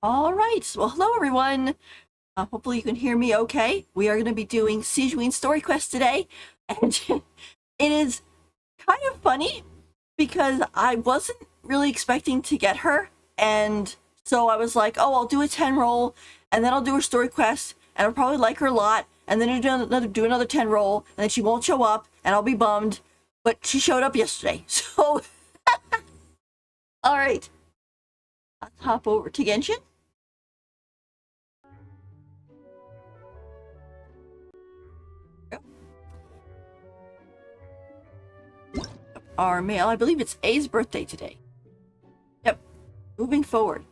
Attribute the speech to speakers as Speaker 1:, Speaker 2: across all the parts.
Speaker 1: All right, well, hello everyone. Hopefully you can hear me okay. We are going to be doing Sigewinne story quest today, and it is kind of funny because I wasn't really expecting to get her, and so I was like, oh, I'll do a 10 roll, and then I'll do her story quest, and I'll probably like her a lot, and then do another 10 roll, and then she won't show up, and I'll be bummed, but she showed up yesterday, so all right, let's hop over to Genshin. Our mail. I believe it's A's birthday today. Yep. Moving forward.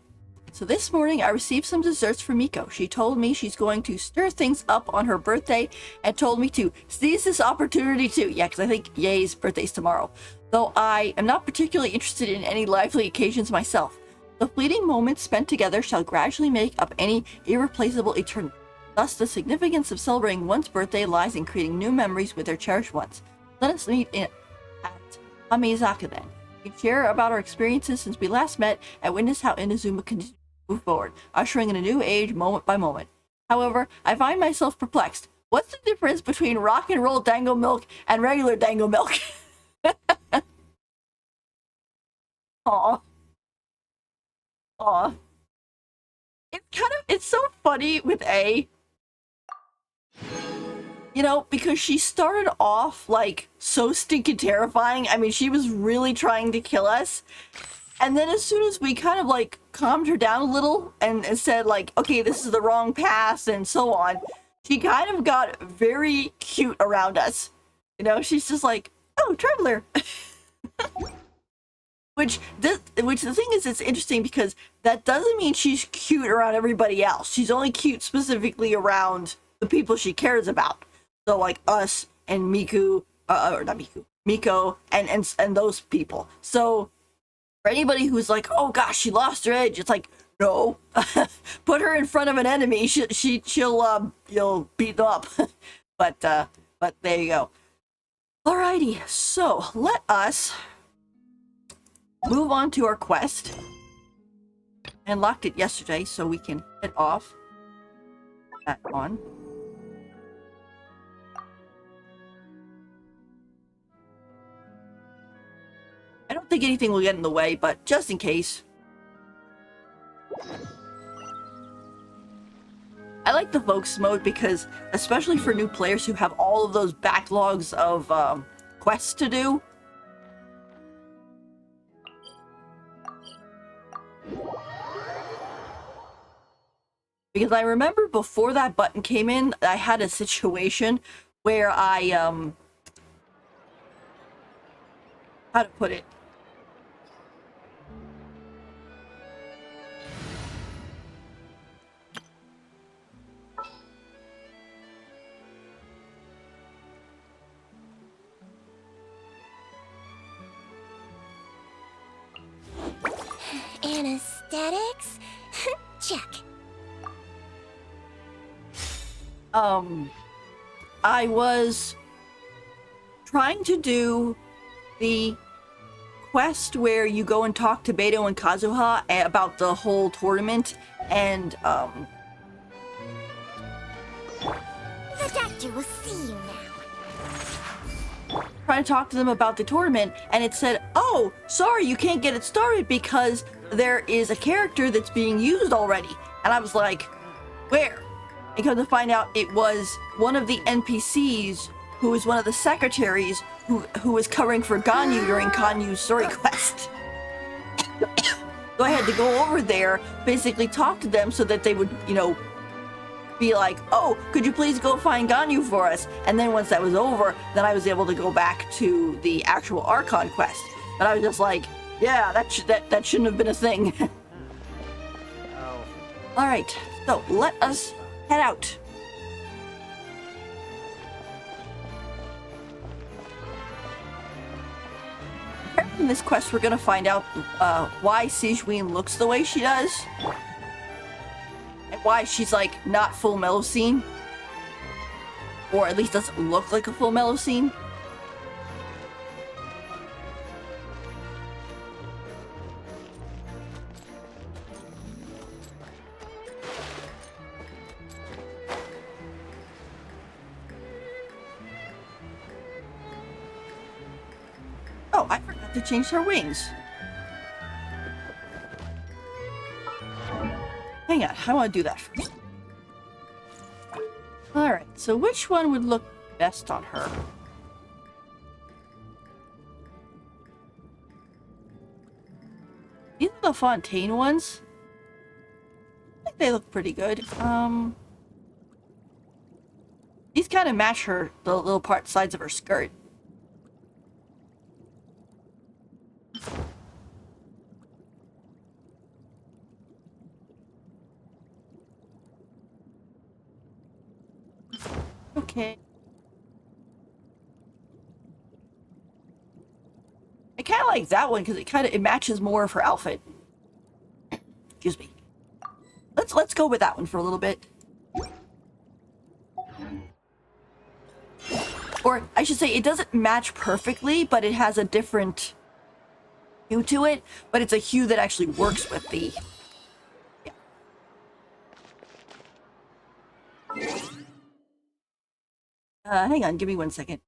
Speaker 1: So this morning I received some desserts from Miko. She told me she's going to stir things up on her birthday and told me to seize this opportunity too. Yeah, because I think Ye's birthday's tomorrow. Though I am not particularly interested in any lively occasions myself. The fleeting moments spent together shall gradually make up any irreplaceable eternity. Thus, the significance of celebrating one's birthday lies in creating new memories with their cherished ones. Let us meet at Hamizaka then. We can share about our experiences since we last met and witness how Inazuma continues to move forward, ushering in a new age moment by moment. However, I find myself perplexed. What's the difference between rock and roll dango milk and regular dango milk? Aw. Aw. It's so funny with A. You know, because she started off, like, so stinking terrifying. I mean, she was really trying to kill us. And then as soon as we kind of, like, calmed her down a little and said, like, okay, this is the wrong path and so on, she kind of got very cute around us. You know, she's just like, oh, traveler. Which the thing is, it's interesting because that doesn't mean she's cute around everybody else. She's only cute specifically around the people she cares about. So like us and Miku, or not Miku, Miko and those people. So for anybody who's like, oh gosh, she lost her edge, it's like, no, put her in front of an enemy, she'll you'll beat them up. but there you go. Alrighty, so let us move on to our quest. I unlocked it yesterday, so we can head off that one. I don't think anything will get in the way, but just in case. I like the Folks mode because, especially for new players who have all of those backlogs of quests to do. Because I remember before that button came in, I had a situation where I, how to put it?
Speaker 2: Anesthetics? Check.
Speaker 1: I was trying to do the quest where you go and talk to Beto and Kazuha about the whole tournament, and
Speaker 2: The doctor will see you now.
Speaker 1: trying to talk to them about the tournament, and it said, oh, sorry, you can't get it started because there is a character that's being used already. And I was like, where? And come to find out it was one of the NPCs who was one of the secretaries who was covering for Ganyu during Ganyu's story quest. So I had to go over there, basically talk to them so that they would, you know, be like, oh, could you please go find Ganyu for us? And then once that was over, then I was able to go back to the actual Archon quest. But I was just like, yeah, that shouldn't have been a thing. All right, so let us head out. In this quest, we're gonna find out why Sigewinne looks the way she does, and why she's like not full Melusine, or at least doesn't look like a full Melusine. to change her wings. Hang on, I want to do that first. Alright, so which one would look best on her? These are the Fontaine ones. I think they look pretty good. These kind of match her, the little sides of her skirt. Okay. I kind of like that one because it matches more of her outfit. Excuse me. Let's go with that one for a little bit. Or I should say it doesn't match perfectly, but it has a different hue to it, but it's a hue that actually works with the hang on, give me 1 second.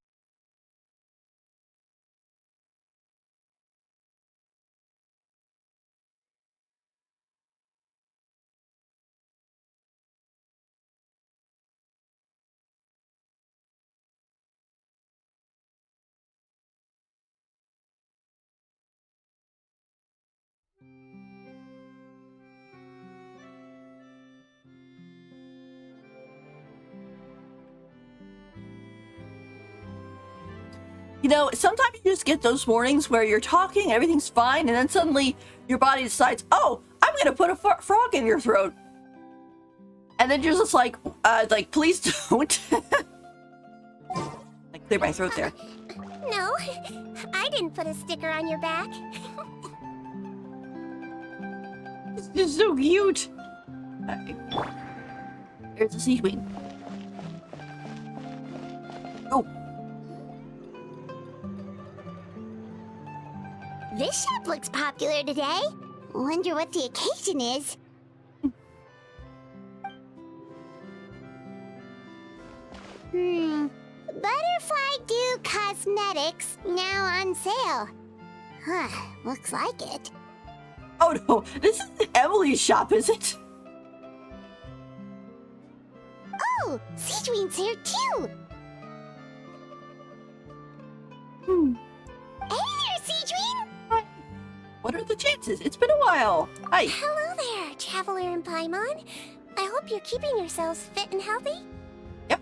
Speaker 1: You know, sometimes you just get those mornings where you're talking, everything's fine, and then suddenly your body decides, oh, I'm gonna put a frog in your throat. And then you're just like, please don't. Like, clear my throat there.
Speaker 2: No, I didn't put a sticker on your back.
Speaker 1: It's just so cute. There's a Sigewinne. Oh.
Speaker 2: This shop looks popular today. Wonder what the occasion is. Butterfly Dew Cosmetics now on sale. Huh, looks like it.
Speaker 1: Oh no, this isn't Emily's shop, is it?
Speaker 2: Oh, Sigewinne's here too. Hey there, Sigewinne!
Speaker 1: What are the chances? It's been a while. Hi.
Speaker 2: Hello there, Traveler and Paimon. I hope you're keeping yourselves fit and healthy.
Speaker 1: Yep.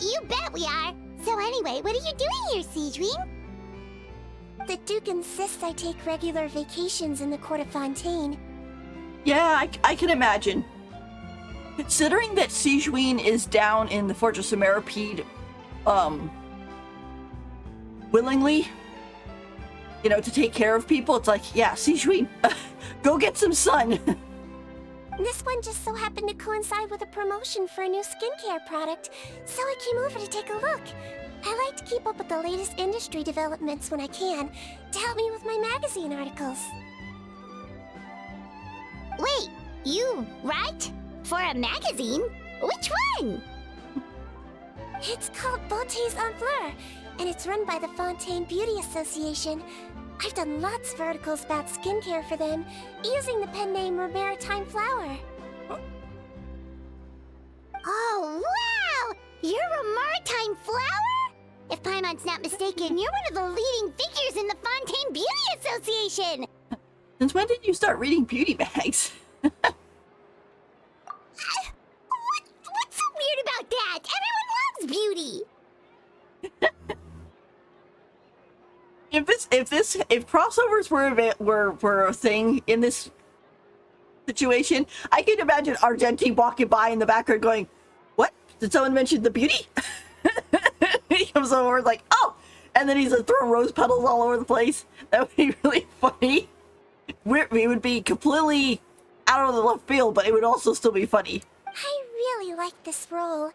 Speaker 2: You bet we are. So anyway, what are you doing here, Sigewinne? The Duke insists I take regular vacations in the court of Fontaine.
Speaker 1: Yeah, I can imagine. Considering that Sigewinne is down in the Fortress of Meropide, willingly, you know, to take care of people, it's like, yeah, Sigewinne, go get some sun.
Speaker 2: This one just so happened to coincide with a promotion for a new skincare product, so I came over to take a look. I like to keep up with the latest industry developments when I can, to help me with my magazine articles. Wait, you write? For a magazine? Which one? It's called Beautés en Fleur, and it's run by the Fontaine Beauty Association. I've done lots of articles about skincare for them, using the pen name Maritime Flower. Oh, wow! You're a Maritime Flower? If Paimon's not mistaken, you're one of the leading figures in the Fontaine Beauty Association!
Speaker 1: Since when did you start reading beauty mags?
Speaker 2: What's so weird about that? Everyone loves beauty!
Speaker 1: If crossovers were a thing in this situation, I could imagine Argenti walking by in the background going, "What? Did someone mention the beauty?" He comes over like, "Oh," and then he's throwing rose petals all over the place. That would be really funny. It would be completely out of the left field, but it would also still be funny.
Speaker 2: I really like this role.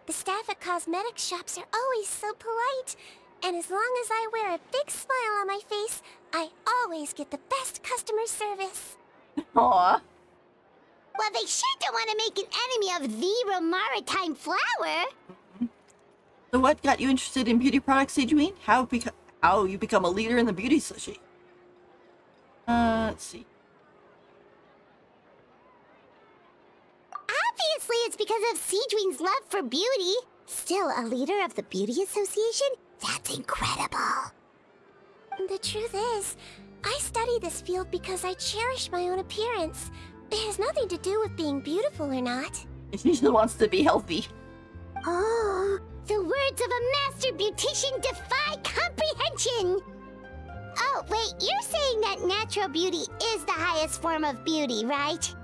Speaker 2: The staff at cosmetics shops are always so polite. And as long as I wear a big smile on my face, I always get the best customer service.
Speaker 1: Aww.
Speaker 2: Well, they sure don't want to make an enemy of the Maritime Flower.
Speaker 1: So what got you interested in beauty products, Sigewinne? How you become a leader in the beauty association. Let's see.
Speaker 2: Obviously, it's because of Sigewinne's love for beauty. Still a leader of the beauty association? That's incredible. The truth is, I study this field because I cherish my own appearance. It has nothing to do with being beautiful or not.
Speaker 1: She just wants to be healthy.
Speaker 2: Oh, the words of a master beautician defy comprehension! Oh, wait, you're saying that natural beauty is the highest form of beauty, right?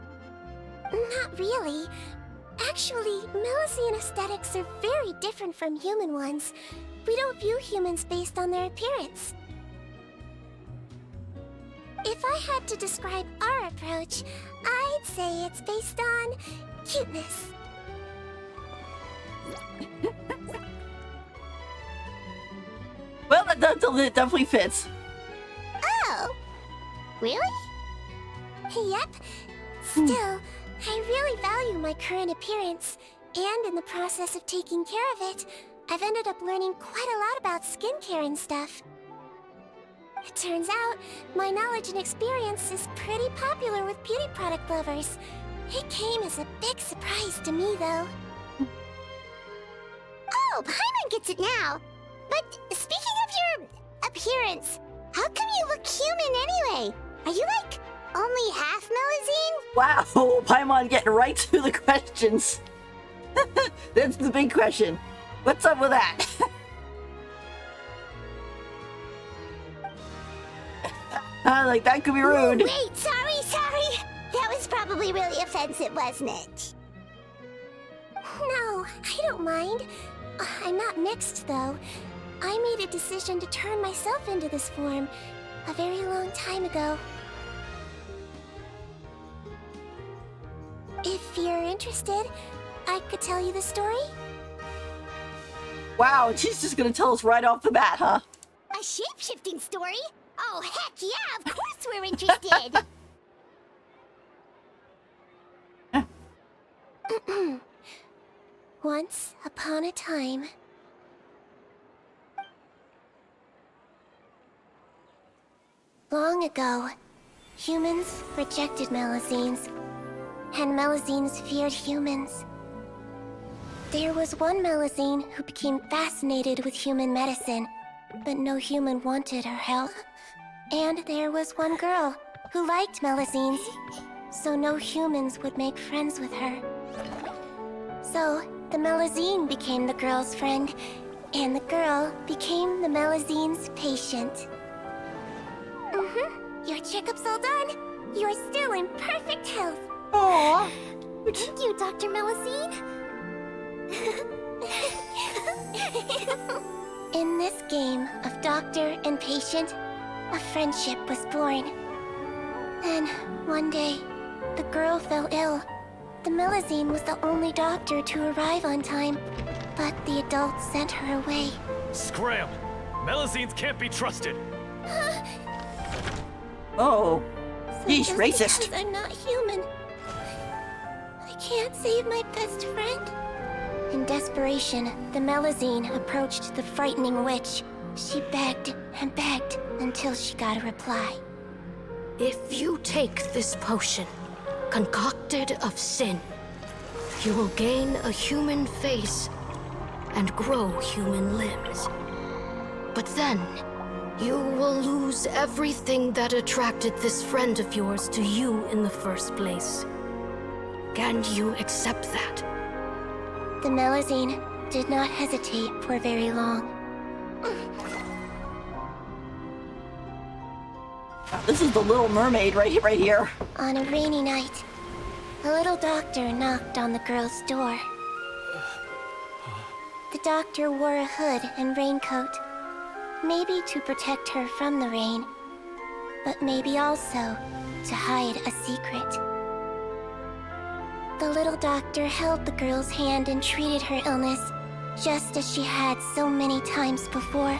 Speaker 2: Not really. Actually, Melusine aesthetics are very different from human ones. We don't view humans based on their appearance. If I had to describe our approach, I'd say it's based on cuteness.
Speaker 1: Well, that definitely fits.
Speaker 2: Oh, really? Yep. Still, I really value my current appearance, and in the process of taking care of it, I've ended up learning quite a lot about skincare and stuff. It turns out, my knowledge and experience is pretty popular with beauty product lovers. It came as a big surprise to me, though. Oh, Paimon gets it now! But speaking of your appearance, how come you look human anyway? Are you like only half Melusine?
Speaker 1: Wow, Paimon getting right to the questions. That's the big question. What's up with that? Like, that could be rude.
Speaker 2: Oh, wait, sorry. That was probably really offensive, wasn't it? No, I don't mind. I'm not mixed, though. I made a decision to turn myself into this form a very long time ago. If you're interested, I could tell you the story.
Speaker 1: Wow, she's just gonna tell us right off the bat, huh?
Speaker 2: A shape-shifting story? Oh, heck yeah, of course we're interested! Once upon a time... Long ago, humans rejected Melusines, and Melusines feared humans. There was one Melusine who became fascinated with human medicine, but no human wanted her help. And there was one girl who liked Melusines, so no humans would make friends with her. So, the Melusine became the girl's friend, and the girl became the Melusine's patient. Your checkup's all done. You're still in perfect health.
Speaker 1: Aww.
Speaker 2: Thank you, Dr. Melusine. In this game of doctor and patient, a friendship was born. Then, one day, the girl fell ill. The Melusine was the only doctor to arrive on time, but the adults sent her away.
Speaker 3: Scram! Melusines can't be trusted!
Speaker 1: Oh.
Speaker 2: So
Speaker 1: Yeesh,
Speaker 2: just
Speaker 1: racist.
Speaker 2: because I'm not human, I can't save my best friend. In desperation, the Melusine approached the frightening witch. She begged and begged until she got a reply.
Speaker 4: If you take this potion, concocted of sin, you will gain a human face and grow human limbs. But then, you will lose everything that attracted this friend of yours to you in the first place. Can you accept that?
Speaker 2: The Melusine did not hesitate for very long.
Speaker 1: This is the Little Mermaid right here.
Speaker 2: On a rainy night, a little doctor knocked on the girl's door. The doctor wore a hood and raincoat, maybe to protect her from the rain, but maybe also to hide a secret. The little doctor held the girl's hand and treated her illness, just as she had so many times before.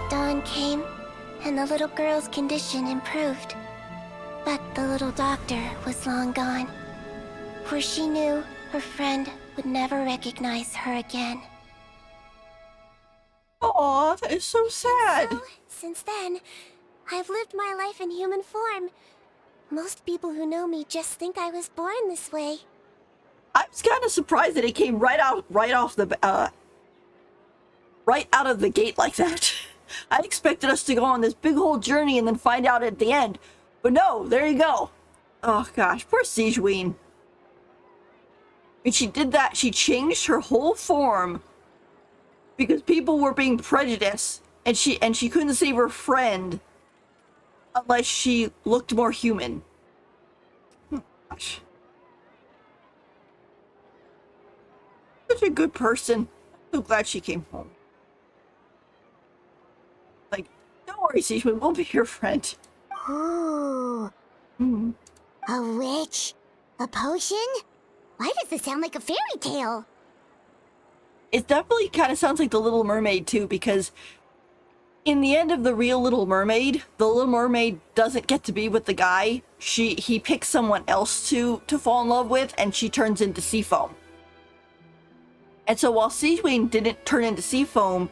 Speaker 2: Dawn came, and the little girl's condition improved. But the little doctor was long gone, for she knew her friend would never recognize her again.
Speaker 1: Aw, that is so sad.
Speaker 2: So, since then, I've lived my life in human form. Most people who know me just think I was born this way.
Speaker 1: I was kind of surprised that it came right out of the gate like that. I expected us to go on this big whole journey and then find out at the end. But no, there you go. Oh gosh, poor Sigewinne. When she did that, she changed her whole form because people were being prejudiced, and she couldn't save her friend unless she looked more human. Gosh. Such a good person. I'm so glad she came home. Like, don't worry, Sigewinne, we'll be your friend.
Speaker 2: Ooh.
Speaker 1: Hmm.
Speaker 2: A witch? A potion? Why does this sound like a fairy tale?
Speaker 1: It definitely kind of sounds like The Little Mermaid, too, because in the end of The Real Little Mermaid, the Little Mermaid doesn't get to be with the guy. He picks someone else to fall in love with, and she turns into sea foam. And so while Sigewinne didn't turn into sea foam,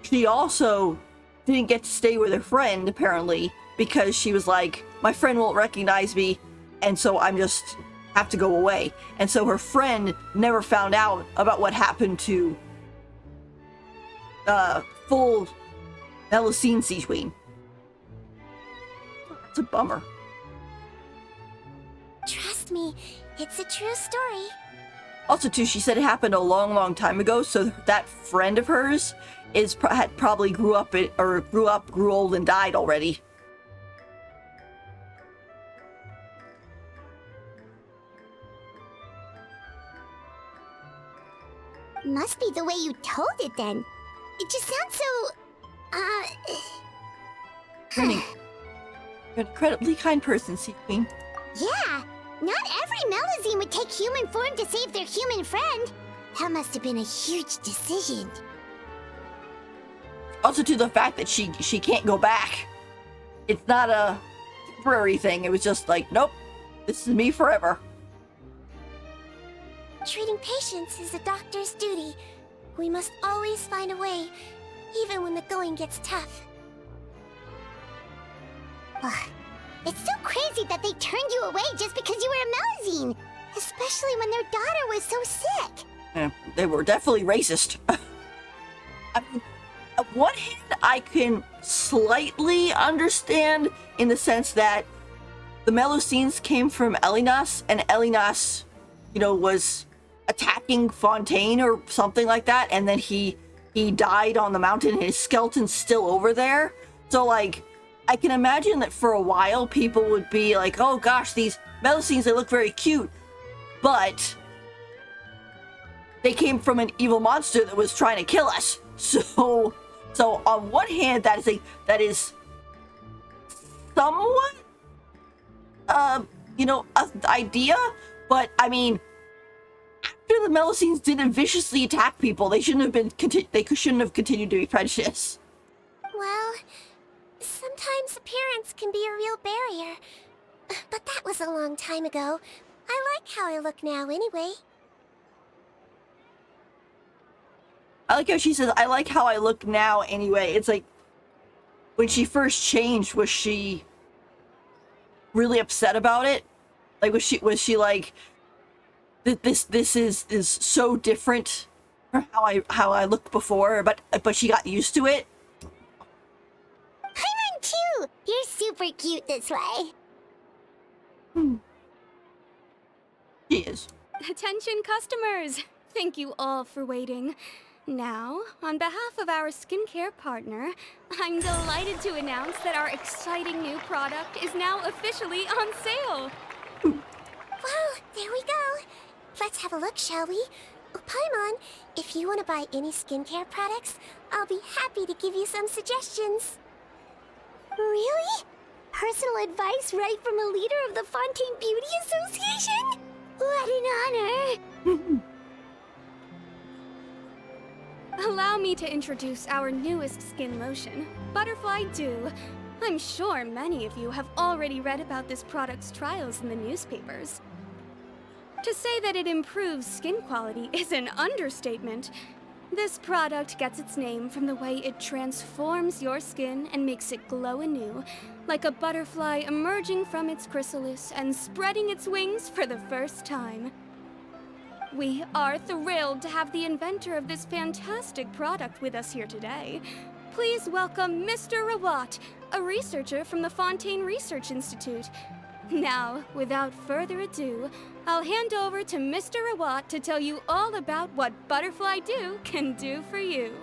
Speaker 1: she also didn't get to stay with her friend, apparently, because she was like, my friend won't recognize me, and so I'm just have to go away. And so her friend never found out about what happened to full Melusine Sigewinne. That's a bummer.
Speaker 2: Trust me, it's a true story.
Speaker 1: Also, too, she said it happened a long, long time ago, so that friend of hers had probably grew old and died already.
Speaker 2: Must be the way you told it then. It just sounds so...
Speaker 1: You're an incredibly kind person, Sigewinne.
Speaker 2: Yeah, not every Melusine would take human form to save their human friend. That must have been a huge decision.
Speaker 1: Also, to the fact that she can't go back. It's not a temporary thing. It was just like, nope, this is me forever.
Speaker 2: Treating patients is a doctor's duty. We must always find a way, even when the going gets tough. Ugh. It's so crazy that they turned you away just because you were a Melusine, especially when their daughter was so sick.
Speaker 1: Yeah, they were definitely racist. I mean, on one hand, I can slightly understand in the sense that the Melusines came from Elinas, and Elinas, was attacking Fontaine or something like that, and then he died on the mountain, and his skeleton's still over there. So, like, I can imagine that for a while people would be like, oh gosh, these Melusines, they look very cute, but they came from an evil monster that was trying to kill us. So on one hand, that is somewhat, an idea, but I mean, after the Melusines didn't viciously attack people, they shouldn't have continued to be prejudiced.
Speaker 2: Well, sometimes appearance can be a real barrier. But that was a long time ago. I like how I look now anyway.
Speaker 1: I like how she says, I like how I look now anyway. It's like, when she first changed, was she really upset about it? Like, was she like, this is so different from how I looked before, but she got used to it?
Speaker 2: Paimon too! You're super cute this way.
Speaker 1: She is.
Speaker 5: Attention customers! Thank you all for waiting. Now, on behalf of our skincare partner, I'm delighted to announce that our exciting new product is now officially on sale.
Speaker 2: Well, there we go. Let's have a look, shall we? Paimon, if you want to buy any skincare products, I'll be happy to give you some suggestions. Really? Personal advice right from a leader of the Fontaine Beauty Association? What an honor!
Speaker 5: Allow me to introduce our newest skin lotion, Butterfly Dew. I'm sure many of you have already read about this product's trials in the newspapers. To say that it improves skin quality is an understatement. This product gets its name from the way it transforms your skin and makes it glow anew, like a butterfly emerging from its chrysalis and spreading its wings for the first time. We are thrilled to have the inventor of this fantastic product with us here today. Please welcome Mr. Rawat, a researcher from the Fontaine Research Institute. Now, without further ado, I'll hand over to Mr. Rawat to tell you all about what Butterfly Dew can do for you.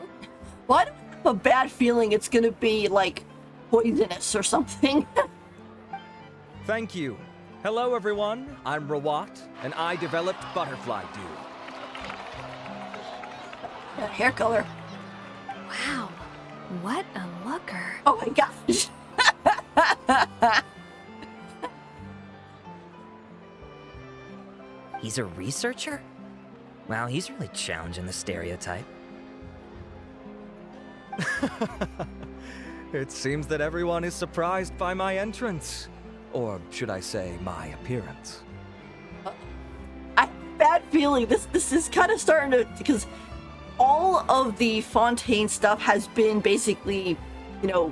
Speaker 1: What? I have a bad feeling it's gonna be, like, poisonous or something.
Speaker 6: Thank you. Hello, everyone. I'm Rawat, and I developed Butterfly Dew.
Speaker 1: Hair color.
Speaker 7: Wow, what a looker.
Speaker 1: Oh my gosh.
Speaker 8: He's a researcher? Wow, he's really challenging the stereotype.
Speaker 6: It seems that everyone is surprised by my entrance. Or should I say, my appearance.
Speaker 1: I have a bad feeling this is kind of starting to, because all of the Fontaine stuff has been basically, you know,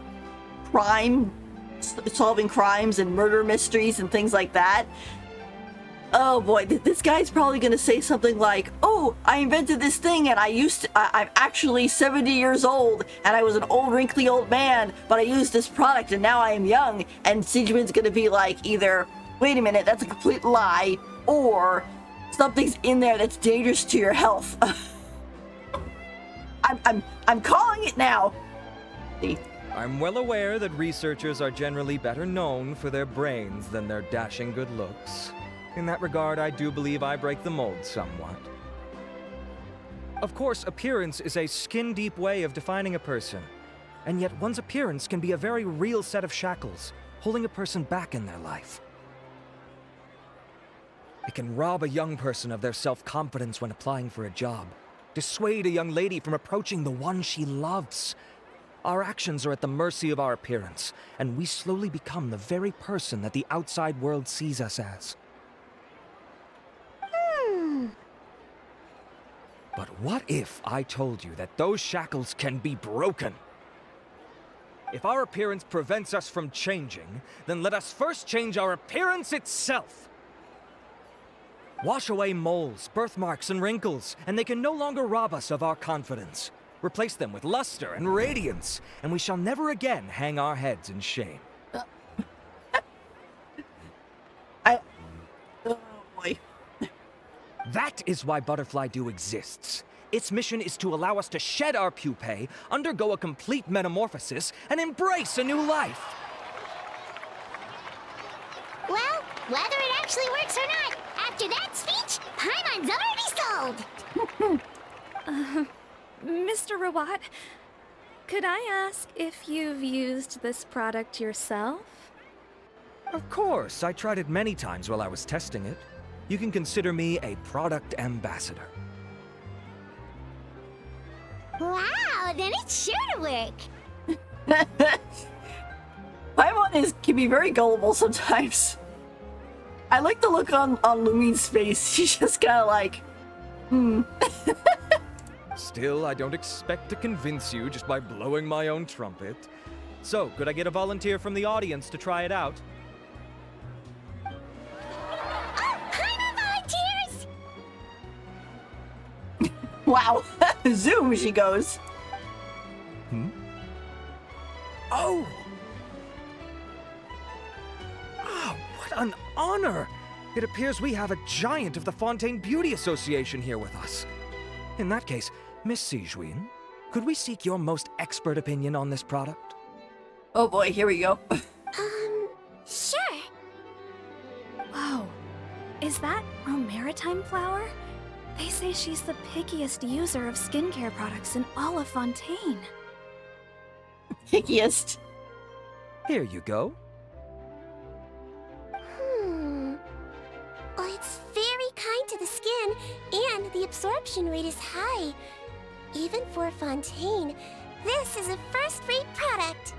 Speaker 1: solving crimes and murder mysteries and things like that. Oh boy, this guy's probably gonna say something like, "Oh, I invented this thing and I'm actually 70 years old and I was an old wrinkly old man, but I used this product and now I am young." And Sigewinne's gonna be like either, "Wait a minute, that's a complete lie," or "Something's in there that's dangerous to your health." I'm calling it now. See?
Speaker 6: I'm well aware that researchers are generally better known for their brains than their dashing good looks. In that regard, I do believe I break the mold somewhat. Of course, appearance is a skin-deep way of defining a person, and yet one's appearance can be a very real set of shackles, holding a person back in their life. It can rob a young person of their self-confidence when applying for a job, dissuade a young lady from approaching the one she loves. Our actions are at the mercy of our appearance, and we slowly become the very person that the outside world sees us as. But what if I told you that those shackles can be broken? If our appearance prevents us from changing, then let us first change our appearance itself. Wash away moles, birthmarks, and wrinkles, and they can no longer rob us of our confidence. Replace them with luster and radiance, and we shall never again hang our heads in shame.
Speaker 1: Oh boy.
Speaker 6: That is why Butterfly Dew exists. Its mission is to allow us to shed our pupae, undergo a complete metamorphosis, and embrace a new life.
Speaker 2: Well, whether it actually works or not, after that speech, Paimon's already sold.
Speaker 7: Mr. Rawat, could I ask if you've used this product yourself?
Speaker 6: Of course, I tried it many times while I was testing it. You can consider me a product ambassador.
Speaker 2: Wow, then it's sure to work.
Speaker 1: Paimon can be very gullible sometimes. I like the look on Lumine's face. She's just kind of like,
Speaker 6: Still, I don't expect to convince you just by blowing my own trumpet. So, could I get a volunteer from the audience to try it out?
Speaker 1: wow. Zoom, she goes.
Speaker 6: Oh! Ah, what an honor! It appears we have a giant of the Fontaine Beauty Association here with us. In that case, Miss Sigewinne, could we seek your most expert opinion on this product?
Speaker 1: Oh boy, here we go.
Speaker 2: Sure.
Speaker 7: Whoa, is that a maritime flower? They say she's the pickiest user of skincare products in all of Fontaine.
Speaker 1: Pickiest.
Speaker 6: Here you go.
Speaker 2: Well, it's very kind to the skin, and the absorption rate is high. Even for Fontaine, this is a first-rate product.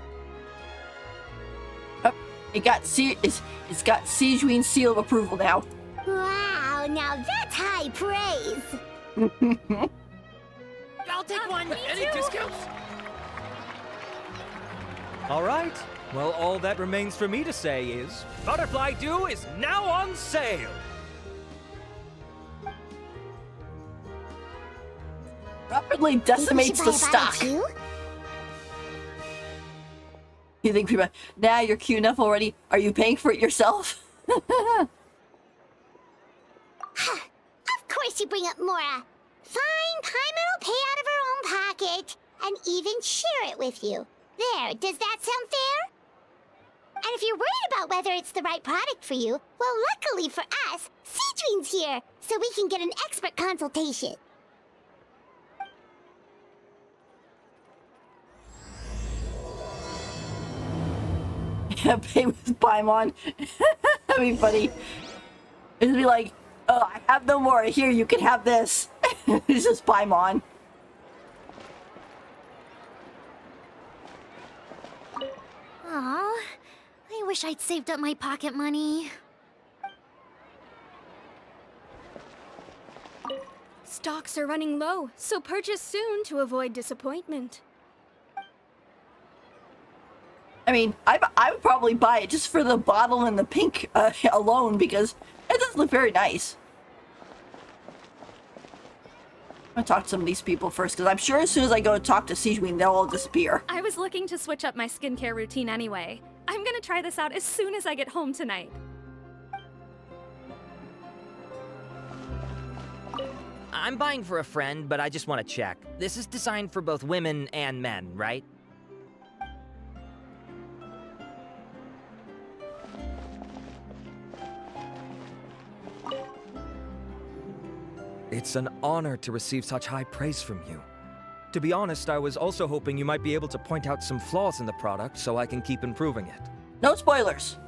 Speaker 1: It's got Sigewinne's seal of approval now.
Speaker 2: Wow, Oh, now that's high praise.
Speaker 8: I'll take one.
Speaker 3: Any discounts?
Speaker 6: All right. Well, all that remains for me to say is, Butterfly Dew is now on sale.
Speaker 1: Rapidly decimates the stock.
Speaker 2: You?
Speaker 1: You think people, nah, you're cute enough already. Are you paying for it yourself?
Speaker 2: Of course you bring up Mora. Fine, Paimon will pay out of her own pocket and even share it with you. There, does that sound fair? And if you're worried about whether it's the right product for you, well, luckily for us, Sigewinne's here, so we can get an expert consultation.
Speaker 1: Pay with Paimon. That'd be funny. It'd be like, oh, I have no more. Here, you can have this. It's just Paimon.
Speaker 2: Aw, I wish I'd saved up my pocket money.
Speaker 5: Stocks are running low, so purchase soon to avoid disappointment.
Speaker 1: I mean, I would probably buy it just for the bottle and the pink alone because it does look very nice. I'm gonna talk to some of these people first because I'm sure as soon as I go talk to Sigewinne, they'll all disappear.
Speaker 7: I was looking to switch up my skincare routine anyway. I'm gonna try this out as soon as I get home tonight.
Speaker 8: I'm buying for a friend, but I just want to check. This is designed for both women and men, right?
Speaker 6: It's an honor to receive such high praise from you. To be honest, I was also hoping you might be able to point out some flaws in the product so I can keep improving it.
Speaker 1: No spoilers.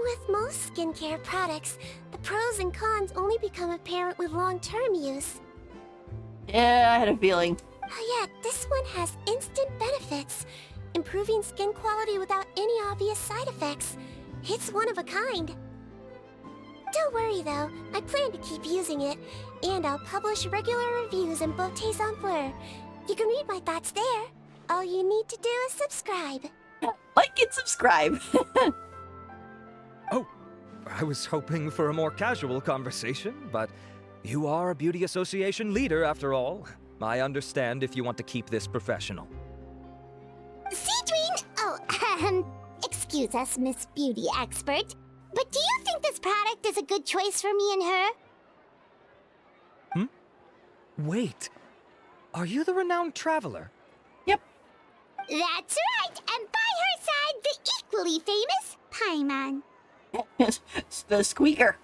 Speaker 2: With most skincare products, the pros and cons only become apparent with long-term use.
Speaker 1: Yeah, I had a feeling.
Speaker 2: Oh yeah, this one has instant benefits. Improving skin quality without any obvious side effects. It's one of a kind. Don't worry though, I plan to keep using it, and I'll publish regular reviews in Beautés en Fleur. You can read my thoughts there. All you need to do is subscribe.
Speaker 1: Like and subscribe.
Speaker 6: Oh, I was hoping for a more casual conversation, but you are a beauty association leader after all. I understand if you want to keep this professional.
Speaker 2: Sigewinne! Oh, excuse us, Miss Beauty Expert. But do you think this product is a good choice for me and her?
Speaker 6: Wait, are you the renowned traveler?
Speaker 1: Yep.
Speaker 2: That's right, and by her side, the equally famous Paimon.
Speaker 1: The squeaker.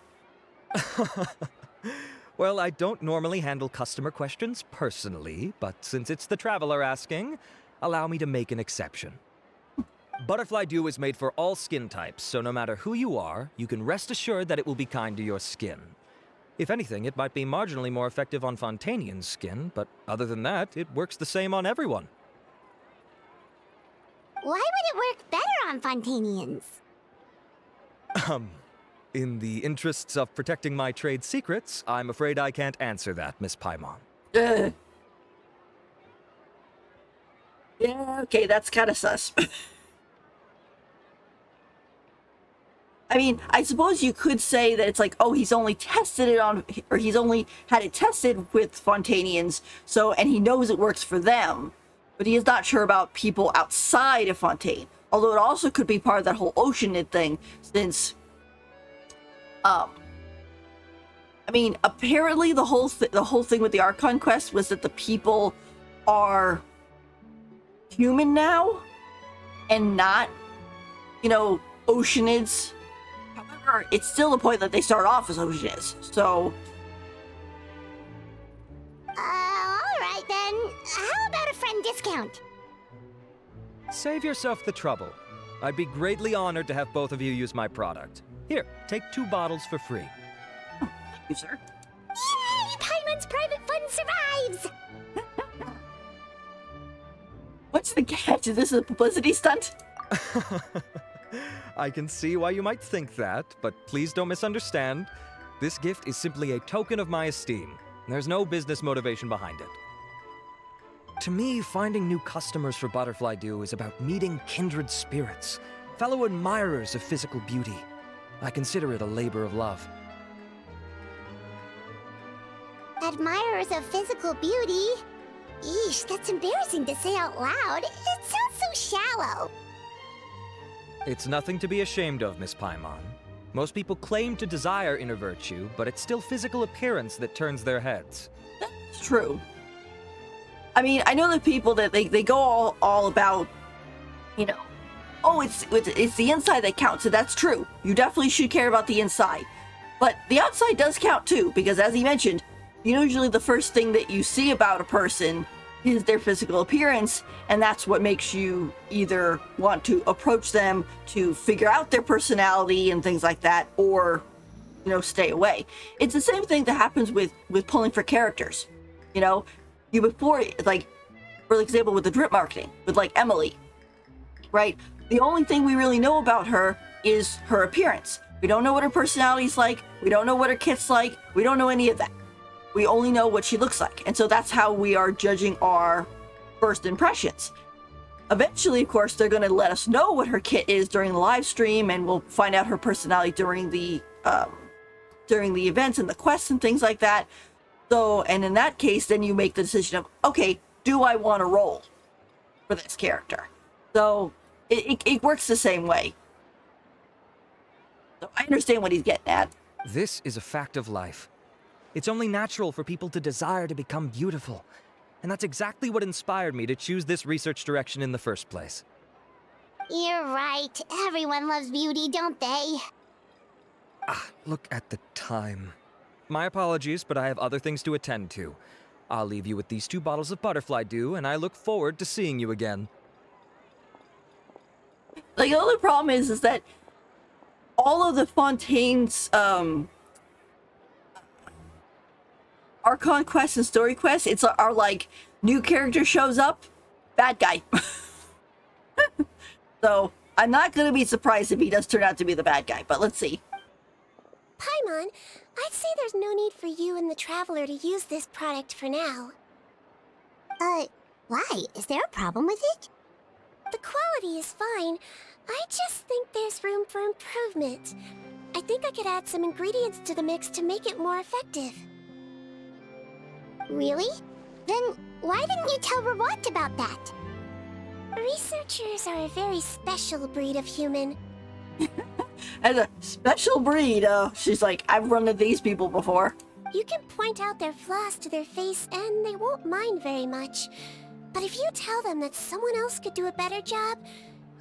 Speaker 6: Well, I don't normally handle customer questions personally, but since it's the traveler asking, allow me to make an exception. Butterfly Dew is made for all skin types, so no matter who you are, you can rest assured that it will be kind to your skin. If anything, it might be marginally more effective on Fontainian's skin, but other than that, it works the same on everyone.
Speaker 2: Why would it work better on Fontainians?
Speaker 6: In the interests of protecting my trade secrets, I'm afraid I can't answer that, Miss Paimon.
Speaker 1: Yeah, okay, that's kind of sus. I mean, I suppose you could say that it's like, oh, he's only tested it on, or he's only had it tested with Fontainians, so, and he knows it works for them, but he is not sure about people outside of Fontaine. Although it also could be part of that whole Oceanid thing, since, I mean, apparently the whole thing with the Archon quest was that the people are human now, and not, you know, Oceanids. However, it's still the point that they start off as Oceanids, so...
Speaker 2: Alright then. How about a friend discount?
Speaker 6: Save yourself the trouble. I'd be greatly honored to have both of you use my product. Here, take 2 bottles for free.
Speaker 1: Thank you, sir.
Speaker 2: Yay! Paimon's private fund survives!
Speaker 1: What's the catch? Is this a publicity stunt?
Speaker 6: I can see why you might think that, but please don't misunderstand. This gift is simply a token of my esteem. There's no business motivation behind it. To me, finding new customers for Butterfly Dew is about meeting kindred spirits, fellow admirers of physical beauty. I consider it a labor of love.
Speaker 2: Admirers of physical beauty? Eesh, that's embarrassing to say out loud. It sounds so shallow.
Speaker 6: It's nothing to be ashamed of, Miss Paimon. Most people claim to desire inner virtue, but it's still physical appearance that turns their heads.
Speaker 1: That's true. I mean, I know the people that they go all about, you know, oh, it's the inside that counts, so that's true. You definitely should care about the inside. But the outside does count too, because as he mentioned, usually the first thing that you see about a person is their physical appearance, and that's what makes you either want to approach them to figure out their personality and things like that, or, stay away. It's the same thing that happens with pulling for characters. You before, like, for example, with the drip marketing, with like Emily, right? The only thing we really know about her is her appearance. We don't know what her personality's like. We don't know what her kit's like. We don't know any of that. We only know what she looks like. And so that's how we are judging our first impressions. Eventually, of course, they're going to let us know what her kit is during the live stream, and we'll find out her personality during the events and the quests and things like that. So, and in that case, then you make the decision of, okay, do I want to roll for this character? So it works the same way. So I understand what he's getting at.
Speaker 6: This is a fact of life. It's only natural for people to desire to become beautiful. And that's exactly what inspired me to choose this research direction in the first place.
Speaker 2: You're right. Everyone loves beauty, don't they?
Speaker 6: Look at the time. My apologies, but I have other things to attend to. I'll leave you with these 2 bottles of Butterfly Dew, and I look forward to seeing you again.
Speaker 1: Like, the only problem is that all of the Fontaine's, Archon quests and story quests, are like, new character shows up, bad guy. So, I'm not going to be surprised if he does turn out to be the bad guy, but let's see.
Speaker 2: Paimon, I'd say there's no need for you and the Traveler to use this product for now. Why? Is there a problem with it? The quality is fine. I just think there's room for improvement. I think I could add some ingredients to the mix to make it more effective. Really? Then why didn't you tell Rawat about that? Researchers are a very special breed of human.
Speaker 1: As a special breed, she's like, I've run into these people before.
Speaker 2: You can point out their flaws to their face and they won't mind very much. But if you tell them that someone else could do a better job,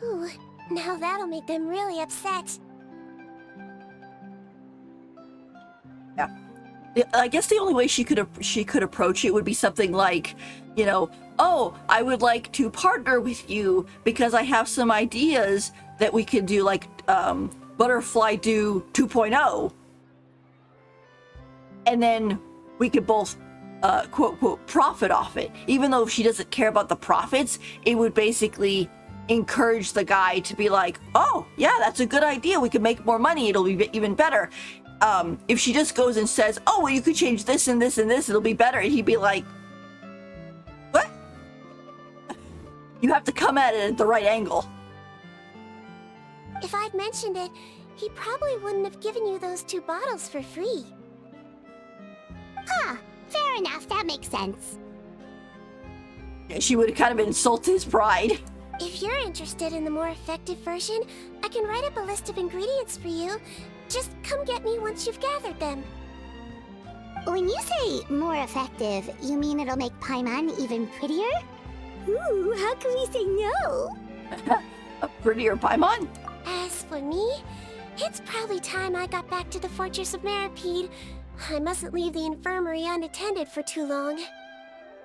Speaker 2: ooh, now that'll make them really upset.
Speaker 1: Yeah. I guess the only way she could approach it would be something like, oh, I would like to partner with you because I have some ideas that we could do, like Butterfly Dew 2.0, and then we could both quote quote profit off it. Even though if she doesn't care about the profits, it would basically encourage the guy to be like, oh yeah, that's a good idea, we can make more money, it'll be even better. If she just goes and says, oh, well, you could change this and this and this, it'll be better, and he'd be like, what? You have to come at it at the right angle.
Speaker 2: If I'd mentioned it, he probably wouldn't have given you those 2 bottles for free. Huh, fair enough, that makes sense.
Speaker 1: Yeah, she would have kind of insulted his pride.
Speaker 2: If you're interested in the more effective version, I can write up a list of ingredients for you. Just come get me once you've gathered them. When you say more effective, you mean it'll make Paimon even prettier? Ooh, how can we say no?
Speaker 1: A prettier Paimon?
Speaker 2: As for me, it's probably time I got back to the Fortress of Maripede. I mustn't leave the infirmary unattended for too long.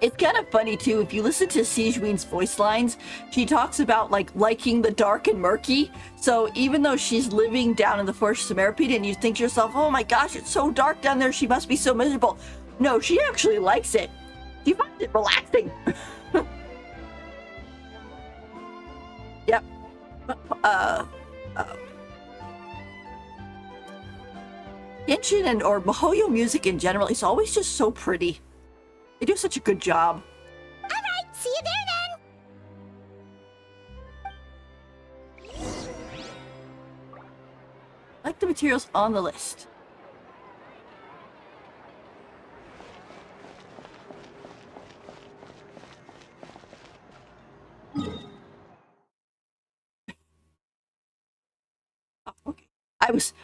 Speaker 1: It's kind of funny too, if you listen to Sigewinne's voice lines, she talks about liking the dark and murky. So even though she's living down in the Fortress of Maripede and you think to yourself, oh my gosh, it's so dark down there, she must be so miserable. No, she actually likes it. She finds it relaxing. Genshin or Mihoyo music in general is always just so pretty. They do such a good job.
Speaker 2: Alright, see you there then!
Speaker 1: Like the materials on the list.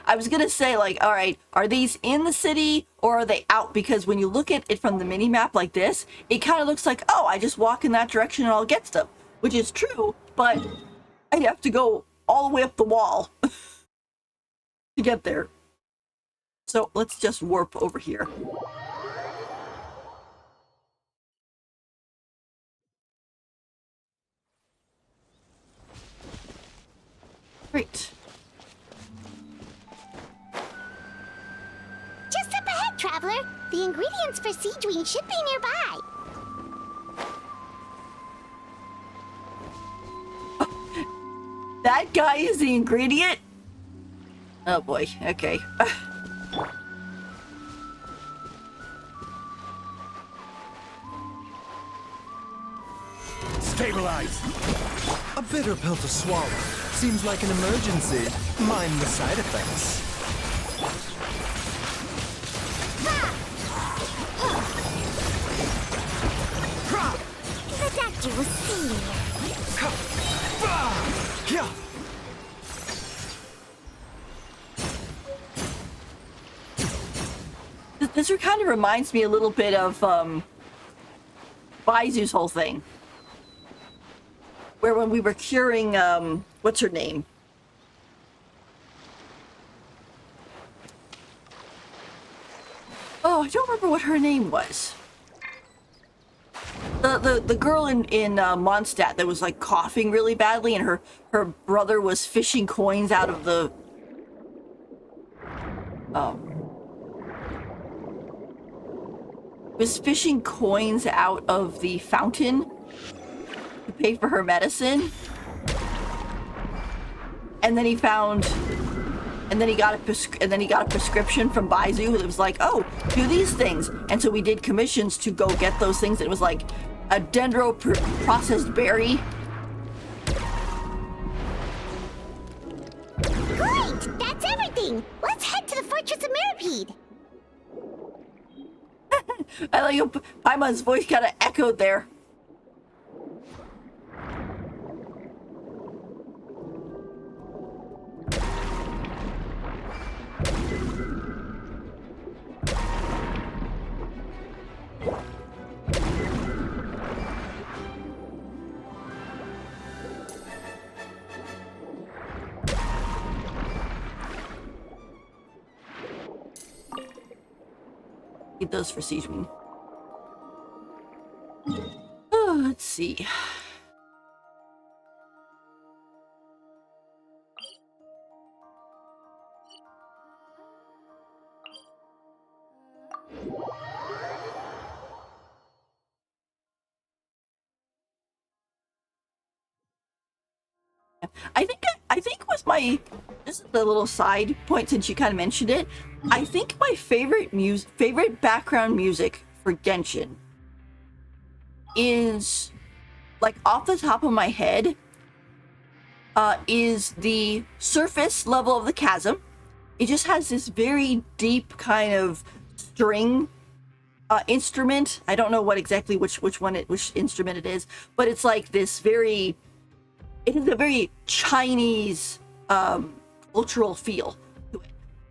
Speaker 1: I was gonna say, like, all right, are these in the city or are they out? Because when you look at it from the mini map like this, it kind of looks like, oh, I just walk in that direction and I'll get stuff, which is true, but I'd have to go all the way up the wall to get there. So let's just warp over here. Great.
Speaker 2: Just up ahead, traveler. The ingredients for Sigewinne should be nearby.
Speaker 1: That guy is the ingredient? Oh boy, okay.
Speaker 3: Stabilize!
Speaker 9: A bitter pill to swallow. Seems like an emergency. Mind the side effects.
Speaker 2: The doctor was seeing
Speaker 9: Yeah.
Speaker 1: This kind of reminds me a little bit of Baizu's whole thing. Where when we were curing, what's her name? Oh, I don't remember what her name was. The girl in Mondstadt that was like coughing really badly, and her brother was fishing coins out of the was fishing coins out of the fountain to pay for her medicine, and then he found, and then he got a prescription from Baizu that was like, oh, do these things. And so we did commissions to go get those things. It was like a dendro processed berry.
Speaker 2: Great! That's everything! Let's head to the Fortress of Mirapede!
Speaker 1: I like how Paimon's voice kind of echoed there. Need those for Sigewinne. Oh, let's see. I think was my, this is a little side point since you kind of mentioned it. I think my favorite background music for Genshin is, like, off the top of my head, is the surface level of the chasm. It just has this very deep kind of string instrument. I don't know what exactly which instrument it is, but it's like this very, it is a very Chinese cultural feel to it.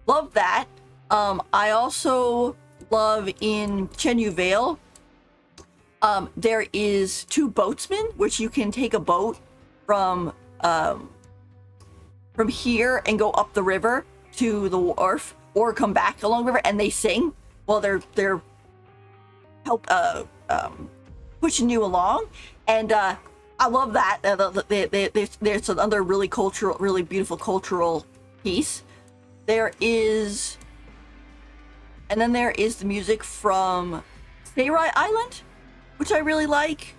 Speaker 1: Love that. I also love in Chenyu Vale, there is two boatsmen, which you can take a boat from here and go up the river to the wharf, or come back along the river, and they sing while they're help pushing you along, and I love that. There's another really beautiful cultural piece. There is, and then there is the music from Seirai Island, which I really like,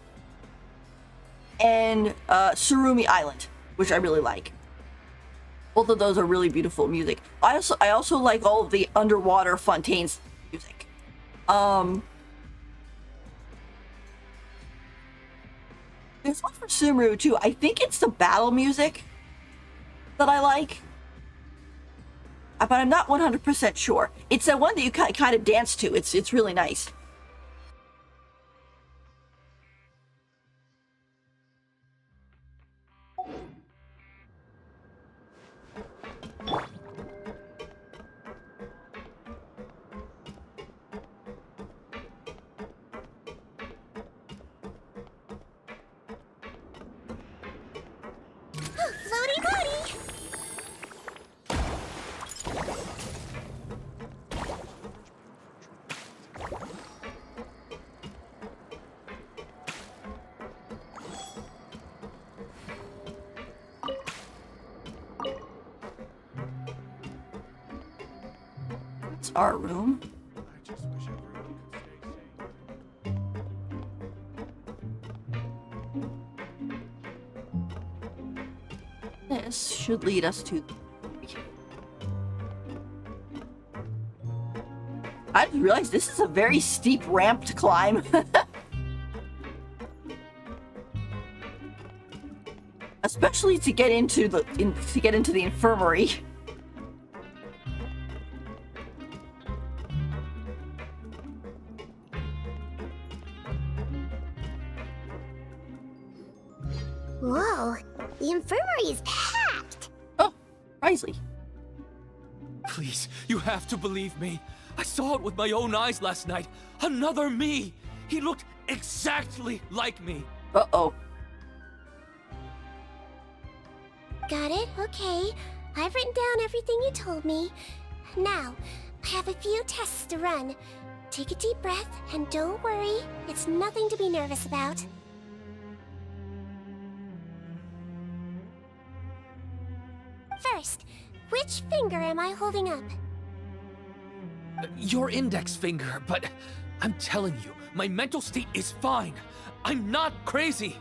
Speaker 1: and Surumi Island. which I really like. Both of those are really beautiful music. I also like all of the underwater Fontaines music. There's one for Sumeru too. I think it's the battle music that I like, but I'm not 100% sure. It's the one that you kind of dance to. It's really nice.
Speaker 2: Floaty booty!
Speaker 1: It's our room. This should lead us to... I just realized this is a very steep ramp to climb. Especially to get into the infirmary.
Speaker 2: Whoa, the infirmary is packed!
Speaker 1: Oh, Risley.
Speaker 10: Please, you have to believe me. I saw it with my own eyes last night. Another me! He looked exactly like me.
Speaker 1: Uh-oh.
Speaker 2: Got it? Okay. I've written down everything you told me. Now, I have a few tests to run. Take a deep breath, and don't worry. It's nothing to be nervous about. First, which finger am I holding up?
Speaker 10: Your index finger, but I'm telling you, my mental state is fine. I'm not crazy.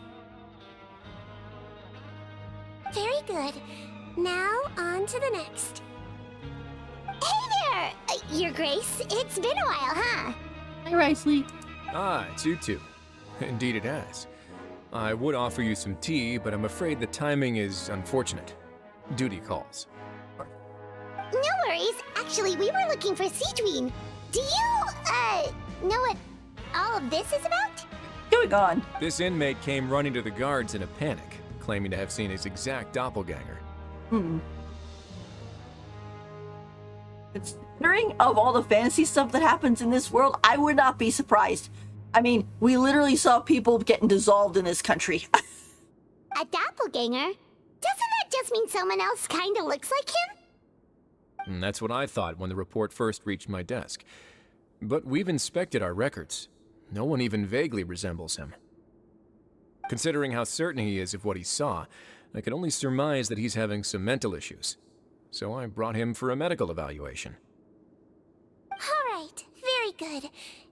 Speaker 2: Very good. Now, on to the next. Hey there! Your Grace, it's been a while, huh?
Speaker 1: Hi, Risley.
Speaker 11: Ah, it's you two. Indeed it has. I would offer you some tea, but I'm afraid the timing is unfortunate. Duty calls.
Speaker 2: No worries. Actually, we were looking for Sigewinne. Do you, know what all of this is about?
Speaker 1: Going on.
Speaker 11: This inmate came running to the guards in a panic, claiming to have seen his exact doppelganger.
Speaker 1: Considering of all the fantasy stuff that happens in this world, I would not be surprised. I mean, we literally saw people getting dissolved in this country.
Speaker 2: A doppelganger? Doesn't that just mean someone else kinda looks like him?
Speaker 11: And that's what I thought when the report first reached my desk. But we've inspected our records. No one even vaguely resembles him. Considering how certain he is of what he saw, I can only surmise that he's having some mental issues. So I brought him for a medical evaluation.
Speaker 2: All right, very good.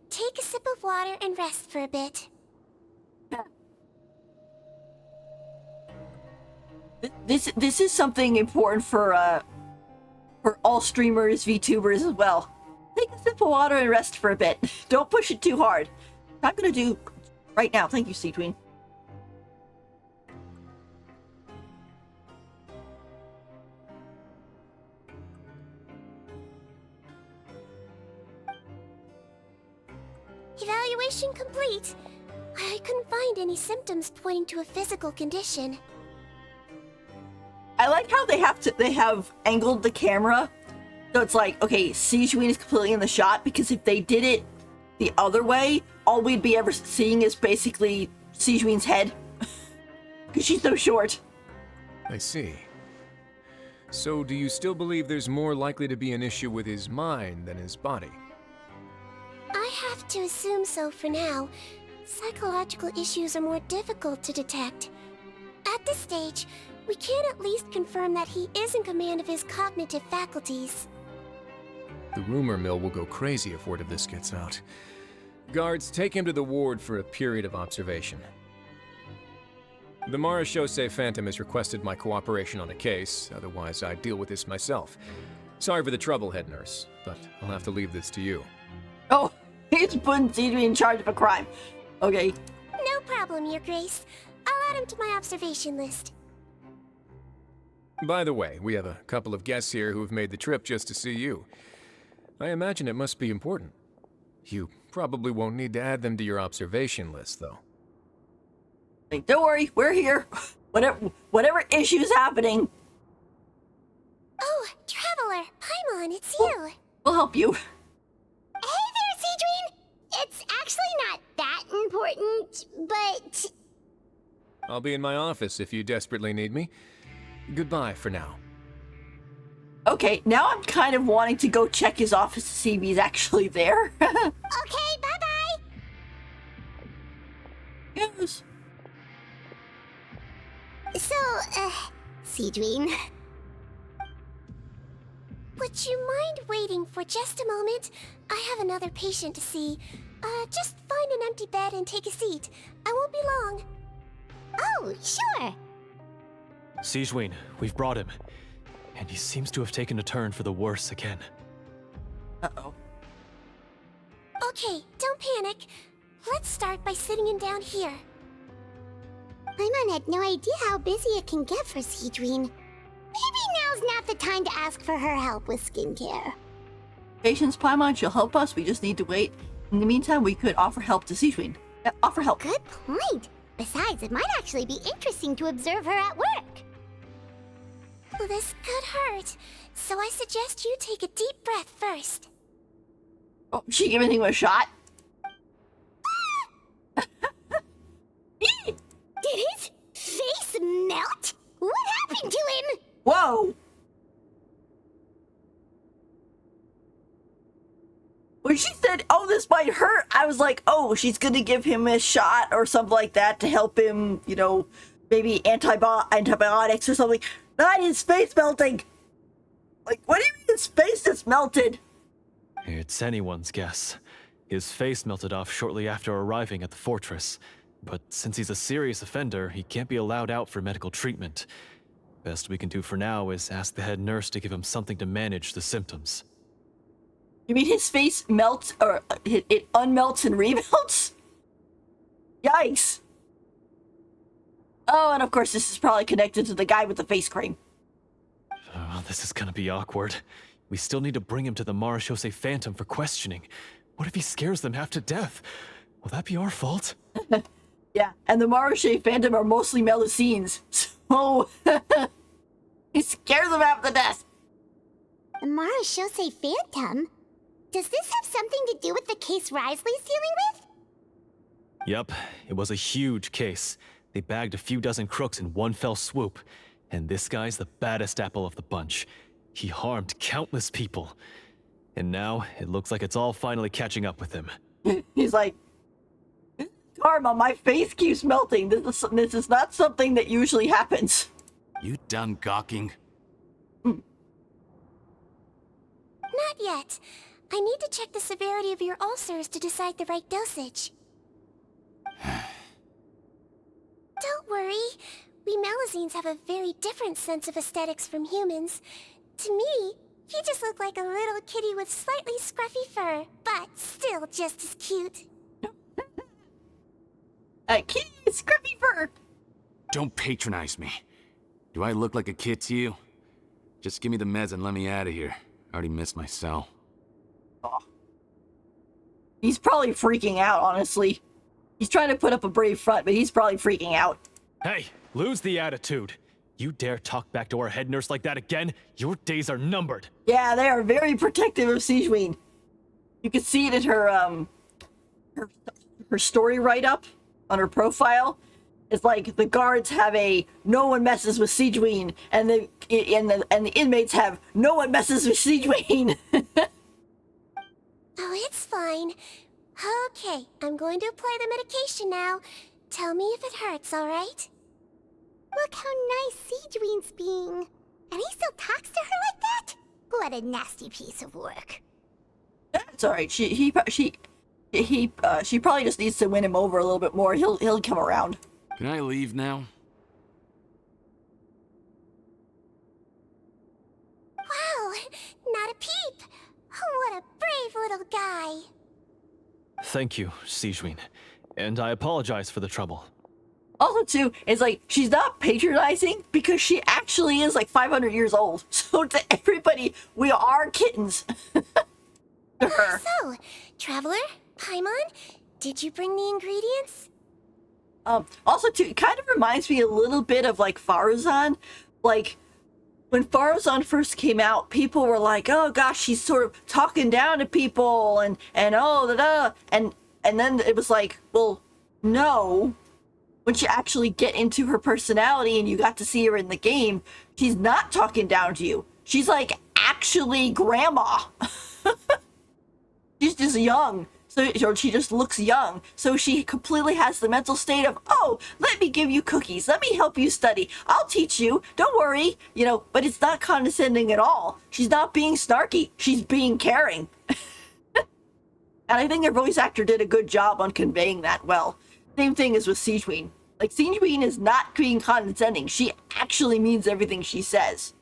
Speaker 2: Take a sip of water and rest for a bit.
Speaker 1: This is something important for all streamers, VTubers as well. Take a sip of water and rest for a bit. Don't push it too hard. I'm gonna do right now. Thank you, Sigewinne.
Speaker 2: Evaluation complete. I couldn't find any symptoms pointing to a physical condition.
Speaker 1: I like how they have angled the camera. So it's like, okay, Sigewinne is completely in the shot, because if they did it the other way, all we'd be ever seeing is basically Sigewinne's head. Because she's so short.
Speaker 11: I see. So do you still believe there's more likely to be an issue with his mind than his body?
Speaker 2: I have to assume so for now. Psychological issues are more difficult to detect. At this stage, we can at least confirm that he is in command of his cognitive faculties.
Speaker 11: The rumor mill will go crazy if word of this gets out. Guards, take him to the ward for a period of observation. The Marechaussee Phantom has requested my cooperation on a case, otherwise I'd deal with this myself. Sorry for the trouble, head nurse, but I'll have to leave this to you.
Speaker 1: Oh, he's putting Sigewinne in charge of a crime. Okay.
Speaker 2: No problem, Your Grace. I'll add him to my observation list.
Speaker 11: By the way, we have a couple of guests here who have made the trip just to see you. I imagine it must be important. You probably won't need to add them to your observation list, though.
Speaker 1: Like, don't worry, we're here. Whatever issue's happening,
Speaker 2: Oh, Traveler, Paimon, it's you.
Speaker 1: we'll help you.
Speaker 2: Hey there, Sigewinne! It's actually not that important, but...
Speaker 11: I'll be in my office if you desperately need me. Goodbye for now.
Speaker 1: Okay, now I'm kind of wanting to go check his office to see if he's actually there.
Speaker 2: Okay, bye-bye!
Speaker 1: Yes.
Speaker 2: So, Sigewinne... Would you mind waiting for just a moment? I have another patient to see. Just find an empty bed and take a seat. I won't be long. Oh, sure.
Speaker 3: Sigewinne, we've brought him. And he seems to have taken a turn for the worse again.
Speaker 1: Uh-oh.
Speaker 2: Okay, don't panic. Let's start by sitting him down here. Paimon had no idea how busy it can get for Sigewinne. Maybe now's not the time to ask for her help with skincare.
Speaker 1: Patience, Paimon, she'll help us. We just need to wait. In the meantime, we could offer help to Sigewinne. Yeah, offer help.
Speaker 2: Good point. Besides, it might actually be interesting to observe her at work. Well, this could hurt, so I suggest you take a deep breath first.
Speaker 1: Oh, she giving him a shot?
Speaker 2: Did his face melt? What happened to him?
Speaker 1: Whoa! When she said, oh, this might hurt, I was like, oh, she's gonna give him a shot or something like that to help him, you know, maybe antibiotics or something. Not his face melting! Like, what do you mean his face is melted?
Speaker 3: It's anyone's guess. His face melted off shortly after arriving at the fortress. But since he's a serious offender, he can't be allowed out for medical treatment. Best we can do for now is ask the head nurse to give him something to manage the symptoms.
Speaker 1: You mean his face melts, or it unmelts and remelts? Yikes! Oh, and of course this is probably connected to the guy with the face cream.
Speaker 3: Oh, this is gonna be awkward. We still need to bring him to the Marechaussee Phantom for questioning. What if he scares them half to death? Will that be our fault?
Speaker 1: Yeah, and the Marechaussee Phantom are mostly Melusines, so he scares them half to death.
Speaker 2: The Marechaussee Phantom? Does this have something to do with the case Risley's dealing with?
Speaker 3: Yep, it was a huge case. They bagged a few dozen crooks in one fell swoop. And this guy's the baddest apple of the bunch. He harmed countless people. And now, it looks like it's all finally catching up with him.
Speaker 1: He's like, Karma, my face keeps melting. This is not something that usually happens.
Speaker 12: You done gawking?
Speaker 2: Not yet. I need to check the severity of your ulcers to decide the right dosage. Don't worry. We Melusines have a very different sense of aesthetics from humans. To me, he just looked like a little kitty with slightly scruffy fur, but still just as cute.
Speaker 1: A kitty with scruffy fur.
Speaker 12: Don't patronize me. Do I look like a kid to you? Just give me the meds and let me out of here. I already missed my cell.
Speaker 1: Oh. He's probably freaking out, honestly. He's trying to put up a brave front, but he's probably freaking out.
Speaker 3: Hey, lose the attitude. You dare talk back to our head nurse like that again? Your days are numbered.
Speaker 1: Yeah, they are very protective of Sigewinne. You can see it in her story write-up on her profile. It's like the guards have a "no one messes with Sigewinne," and the inmates have "no one messes with Sigewinne."
Speaker 2: Oh, it's fine. Okay, I'm going to apply the medication now. Tell me if it hurts, alright? Look how nice Sigewinne's being. And he still talks to her like that? What a nasty piece of work.
Speaker 1: That's alright. She probably just needs to win him over a little bit more. He'll come around.
Speaker 12: Can I leave now?
Speaker 2: brave little guy.
Speaker 3: Thank you, Sigewinne. And I apologize for the trouble.
Speaker 1: Also, too, it's like, she's not patronizing because she actually is like 500 years old. So to everybody, we are kittens. To her.
Speaker 2: So, Traveler, Paimon, did you bring the ingredients?
Speaker 1: Also, too, it kind of reminds me a little bit of like Faruzan. Like, when Faruzan first came out, people were like, oh gosh, she's sort of talking down to people and oh, da-da. And then it was like, well, no. Once you actually get into her personality and you got to see her in the game, she's not talking down to you. She's like actually grandma. She's just young. Or she just looks young. So she completely has the mental state of, oh, let me give you cookies. Let me help you study. I'll teach you. Don't worry. You know, but it's not condescending at all. She's not being snarky. She's being caring. And I think their voice actor did a good job on conveying that well. Same thing as with Sigewinne. Like, Sigewinne is not being condescending. She actually means everything she says.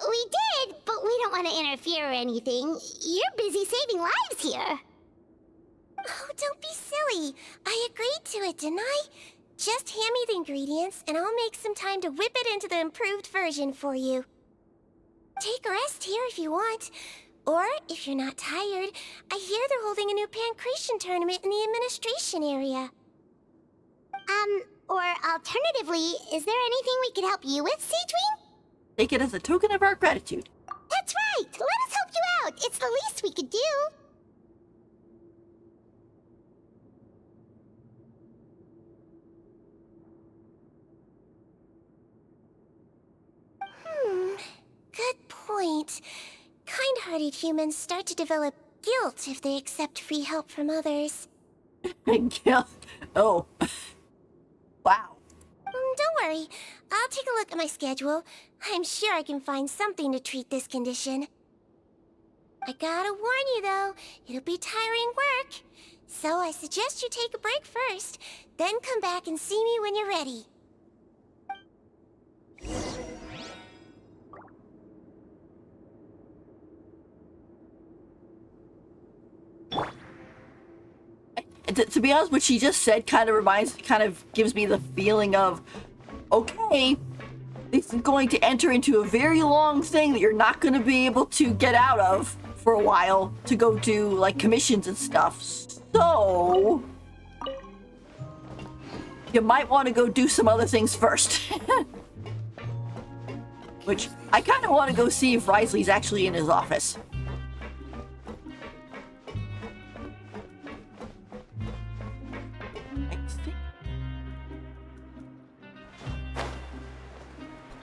Speaker 2: We did, but we don't want to interfere or anything. You're busy saving lives here. Oh, don't be silly. I agreed to it, didn't I? Just hand me the ingredients, and I'll make some time to whip it into the improved version for you. Take a rest here if you want. Or, if you're not tired, I hear they're holding a new pancreation tournament in the administration area. Or alternatively, is there anything we could help you with, Sigewinne?
Speaker 1: Take it as a token of our gratitude.
Speaker 2: That's right! Let us help you out! It's the least we could do! Good point. Kind-hearted humans start to develop guilt if they accept free help from others.
Speaker 1: Guilt? Oh. Wow.
Speaker 2: Don't worry. I'll take a look at my schedule. I'm sure I can find something to treat this condition. I gotta warn you, though. It'll be tiring work. So I suggest you take a break first, then come back and see me when you're ready.
Speaker 1: To be honest, what she just said kind of gives me the feeling of, okay, this is going to enter into a very long thing that you're not going to be able to get out of for a while to go do like commissions and stuff. So you might want to go do some other things first. Which I kind of want to go see if Wriothesley's actually in his office.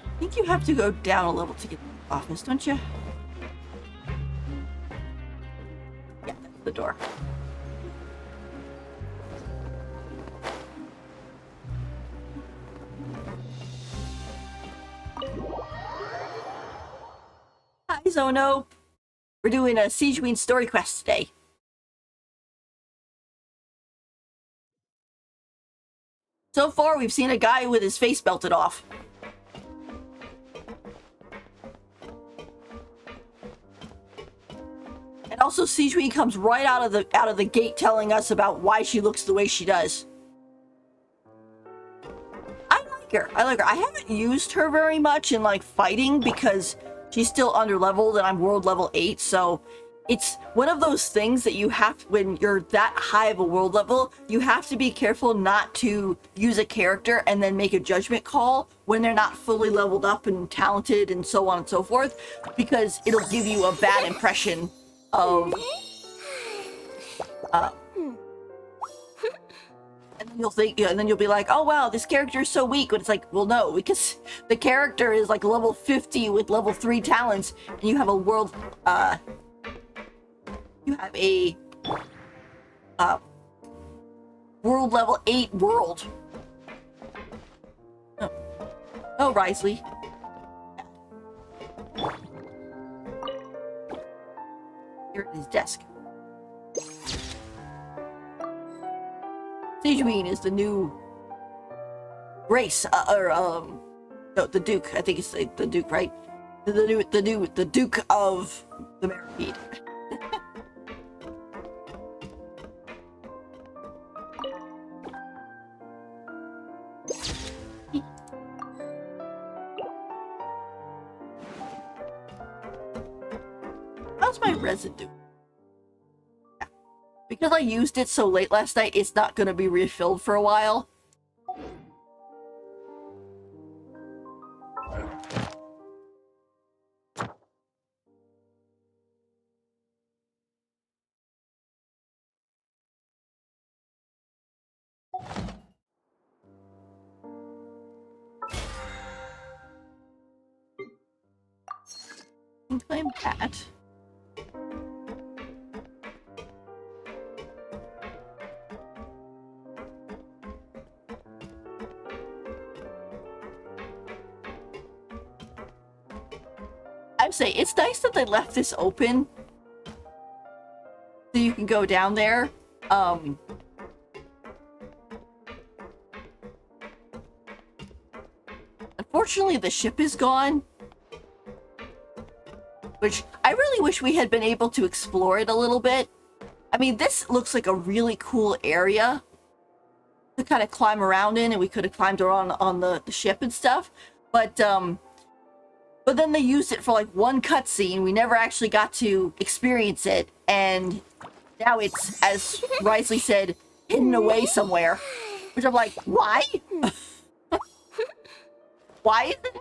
Speaker 1: I think you have to go down a level to get to the office, don't you? Yeah, that's the door. Hi, Zono. We're doing a Sigewinne story quest today. So far, we've seen a guy with his face melted off. And also, Sigewinne comes right out of the gate telling us about why she looks the way she does. I like her. I haven't used her very much in like fighting because she's still underleveled and I'm world level 8, so it's one of those things that you have, when you're that high of a world level, you have to be careful not to use a character and then make a judgment call when they're not fully leveled up and talented and so on and so forth, because it'll give you a bad impression of and then you'll think, and then you'll be like, oh wow, this character is so weak, but it's like, well no, because the character is like level 50 with level 3 talents and you have a world world level 8 world. Oh, Wriothesley. Here at his desk. Sigewinne is the new Grace, no, the Duke. I think it's the Duke, right? The Duke of the Maripede. residue. Yeah. Because I used it so late last night, it's not going to be refilled for a while. Claim that. I would say it's nice that they left this open so you can go down there. Unfortunately, the ship is gone. Which I really wish we had been able to explore it a little bit. I mean, this looks like a really cool area to kind of climb around in, and we could have climbed around on the ship and stuff. But then they used it for like one cutscene. We never actually got to experience it, and now it's, as Risley said, hidden away somewhere. Which I'm like, why? Why is it?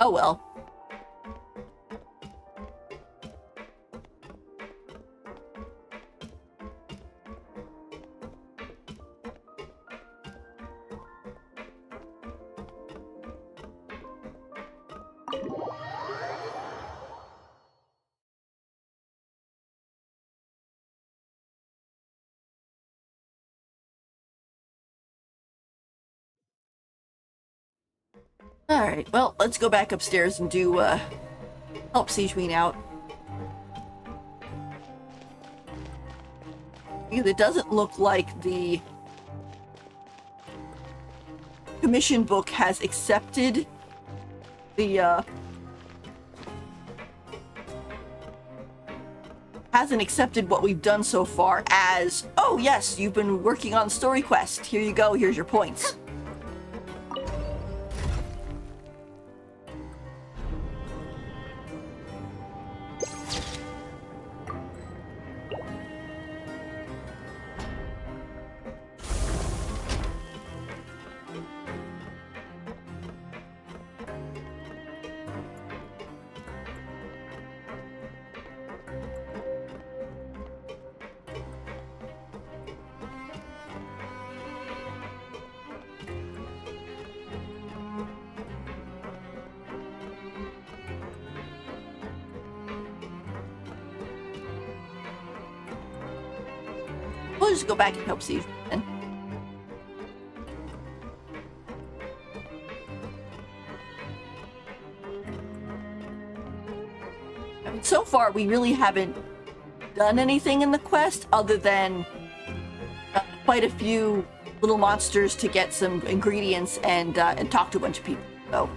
Speaker 1: Oh well. Alright, well, let's go back upstairs and do, help Sigewinne out. Because it doesn't look like the commission book has accepted the, hasn't accepted what we've done so far as, oh yes, you've been working on story quest. Here you go, here's your points. We'll just go back and help Sigewinne then. I mean, so far we really haven't done anything in the quest other than quite a few little monsters to get some ingredients and talk to a bunch of people. So.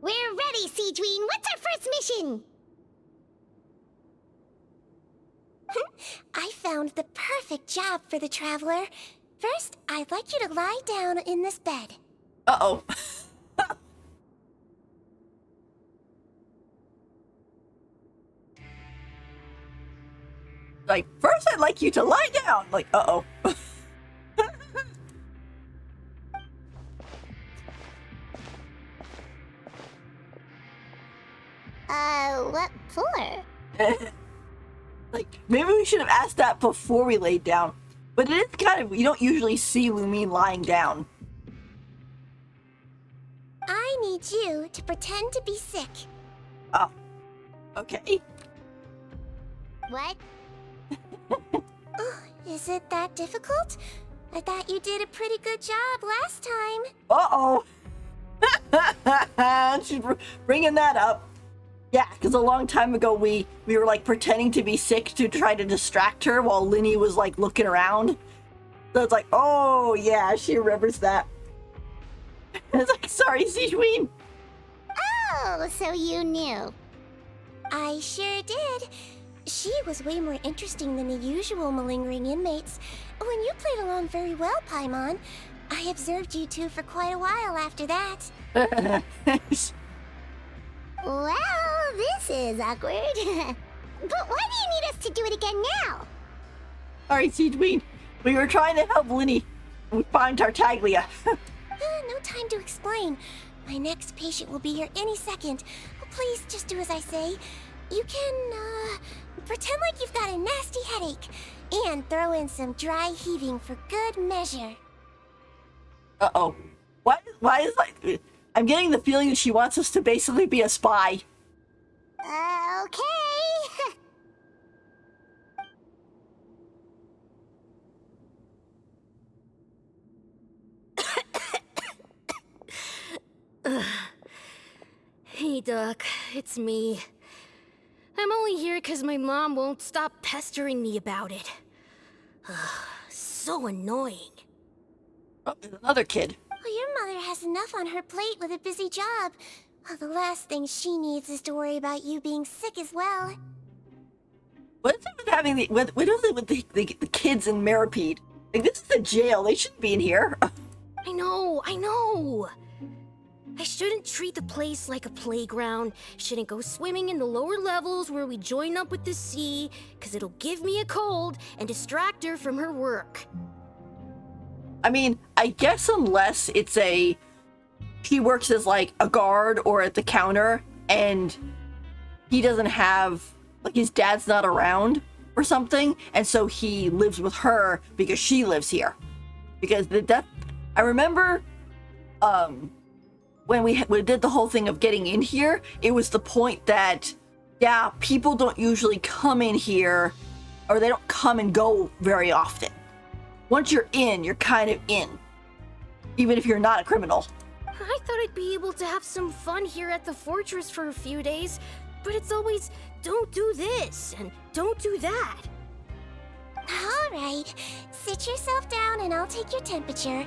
Speaker 2: We're ready, Sigewinne. What's our first mission? I found the perfect job for the Traveler. First, I'd like you to lie down in this bed.
Speaker 1: Uh-oh. Like, first I'd like you to lie down. Like, uh-oh.
Speaker 2: What for?
Speaker 1: Like, maybe we should have asked that before we laid down. But it is kind of, you don't usually see Lumine lying down.
Speaker 2: I need you to pretend to be sick.
Speaker 1: Oh. Okay.
Speaker 2: What? Oh, is it that difficult? I thought you did a pretty good job last time.
Speaker 1: Uh-oh. She's bringing that up. Yeah, because a long time ago we were like pretending to be sick to try to distract her while Linny was like looking around. So it's like, oh yeah, she remembers that. It's like, sorry, Sigewinne.
Speaker 2: Oh, so you knew. I sure did. She was way more interesting than the usual malingering inmates. When you played along very well, Paimon, I observed you two for quite a while after that. Well, this is awkward. But why do you need us to do it again now?
Speaker 1: Sorry, Sigewinne. We were trying to help Linny find Tartaglia.
Speaker 2: No time to explain. My next patient will be here any second. Please just do as I say. You can, pretend like you've got a nasty headache. And throw in some dry heaving for good measure.
Speaker 1: Uh-oh. Why is like... I'm getting the feeling that she wants us to basically be a spy.
Speaker 2: Okay.
Speaker 4: Hey, Doc. It's me. I'm only here because my mom won't stop pestering me about it. So annoying.
Speaker 1: Oh, there's another kid.
Speaker 2: Well, your mother has enough on her plate with a busy job. The last thing she needs is to worry about you being sick as well.
Speaker 1: What is it with having the... What is it with the kids in Meripede? Like, this is a jail. They shouldn't be in here.
Speaker 4: I know. I shouldn't treat the place like a playground. Shouldn't go swimming in the lower levels where we join up with the sea, because it'll give me a cold and distract her from her work.
Speaker 1: I mean, I guess unless it's he works as like a guard or at the counter and he doesn't have, like his dad's not around or something, and so he lives with her because she lives here. Because I remember when we did the whole thing of getting in here, it was the point that, yeah, people don't usually come in here, or they don't come and go very often. Once you're in, you're kind of in. Even if you're not a criminal.
Speaker 4: I thought I'd be able to have some fun here at the fortress for a few days, but it's always, don't do this, and don't do that.
Speaker 2: All right, sit yourself down and I'll take your temperature.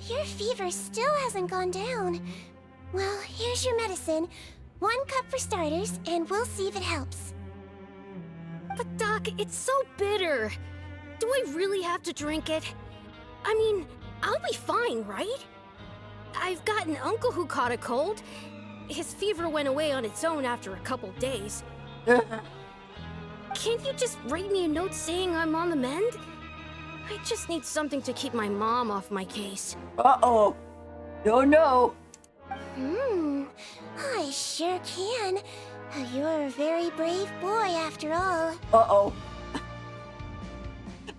Speaker 2: Your fever still hasn't gone down. Well, here's your medicine. 1 cup for starters, and we'll see if it helps.
Speaker 4: But Doc, it's so bitter. Do I really have to drink it? I mean, I'll be fine, right? I've got an uncle who caught a cold. His fever went away on its own after a couple days. Can't you just write me a note saying I'm on the mend? I just need something to keep my mom off my case.
Speaker 1: Uh-oh. No.
Speaker 2: I sure can. You're a very brave boy, after all.
Speaker 1: Uh-oh.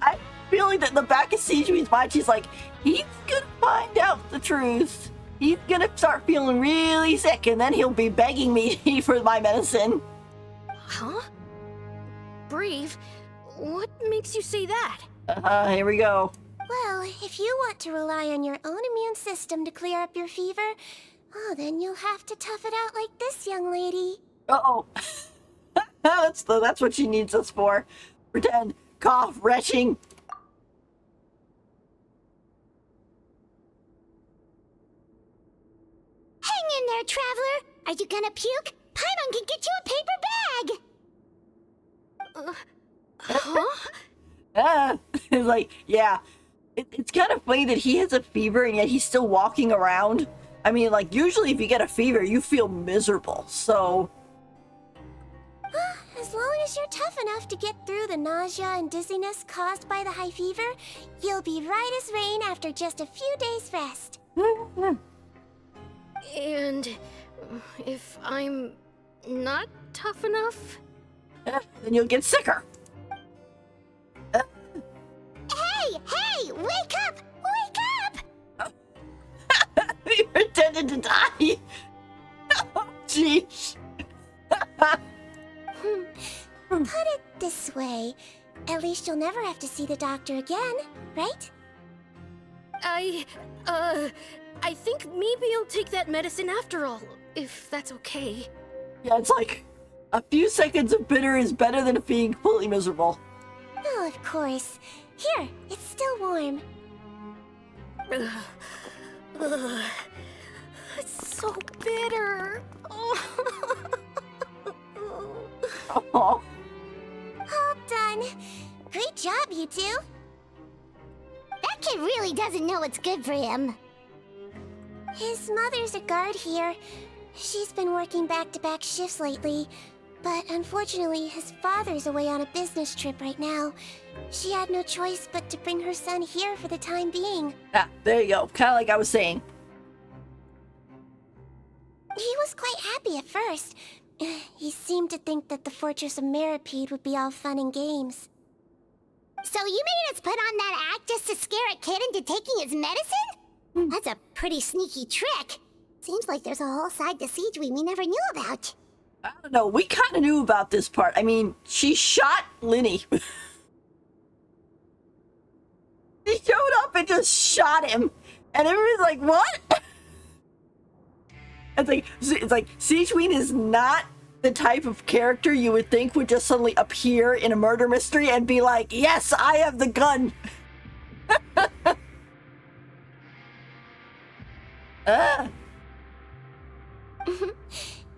Speaker 1: I'm feeling that in the back of Sigewinne's mind, she's like, he's gonna find out the truth. He's gonna start feeling really sick, and then he'll be begging me for my medicine.
Speaker 4: Huh? Brave? What makes you say that?
Speaker 1: Here we go.
Speaker 2: Well, if you want to rely on your own immune system to clear up your fever, then you'll have to tough it out like this young lady.
Speaker 1: Uh-oh. That's what she needs us for. Pretend, cough, retching.
Speaker 2: Hang in there, traveler! Are you gonna puke? Paimon can get you a paper bag!
Speaker 4: Huh?
Speaker 1: It's like, yeah. It's kind of funny that he has a fever and yet he's still walking around. I mean, like, usually if you get a fever, you feel miserable, so...
Speaker 2: As long as you're tough enough to get through the nausea and dizziness caused by the high fever, you'll be right as rain after just a few days' rest.
Speaker 4: And if I'm not tough enough?
Speaker 1: Then you'll get sicker.
Speaker 2: Hey! Wake up! Wake up!
Speaker 1: He pretended to die. Oh, jeez.
Speaker 2: Put it this way. At least you'll never have to see the doctor again, right?
Speaker 4: I think maybe I'll take that medicine after all, if that's okay.
Speaker 1: Yeah, it's like a few seconds of bitter is better than being completely miserable.
Speaker 2: Oh, of course. Here, it's still warm.
Speaker 7: It's so bitter.
Speaker 1: Oh.
Speaker 2: All done. Great job, you two. That kid really doesn't know what's good for him. His mother's a guard here. She's been working back-to-back shifts lately, but unfortunately his father's away on a business trip right now. She had no choice but to bring her son here for the time being.
Speaker 1: Ah, there you go. Kind of like I was saying.
Speaker 2: He was quite happy at first. He seemed to think that the Fortress of Meropide would be all fun and games. So you made us put on that act just to scare a kid into taking his medicine? That's a pretty sneaky trick. Seems like there's a whole side to Sigewinne we never knew about.
Speaker 1: I don't know. We kind of knew about this part. I mean, she shot Linny. She showed up and just shot him. And everyone's like, what? It's like Sigewinne is not the type of character you would think would just suddenly appear in a murder mystery and be like, yes, I have the gun.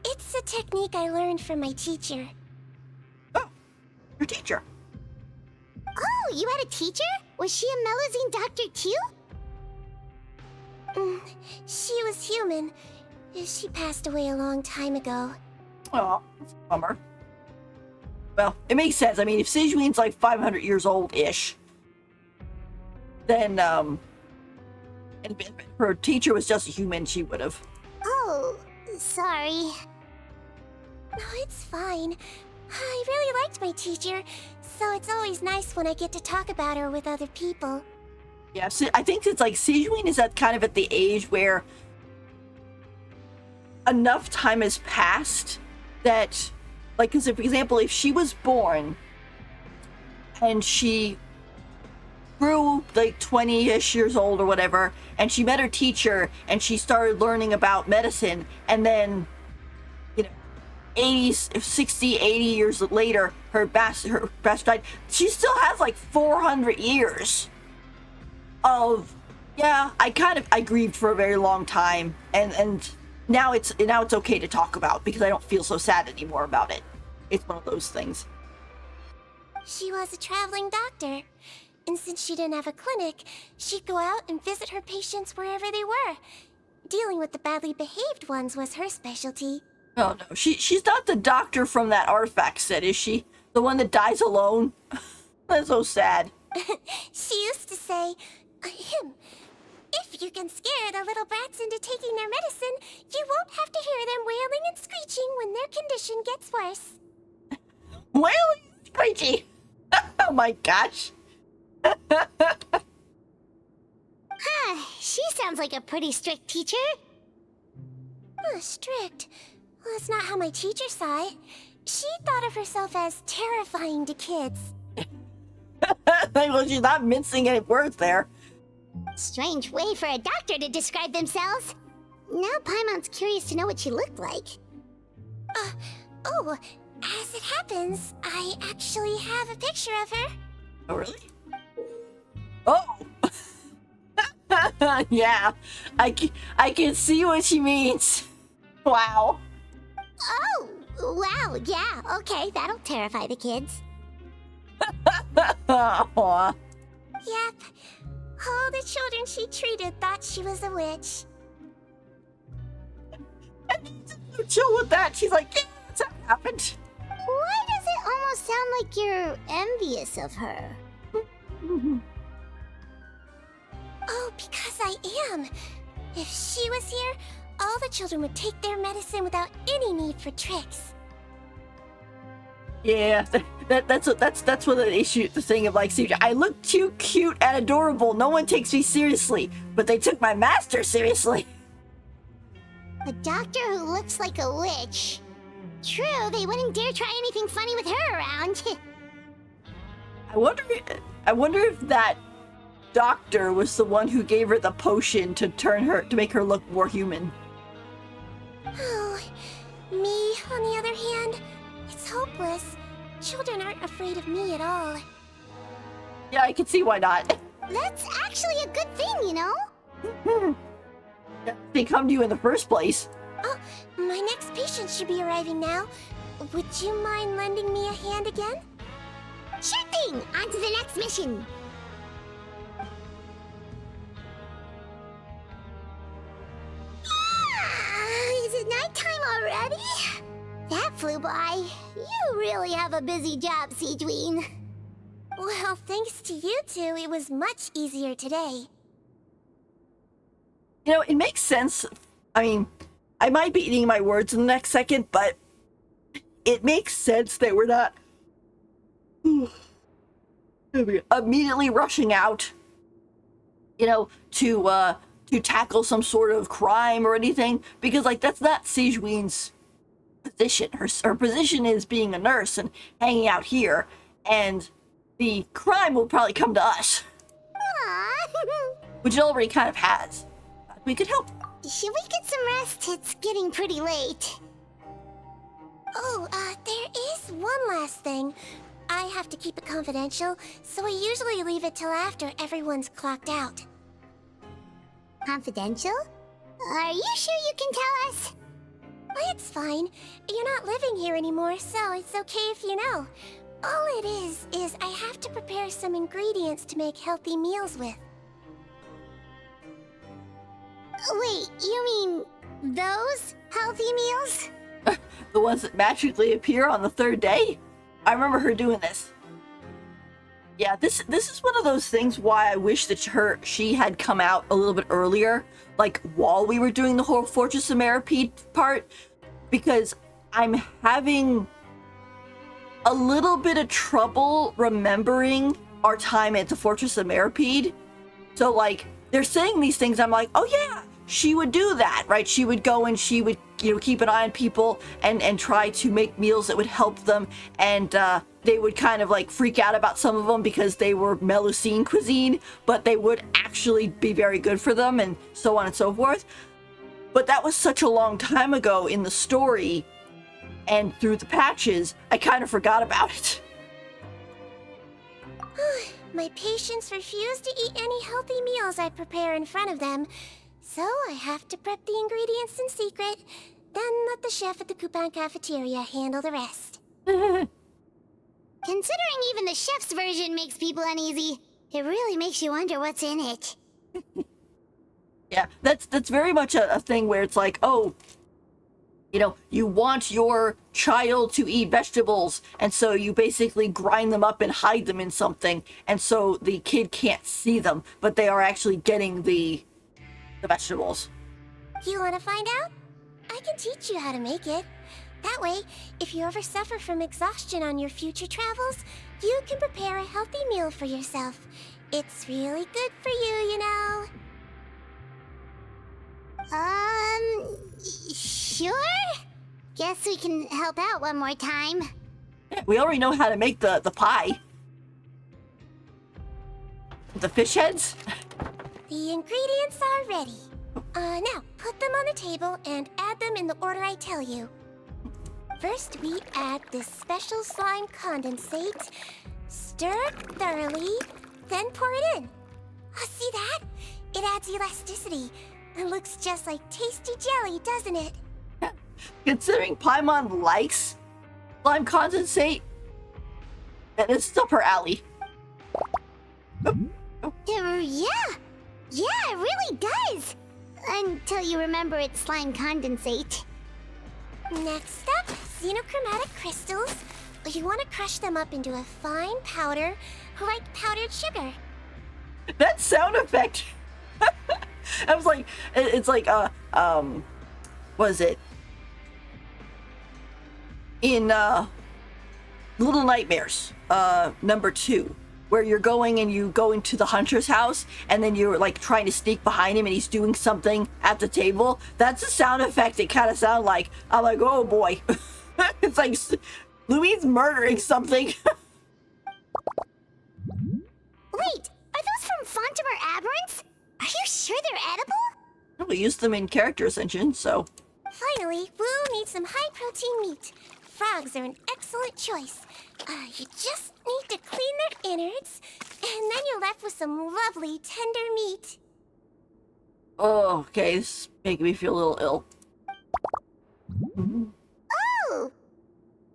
Speaker 2: It's a technique I learned from my teacher.
Speaker 1: Oh, your teacher.
Speaker 2: Oh, you had a teacher? Was she a Melazine doctor too? She was human. She passed away a long time ago.
Speaker 1: Oh, that's a bummer. Well, it makes sense. I mean, if Sigewinne's like 500 years old-ish, then, and if her teacher was just a human, she would have.
Speaker 2: Oh, sorry. No, it's fine. I really liked my teacher, so it's always nice when I get to talk about her with other people.
Speaker 1: Yeah, I think it's like Sigewinne is at kind of at the age where enough time has passed that, like, because for example, if she was born and she grew like 20-ish years old or whatever, and she met her teacher and she started learning about medicine, and then, you know, 60, 80 years later, her bastard died, she still has like 400 years of, yeah, I grieved for a very long time, and now it's okay to talk about because I don't feel so sad anymore about it. It's one of those things.
Speaker 2: She was a traveling doctor, and since she didn't have a clinic, she'd go out and visit her patients wherever they were. Dealing with the badly behaved ones was her specialty.
Speaker 1: Oh no, she's not the doctor from that artifact set, is she? The one that dies alone? That's so sad.
Speaker 2: She used to say, if you can scare the little brats into taking their medicine, you won't have to hear them wailing and screeching when their condition gets worse.
Speaker 1: Wailing and screeching? Oh my gosh.
Speaker 2: She sounds like a pretty strict teacher. Strict? Well, that's not how my teacher saw it. She thought of herself as terrifying to kids.
Speaker 1: Well, she's not mincing any words there.
Speaker 2: Strange way for a doctor to describe themselves. Now Paimon's curious to know what she looked like. Oh, as it happens, I actually have a picture of her.
Speaker 1: Oh, really? Oh! Yeah, I can see what she means. Wow.
Speaker 2: Oh, wow, yeah, okay, that'll terrify the kids.
Speaker 1: Aw.
Speaker 2: Yep. All the children she treated thought she was a witch.
Speaker 1: So chill with that. She's like, yeah, that's how it happened.
Speaker 2: Why does it almost sound like you're envious of her? Oh, because I am. If she was here, all the children would take their medicine without any need for tricks.
Speaker 1: Yeah, that's what the issue, the thing of like, see, I look too cute and adorable. No one takes me seriously, but they took my master seriously.
Speaker 2: A doctor who looks like a witch. True, they wouldn't dare try anything funny with her around.
Speaker 1: I wonder if that doctor was the one who gave her the potion to make her look more human.
Speaker 2: Oh, me, on the other hand, it's hopeless. Children aren't afraid of me at all.
Speaker 1: Yeah, I can see why not.
Speaker 2: That's actually a good thing, you know?
Speaker 1: They come to you in the first place.
Speaker 2: Oh, my next patient should be arriving now. Would you mind lending me a hand again? Sure thing! On to the next mission! Is it nighttime already? That flew by. You really have a busy job, Sigewinne. Well, thanks to you two, it was much easier today.
Speaker 1: You know, it makes sense. I mean, I might be eating my words in the next second, but it makes sense that we're not immediately rushing out, you know, to tackle some sort of crime or anything, because like that's not Sigewinne's position. Her position is being a nurse and hanging out here, and the crime will probably come to us, which it already kind of has. We could help.
Speaker 2: Should we get some rest? It's getting pretty late. Oh, there is one last thing. I have to keep it confidential, so I usually leave it till after everyone's clocked out. Confidential? Are you sure you can tell us? Well, it's fine. You're not living here anymore, so it's okay if you know. All it is I have to prepare some ingredients to make healthy meals with. Wait, you mean those healthy meals?
Speaker 1: The ones that magically appear on the third day? I remember her doing this. Yeah, this is one of those things why I wish that she had come out a little bit earlier, like while we were doing the whole Fortress of Meripede part, because I'm having a little bit of trouble remembering our time at the Fortress of Meripede. So like, they're saying these things, I'm like, oh yeah, she would do that, right? She would go and she would, you know, keep an eye on people and try to make meals that would help them, and they would kind of like freak out about some of them because they were Melusine cuisine, but they would actually be very good for them, and so on and so forth. But that was such a long time ago in the story, and through the patches, I kind of forgot about it.
Speaker 2: My patients refuse to eat any healthy meals I prepare in front of them, so I have to prep the ingredients in secret, then let the chef at the Coupon cafeteria handle the rest. Considering even the chef's version makes people uneasy, it really makes you wonder what's in it.
Speaker 1: Yeah, that's very much a thing where it's like, oh, you know, you want your child to eat vegetables, and so you basically grind them up and hide them in something, and so the kid can't see them, but they are actually getting the vegetables.
Speaker 2: You want to find out? I can teach you how to make it. That way, if you ever suffer from exhaustion on your future travels, you can prepare a healthy meal for yourself. It's really good for you, you know. Sure? Guess we can help out one more time.
Speaker 1: Yeah, we already know how to make the pie. The fish heads?
Speaker 2: The ingredients are ready. Now, put them on the table and add them in the order I tell you. First, we add this special slime condensate, stir it thoroughly, then pour it in. Oh, see that? It adds elasticity. It looks just like tasty jelly, doesn't it?
Speaker 1: Considering Paimon likes slime condensate, that is up her alley.
Speaker 2: Yeah, it really does. Until you remember it's slime condensate. Next up, xenochromatic crystals. You want to crush them up into a fine powder, like powdered sugar.
Speaker 1: That sound effect. I was like, it's like, what is it? In, Little Nightmares, number 2, where you're going and you go into the hunter's house and then you're like trying to sneak behind him and he's doing something at the table. That's a sound effect it kind of sounds like. I'm like, oh boy. It's like Louis murdering something.
Speaker 2: Wait, are those from Vtuber aberrants? Are you sure they're edible?
Speaker 1: We used them in Character Ascension, so.
Speaker 2: Finally, Wu needs some high-protein meat. Frogs are an excellent choice. You just need to clean their innards, and then you're left with some lovely, tender meat.
Speaker 1: Oh, okay, this is making me feel a little ill.
Speaker 2: Oh!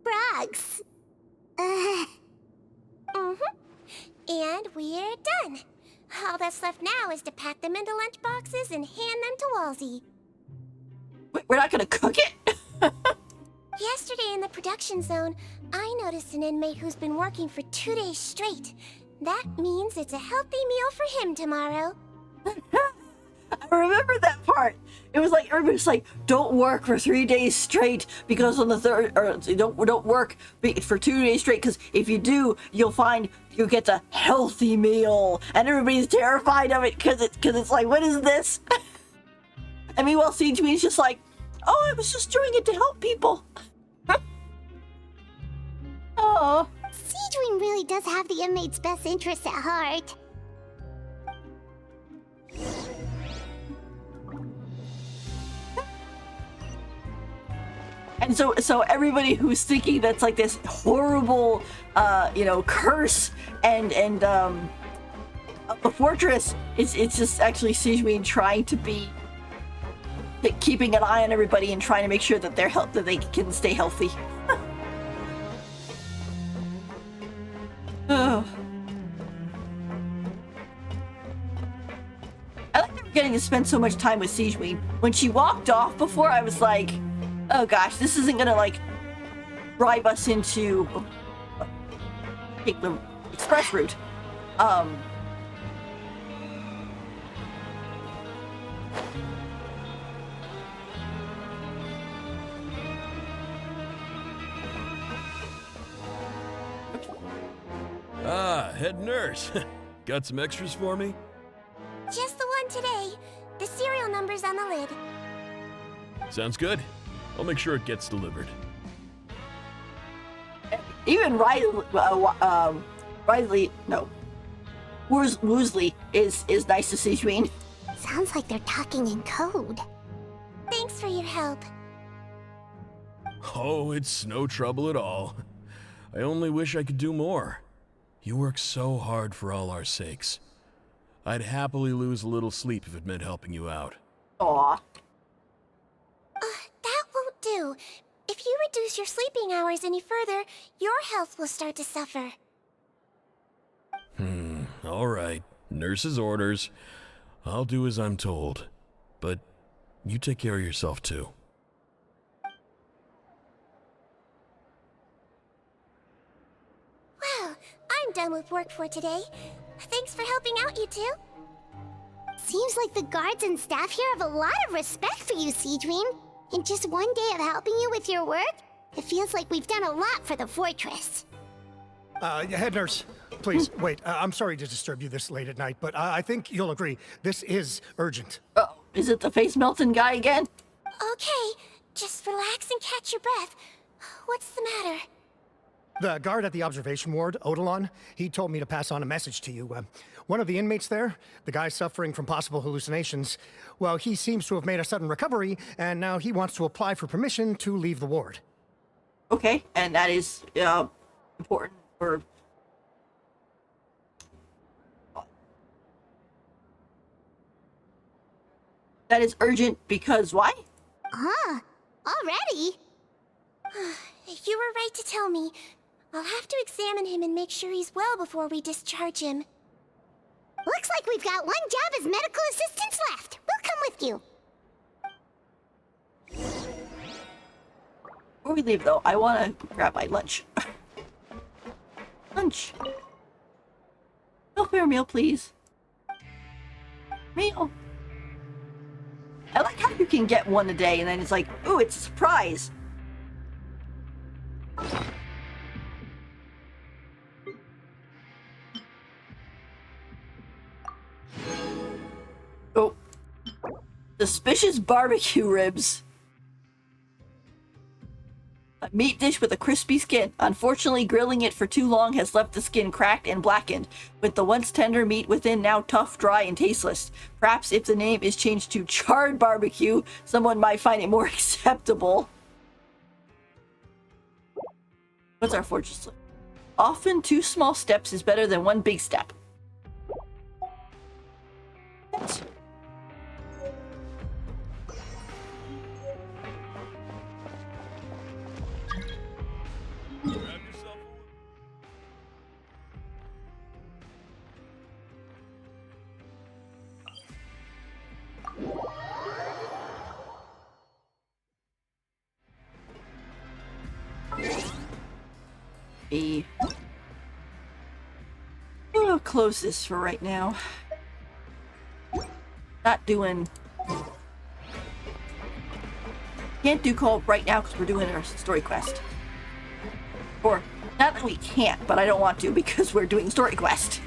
Speaker 2: Frogs. And we're done. All that's left now is to pack them into lunch boxes and hand them to Walsey.
Speaker 1: Wait, we're not gonna cook it?
Speaker 2: Yesterday in the production zone, I noticed an inmate who's been working for 2 days straight. That means it's a healthy meal for him tomorrow.
Speaker 1: I remember that part. It was like everybody's like, "Don't work for 3 days straight because on the third, or don't work for 2 days straight because if you do, you'll find you get a healthy meal." And everybody's terrified of it because it's like, what is this? And meanwhile, Sigewinne's just like, "Oh, I was just doing it to help people." Oh.
Speaker 2: Sigewinne really does have the inmate's best interests at heart.
Speaker 1: And so everybody who's thinking that's like this horrible, curse and of the fortress, it's just actually Sigewinne trying to be keeping an eye on everybody and trying to make sure that that they can stay healthy. Oh. I like that we're getting to spend so much time with Sigewinne. When she walked off before, I was like, oh gosh, this isn't gonna like drive us into take the express route.
Speaker 13: Ah, head nurse. Got some extras for me?
Speaker 2: Just the one today. The serial number's on the lid.
Speaker 13: Sounds good. I'll make sure it gets delivered.
Speaker 1: Even Woosley is nice to Sigewinne.
Speaker 2: Sounds like they're talking in code. Thanks for your help.
Speaker 13: Oh, it's no trouble at all. I only wish I could do more. You work so hard for all our sakes. I'd happily lose a little sleep if it meant helping you out.
Speaker 1: Aw.
Speaker 2: That won't do. If you reduce your sleeping hours any further, your health will start to suffer.
Speaker 13: All right. Nurse's orders. I'll do as I'm told. But you take care of yourself too.
Speaker 2: Well, I'm done with work for today. Thanks for helping out, you two. Seems like the guards and staff here have a lot of respect for you, Sigewinne. In just one day of helping you with your work, it feels like we've done a lot for the fortress.
Speaker 14: Head nurse, please, wait. I'm sorry to disturb you this late at night, but I think you'll agree. This is urgent.
Speaker 1: Oh, is it the face melting guy again?
Speaker 2: Okay, just relax and catch your breath. What's the matter?
Speaker 14: The guard at the observation ward, Odilon, he told me to pass on a message to you. One of the inmates there, the guy suffering from possible hallucinations, well, he seems to have made a sudden recovery, and now he wants to apply for permission to leave the ward.
Speaker 1: Okay, and that is important for... That is urgent because why?
Speaker 2: Already? You were right to tell me. I'll have to examine him and make sure he's well before we discharge him. Looks like we've got one job as medical assistants left. We'll come with you.
Speaker 1: Before we leave, though, I want to grab my lunch. Lunch. Welfare meal, please. Meal. I like how you can get one a day, and then it's like, ooh, it's a surprise. Oh. Suspicious barbecue ribs. A meat dish with a crispy skin. Unfortunately, grilling it for too long has left the skin cracked and blackened, with the once tender meat within now tough, dry, and tasteless. Perhaps if the name is changed to charred barbecue, someone might find it more acceptable. What's our fortress like? Often 2 small steps is better than 1 big step. a... We'll close this for right now. Not doing... Can't do co-op right now because we're doing our story quest. Or, not that we can't, but I don't want to because we're doing story quest.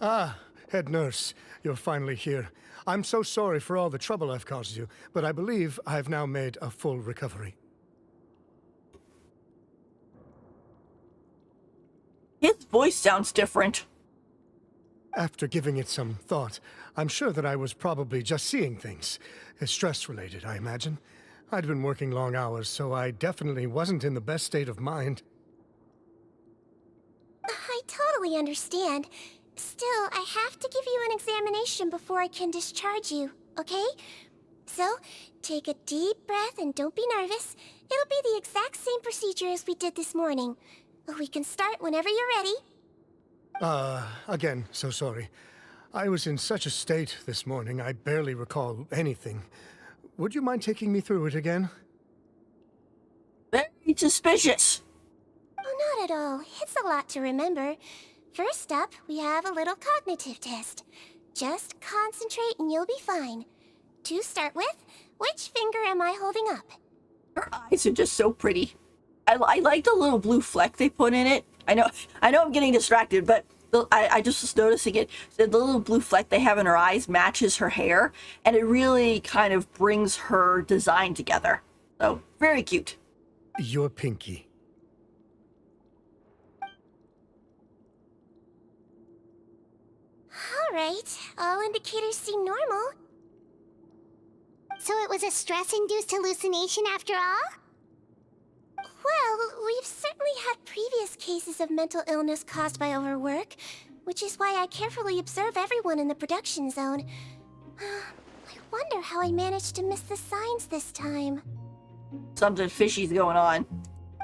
Speaker 14: Ah, head nurse, you're finally here. I'm so sorry for all the trouble I've caused you, but I believe I've now made a full recovery.
Speaker 1: His voice sounds different.
Speaker 14: After giving it some thought, I'm sure that I was probably just seeing things. Stress-related, I imagine. I'd been working long hours, so I definitely wasn't in the best state of mind.
Speaker 2: I totally understand. Still, I have to give you an examination before I can discharge you, okay? So, take a deep breath and don't be nervous. It'll be the exact same procedure as we did this morning. We can start whenever you're ready.
Speaker 14: Again, so sorry. I was in such a state this morning, I barely recall anything. Would you mind taking me through it again?
Speaker 1: Very suspicious.
Speaker 2: Oh, not at all. It's a lot to remember. First up, we have a little cognitive test. Just concentrate and you'll be fine. To start with, which finger am I holding up?
Speaker 1: Her eyes are just so pretty. I like the little blue fleck they put in it. I know I'm getting distracted, but I just was noticing it. The little blue fleck they have in her eyes matches her hair, and it really kind of brings her design together. So, very cute.
Speaker 14: Your pinky.
Speaker 2: Alright, all indicators seem normal. So it was a stress-induced hallucination after all? Well, we've certainly had previous cases of mental illness caused by overwork, which is why I carefully observe everyone in the production zone. I wonder how I managed to miss the signs this time.
Speaker 1: Something fishy's going on.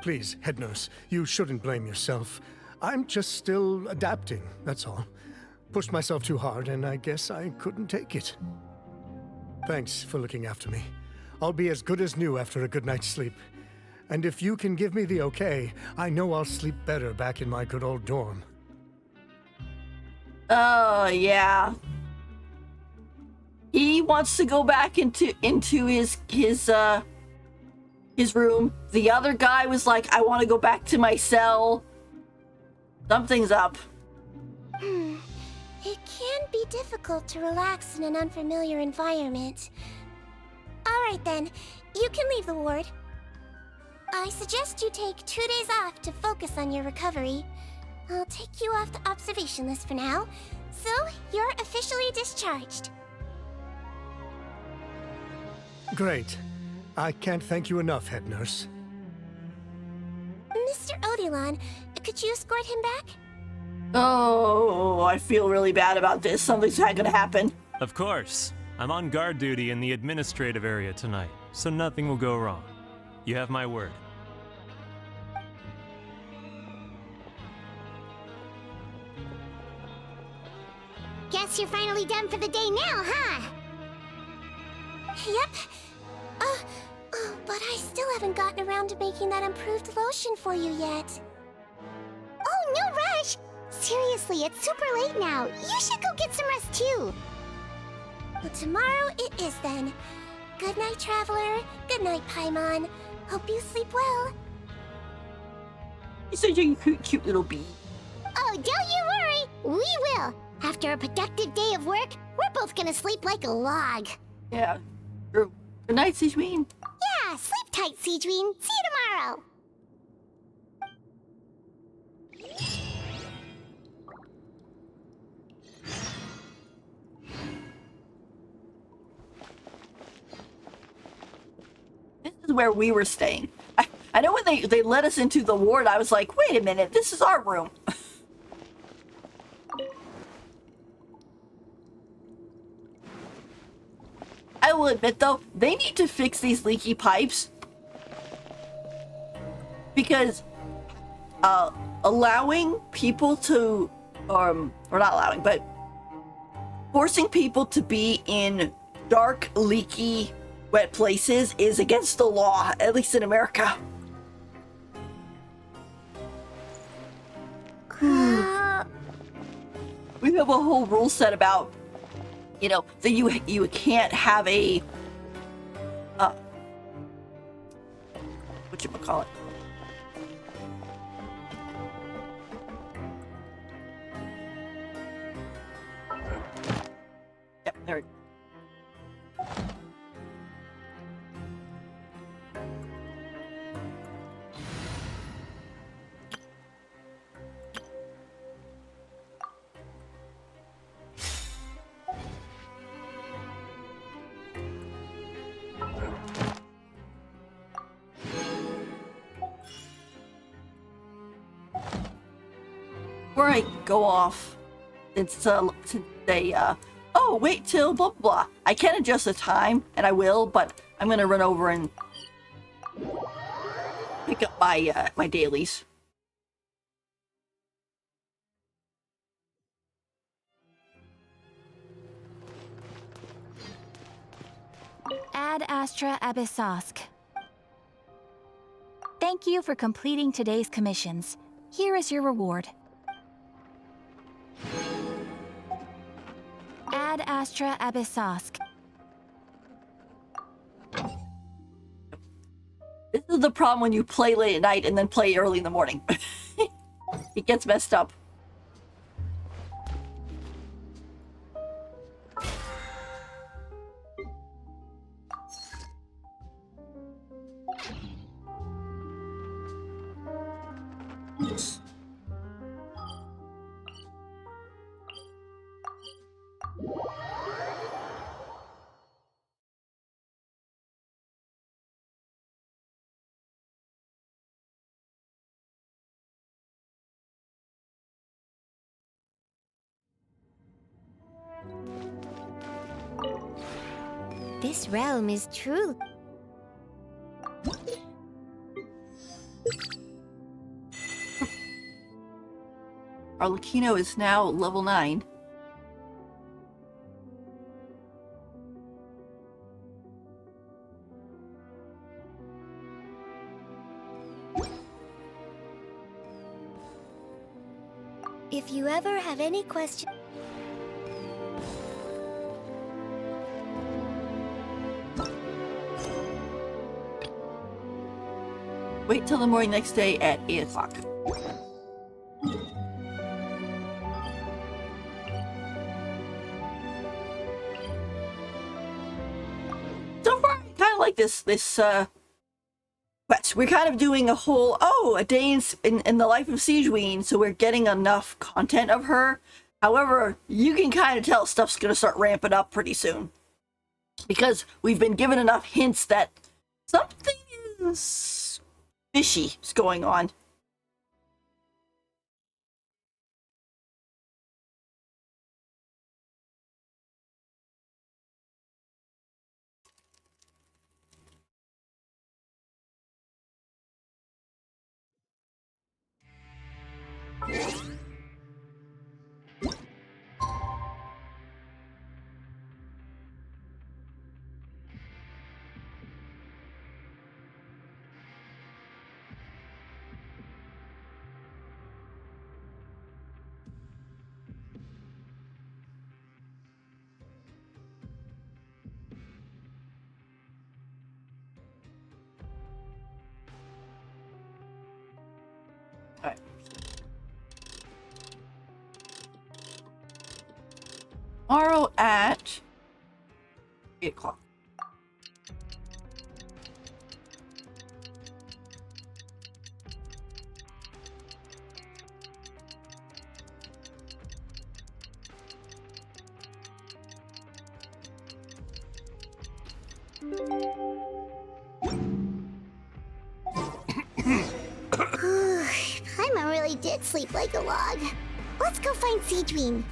Speaker 14: Please, head nurse, you shouldn't blame yourself. I'm just still adapting, that's all. Pushed myself too hard, and I guess I couldn't take it. Thanks for looking after me. I'll be as good as new after a good night's sleep. And if you can give me the okay, I know I'll sleep better back in my good old dorm.
Speaker 1: Oh, yeah. He wants to go back into his room. The other guy was like, I want to go back to my cell. Something's up.
Speaker 2: It can be difficult to relax in an unfamiliar environment. Alright then, you can leave the ward. I suggest you take 2 days off to focus on your recovery. I'll take you off the observation list for now, so you're officially discharged.
Speaker 14: Great. I can't thank you enough, head nurse.
Speaker 2: Mr. Odilon, could you escort him back?
Speaker 1: Oh, I feel really bad about this. Something's not gonna happen.
Speaker 15: Of course. I'm on guard duty in the administrative area tonight, so nothing will go wrong. You have my word.
Speaker 2: Guess you're finally done for the day now, huh? Yep. But I still haven't gotten around to making that improved lotion for you yet. Oh, no rush! Seriously, it's super late now. You should go get some rest too. Well, tomorrow it is then. Good night, Traveler. Good night, Paimon. Hope you sleep well.
Speaker 1: You're such a cute little bee.
Speaker 2: Oh, don't you worry. We will. After a productive day of work, we're both gonna sleep like a log.
Speaker 1: Yeah, true. Good night, Sigewinne.
Speaker 2: Yeah, sleep tight, Sigewinne. See you tomorrow.
Speaker 1: This is where we were staying. I know when they let us into the ward, I was like, wait a minute, this is our room. I will admit though, they need to fix these leaky pipes. Because allowing people to, or not allowing, but forcing people to be in dark, leaky, wet places is against the law, at least in America. We have a whole rule set about, you know, that you can't have a whatchamacallit. Yep, there we go. Before I go off, since they, oh, wait till blah, blah, blah. I can adjust the time, and I will, but I'm gonna run over and pick up my, my dailies.
Speaker 16: Ad Astra Abyssosk. Thank you for completing today's commissions. Here is your reward. Ad Astra Abyssosk.
Speaker 1: This is the problem when you play late at night and then play early in the morning. It gets messed up.
Speaker 2: This realm is true.
Speaker 1: Arlecchino is now level 9.
Speaker 2: If you ever have any questions...
Speaker 1: Wait till the morning next day at 8 o'clock. So far, I kind of like this quest. We're kind of doing a whole, a day in the life of Sigewinne, so we're getting enough content of her. However, you can kind of tell stuff's going to start ramping up pretty soon. Because we've been given enough hints that something is fishy is going on. Alright. Tomorrow at 8 o'clock.
Speaker 2: Paimon really did sleep like a log. Let's go find Sigewinne.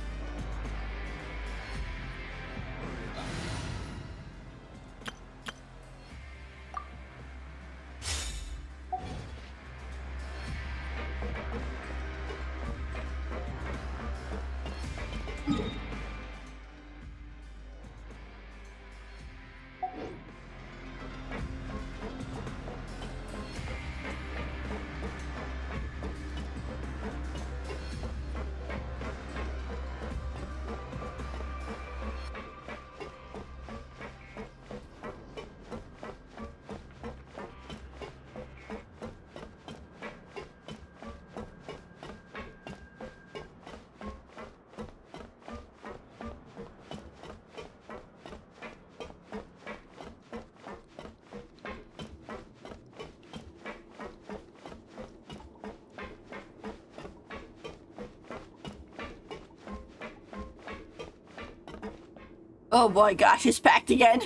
Speaker 1: Oh boy, gosh, it's packed again.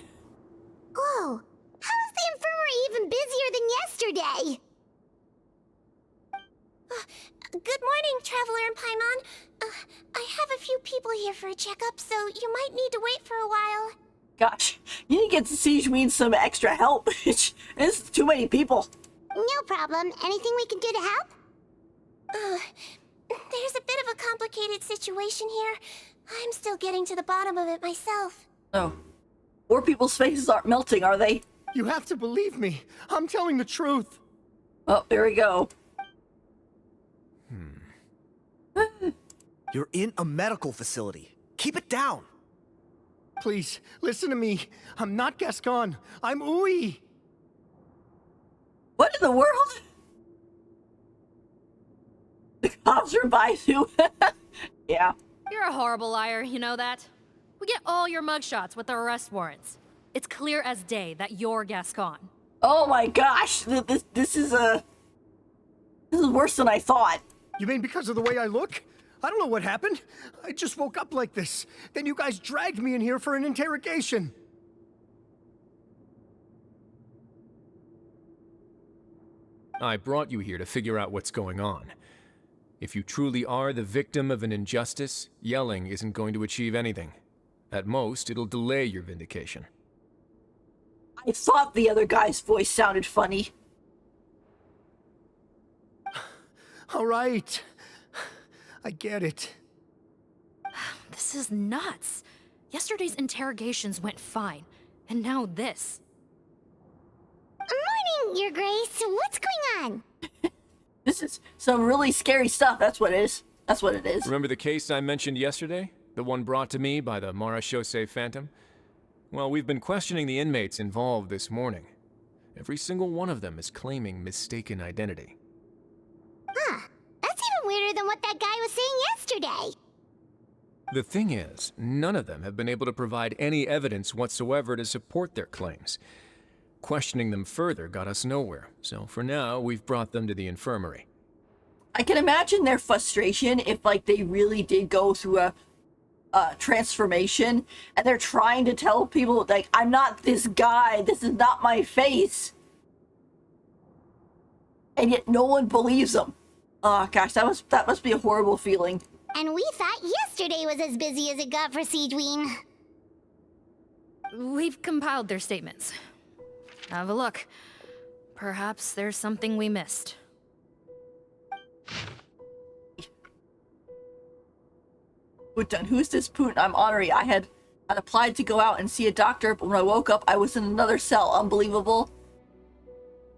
Speaker 2: Whoa, how is the infirmary even busier than yesterday? Good morning, Traveler and Paimon. I have a few people here for a checkup, so you might need to wait for a while.
Speaker 1: Gosh, you need to get Sigewinne some extra help. There's too many people.
Speaker 2: No problem. Anything we can do to help? There's a bit of a complicated situation here. I'm still getting to the bottom of it myself.
Speaker 1: Oh. More people's faces aren't melting, are they?
Speaker 14: You have to believe me. I'm telling the truth.
Speaker 1: Oh, there we go.
Speaker 9: You're in a medical facility. Keep it down.
Speaker 14: Please, listen to me. I'm not Gascon. I'm Uy.
Speaker 1: What in the world? The cops are by too. Yeah.
Speaker 17: You're a horrible liar, you know that? We get all your mugshots with the arrest warrants. It's clear as day that you're Gascon.
Speaker 1: Oh my gosh, this is worse than I thought.
Speaker 14: You mean because of the way I look? I don't know what happened. I just woke up like this. Then you guys dragged me in here for an interrogation.
Speaker 11: I brought you here to figure out what's going on. If you truly are the victim of an injustice, yelling isn't going to achieve anything. At most, it'll delay your vindication.
Speaker 1: I thought the other guy's voice sounded funny.
Speaker 14: All right. I get it.
Speaker 17: This is nuts. Yesterday's interrogations went fine, and now this.
Speaker 2: Morning, Your Grace. What's going on?
Speaker 1: This is some really scary stuff. That's what it is. That's what it is.
Speaker 11: Remember the case I mentioned yesterday? The one brought to me by the Marachose Phantom? Well, we've been questioning the inmates involved this morning. Every single one of them is claiming mistaken identity.
Speaker 2: Huh. That's even weirder than what that guy was saying yesterday.
Speaker 11: The thing is, none of them have been able to provide any evidence whatsoever to support their claims. Questioning them further got us nowhere, so for now, we've brought them to the infirmary.
Speaker 1: I can imagine their frustration if, like, they really did go through a transformation, and they're trying to tell people, like, I'm not this guy, this is not my face. And yet no one believes them. Oh gosh, that must be a horrible feeling.
Speaker 2: And we thought yesterday was as busy as it got for Sigewinne.
Speaker 17: We've compiled their statements. Have a look. Perhaps there's something we missed.
Speaker 1: Putin, who's this Putin? I'm Honorary. I had applied to go out and see a doctor, but when I woke up, I was in another cell. Unbelievable.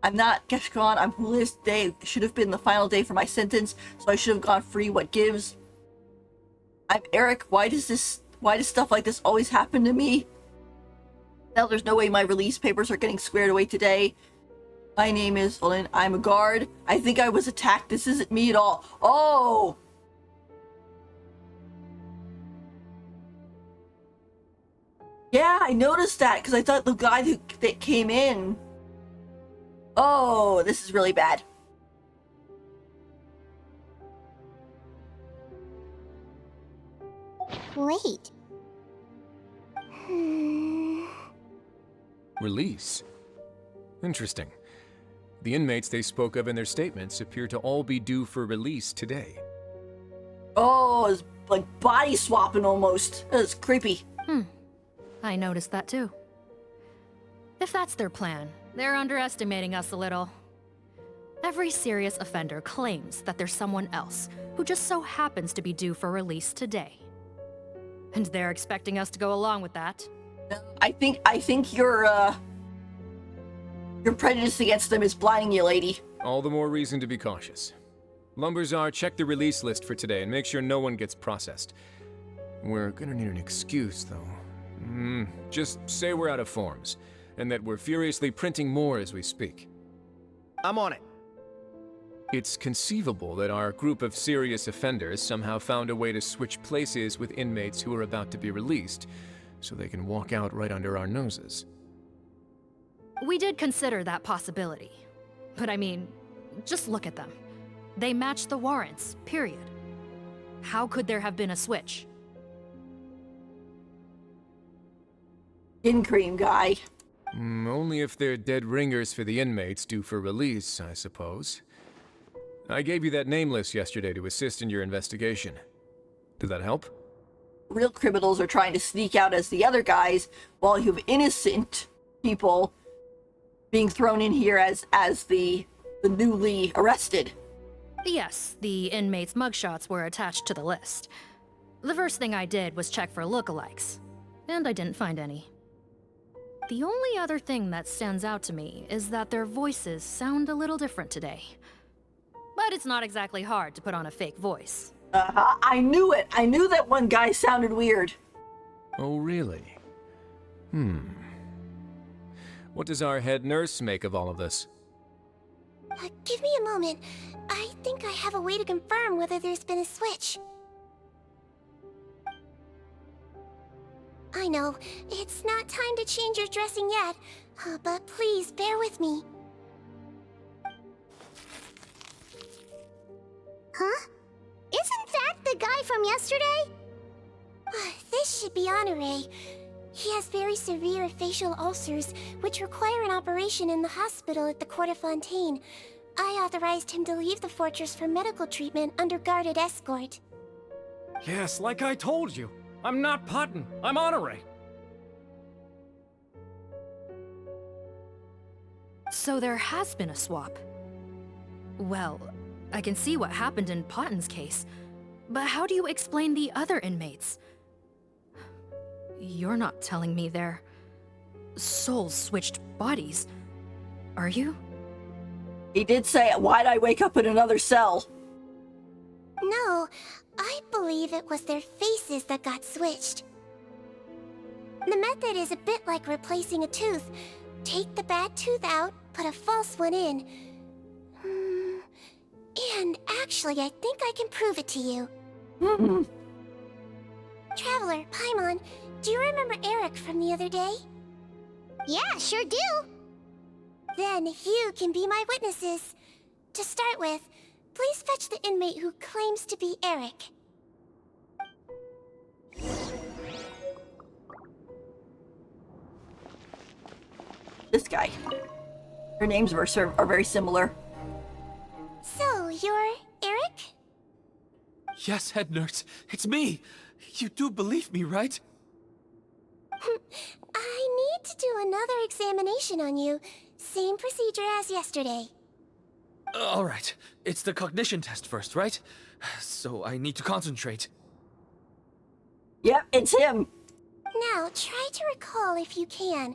Speaker 1: I'm not Geshkon. I'm Julius. Day should have been the final day for my sentence, so I should have gone free. What gives? I'm Eric. Why does stuff like this always happen to me? Now there's no way my release papers are getting squared away today. My name is Olin. I'm a guard. I think I was attacked. This isn't me at all. Oh! Yeah, I noticed that because I thought the guy that came in. Oh, this is really bad.
Speaker 2: Wait.
Speaker 11: Release? Interesting. The inmates they spoke of in their statements appear to all be due for release today.
Speaker 1: Oh, it's like body swapping almost. It's creepy.
Speaker 17: I noticed that too. If that's their plan, they're underestimating us a little. Every serious offender claims that there's someone else who just so happens to be due for release today. And they're expecting us to go along with that.
Speaker 1: I think your prejudice against them is blinding you, lady.
Speaker 11: All the more reason to be cautious. Lumberzar, check the release list for today and make sure no one gets processed. We're gonna need an excuse, though. Just say we're out of forms, and that we're furiously printing more as we speak.
Speaker 9: I'm on it.
Speaker 11: It's conceivable that our group of serious offenders somehow found a way to switch places with inmates who are about to be released, so they can walk out right under our noses.
Speaker 17: We did consider that possibility. But I mean, just look at them. They match the warrants, period. How could there have been a switch?
Speaker 1: Skin cream guy.
Speaker 11: Only if they're dead ringers for the inmates due for release, I suppose. I gave you that name list yesterday to assist in your investigation. Did that help?
Speaker 1: Real criminals are trying to sneak out as the other guys, while you have innocent people being thrown in here as the newly arrested.
Speaker 17: Yes, the inmates' mugshots were attached to the list. The first thing I did was check for lookalikes, and I didn't find any. The only other thing that stands out to me is that their voices sound a little different today. But it's not exactly hard to put on a fake voice.
Speaker 1: I knew it! I knew that one guy sounded weird.
Speaker 11: Oh, really? What does our head nurse make of all of this?
Speaker 2: Give me a moment. I think I have a way to confirm whether there's been a switch. I know, it's not time to change your dressing yet, but please bear with me. Huh? Isn't that the guy from yesterday? This should be Honore. He has very severe facial ulcers, which require an operation in the hospital at the Court of Fontaine. I authorized him to leave the fortress for medical treatment under guarded escort.
Speaker 6: Yes, like I told you. I'm not Putton. I'm Honore.
Speaker 17: So there has been a swap. Well, I can see what happened in Potton's case, but how do you explain the other inmates? You're not telling me their souls switched bodies, are you?
Speaker 1: He did say, why'd I wake up in another cell?
Speaker 2: No, I believe it was their faces that got switched. The method is a bit like replacing a tooth. Take the bad tooth out, put a false one in. And actually, I think I can prove it to you. Traveler, Paimon, do you remember Eric from the other day? Yeah, sure do. Then you can be my witnesses. To start with, please fetch the inmate who claims to be Eric.
Speaker 1: This guy. Their names are very similar.
Speaker 2: So, you're Eric?
Speaker 10: Yes, head nurse. It's me. You do believe me, right?
Speaker 2: I need to do another examination on you. Same procedure as yesterday.
Speaker 10: All right. It's the cognition test first, right? So I need to concentrate.
Speaker 1: Yep, it's him.
Speaker 2: Now, try to recall if you can.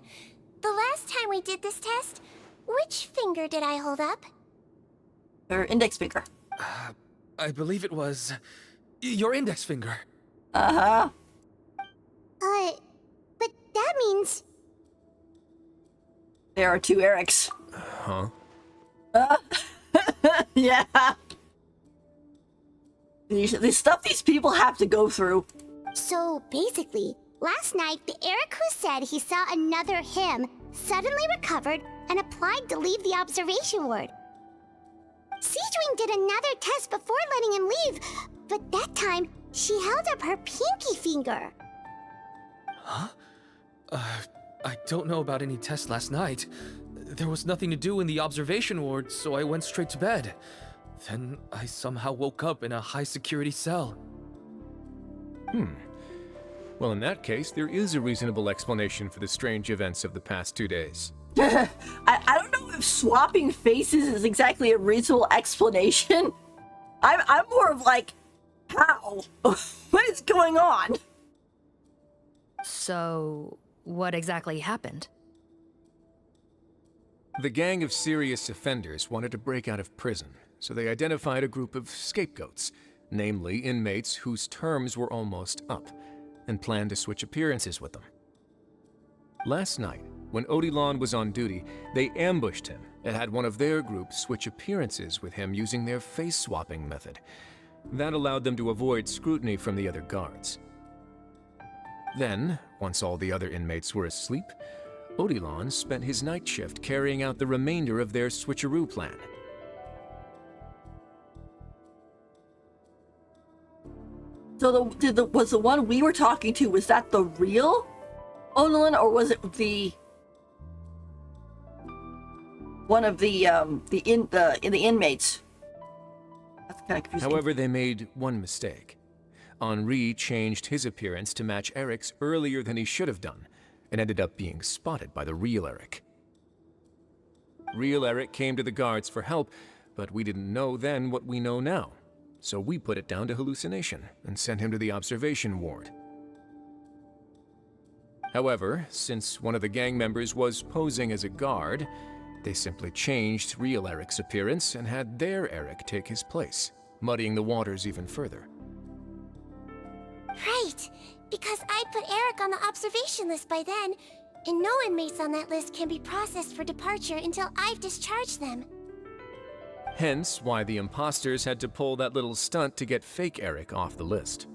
Speaker 2: The last time we did this test, which finger did I hold up?
Speaker 1: Her index finger.
Speaker 10: I believe it was your index finger.
Speaker 2: But that means...
Speaker 1: There are two Erics.
Speaker 11: Huh?
Speaker 1: Yeah. The stuff these people have to go through.
Speaker 2: So, basically, last night, the Eric who said he saw another him suddenly recovered and applied to leave the observation ward. Sigewinne did another test before letting him leave, but that time, she held up her pinky finger.
Speaker 10: Huh? I don't know about any tests last night. There was nothing to do in the observation ward, so I went straight to bed. Then I somehow woke up in a high-security cell.
Speaker 11: Well, in that case, there is a reasonable explanation for the strange events of the past 2 days.
Speaker 1: I don't know if swapping faces is exactly a reasonable explanation. I'm more of like, how? What is going on?
Speaker 17: So, what exactly happened?
Speaker 11: The gang of serious offenders wanted to break out of prison, so they identified a group of scapegoats, namely inmates whose terms were almost up, and planned to switch appearances with them. Last night, when Odilon was on duty, they ambushed him and had one of their group switch appearances with him using their face-swapping method. That allowed them to avoid scrutiny from the other guards. Then, once all the other inmates were asleep, Odilon spent his night shift carrying out the remainder of their switcheroo plan.
Speaker 1: So was the one we were talking to, was that the real Odalon, or was it one of the inmates? That's kind of confusing.
Speaker 11: However, they made one mistake. Henri changed his appearance to match Eric's earlier than he should have done, and ended up being spotted by the real Eric. Real Eric came to the guards for help, but we didn't know then what we know now. So we put it down to hallucination and sent him to the observation ward. However, since one of the gang members was posing as a guard, they simply changed real Eric's appearance and had their Eric take his place, muddying the waters even further.
Speaker 2: Right, because I put Eric on the observation list by then, and no inmates on that list can be processed for departure until I've discharged them.
Speaker 11: Hence why the imposters had to pull that little stunt to get fake Eric off the list.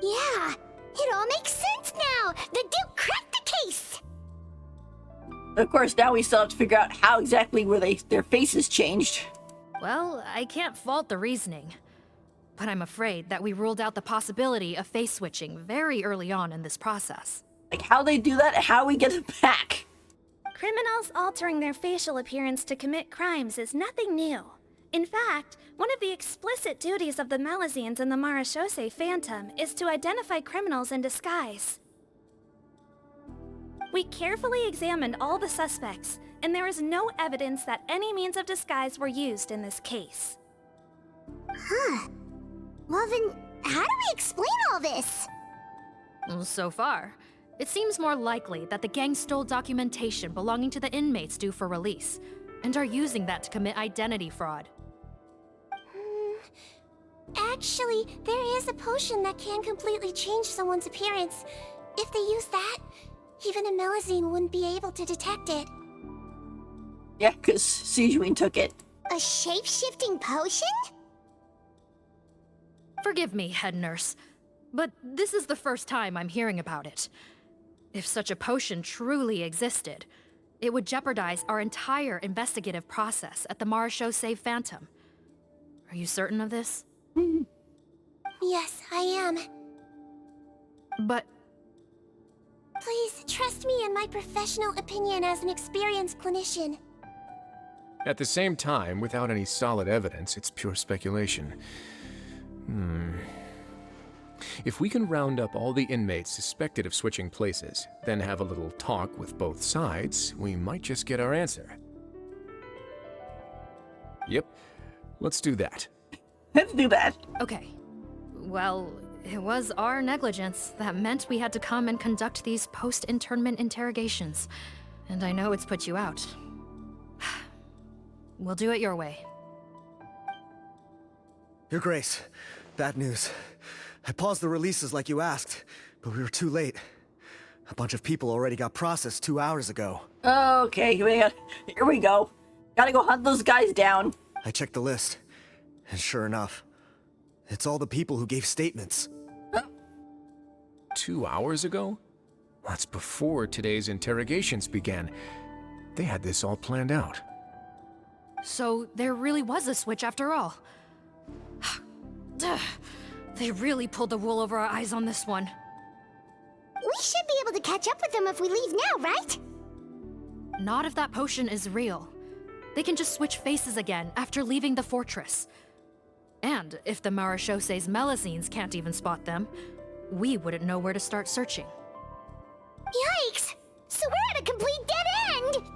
Speaker 2: Yeah, it all makes sense now! The Duke cracked the case!
Speaker 1: Of course, now we still have to figure out how exactly were their faces changed.
Speaker 17: Well, I can't fault the reasoning. But I'm afraid that we ruled out the possibility of face switching very early on in this process.
Speaker 1: Like how they do that and how we get it back.
Speaker 7: Criminals altering their facial appearance to commit crimes is nothing new. In fact, one of the explicit duties of the Malazines in the Marachose Phantom is to identify criminals in disguise. We carefully examined all the suspects, and there is no evidence that any means of disguise were used in this case.
Speaker 2: Huh. Well then, how do we explain all this?
Speaker 17: So far, it seems more likely that the gang stole documentation belonging to the inmates due for release, and are using that to commit identity fraud.
Speaker 2: Actually, there is a potion that can completely change someone's appearance. If they use that, even a Malazine wouldn't be able to detect it.
Speaker 1: Yeah, because Sigewinne took it.
Speaker 2: A shape-shifting potion?
Speaker 17: Forgive me, head nurse, but this is the first time I'm hearing about it. If such a potion truly existed, it would jeopardize our entire investigative process at the Marachose Phantom. Are you certain of this?
Speaker 2: Yes, I am.
Speaker 17: But...
Speaker 2: Please, trust me in my professional opinion as an experienced clinician.
Speaker 11: At the same time, without any solid evidence, it's pure speculation. If we can round up all the inmates suspected of switching places, then have a little talk with both sides, we might just get our answer. Yep, let's do that.
Speaker 1: Let's do that.
Speaker 17: Okay. Well, it was our negligence that meant we had to come and conduct these post-internment interrogations. And I know it's put you out. We'll do it your way.
Speaker 9: Your Grace, bad news. I paused the releases like you asked, but we were too late. A bunch of people already got processed 2 hours ago.
Speaker 1: Okay, here we go. Gotta go hunt those guys down.
Speaker 9: I checked the list, and sure enough, it's all the people who gave statements.
Speaker 11: 2 hours ago? That's before today's interrogations began. They had this all planned out.
Speaker 17: So there really was a switch after all. They really pulled the wool over our eyes on this one.
Speaker 2: We should be able to catch up with them if we leave now, right?
Speaker 17: Not if that potion is real. They can just switch faces again after leaving the fortress. And if the Marachose's Malazines can't even spot them, we wouldn't know where to start searching.
Speaker 2: Yikes! So we're at a complete dead end!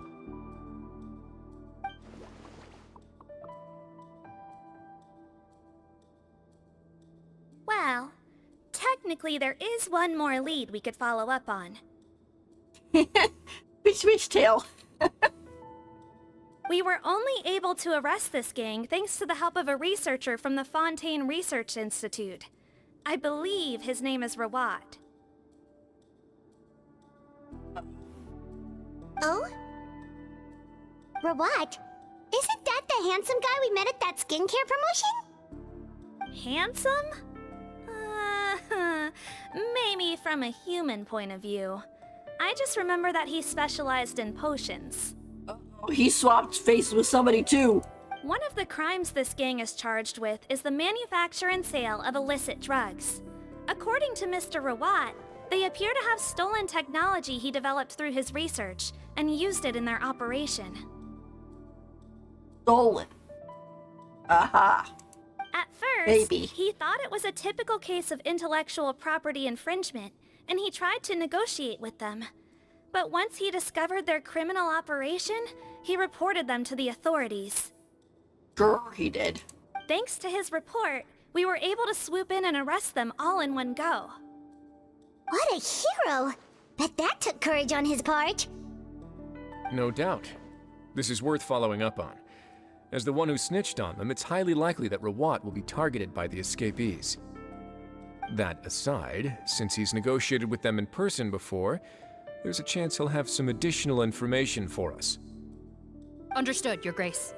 Speaker 7: Well, technically there is one more lead we could follow up on.
Speaker 1: Which tail?
Speaker 7: We were only able to arrest this gang thanks to the help of a researcher from the Fontaine Research Institute. I believe his name is Rawat.
Speaker 2: Oh? Rawat? Isn't that the handsome guy we met at that skincare promotion?
Speaker 7: Handsome? Maybe from a human point of view. I just remember that he specialized in potions.
Speaker 1: Oh, he swapped faces with somebody too.
Speaker 7: One of the crimes this gang is charged with is the manufacture and sale of illicit drugs. According to Mr. Rawat, They appear to have stolen technology he developed through his research and used it in their operation.
Speaker 1: Stolen. Aha.
Speaker 7: At first,
Speaker 1: Maybe.
Speaker 7: he thought it was a typical case of intellectual property infringement, and he tried to negotiate with them. But once he discovered their criminal operation, he reported them to the authorities.
Speaker 1: Sure, he did.
Speaker 7: Thanks to his report, we were able to swoop in and arrest them all in one go.
Speaker 2: What a hero! Bet that took courage on his part.
Speaker 11: No doubt. This is worth following up on. As the one who snitched on them, it's highly likely that Rawat will be targeted by the escapees. That aside, since he's negotiated with them in person before, there's a chance he'll have some additional information for us.
Speaker 17: Understood, Your Grace.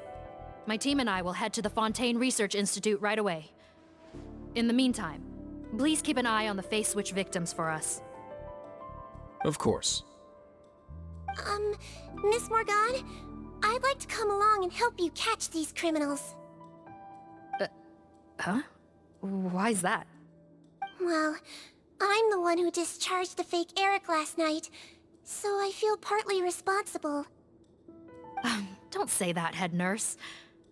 Speaker 17: My team and I will head to the Fontaine Research Institute right away. In the meantime, please keep an eye on the face switch victims for us.
Speaker 11: Of course.
Speaker 2: Miss Morgan, I'd like to come along and help you catch these criminals.
Speaker 17: Huh? Why's that?
Speaker 2: Well, I'm the one who discharged the fake Eric last night, so I feel partly responsible.
Speaker 17: Don't say that, head nurse.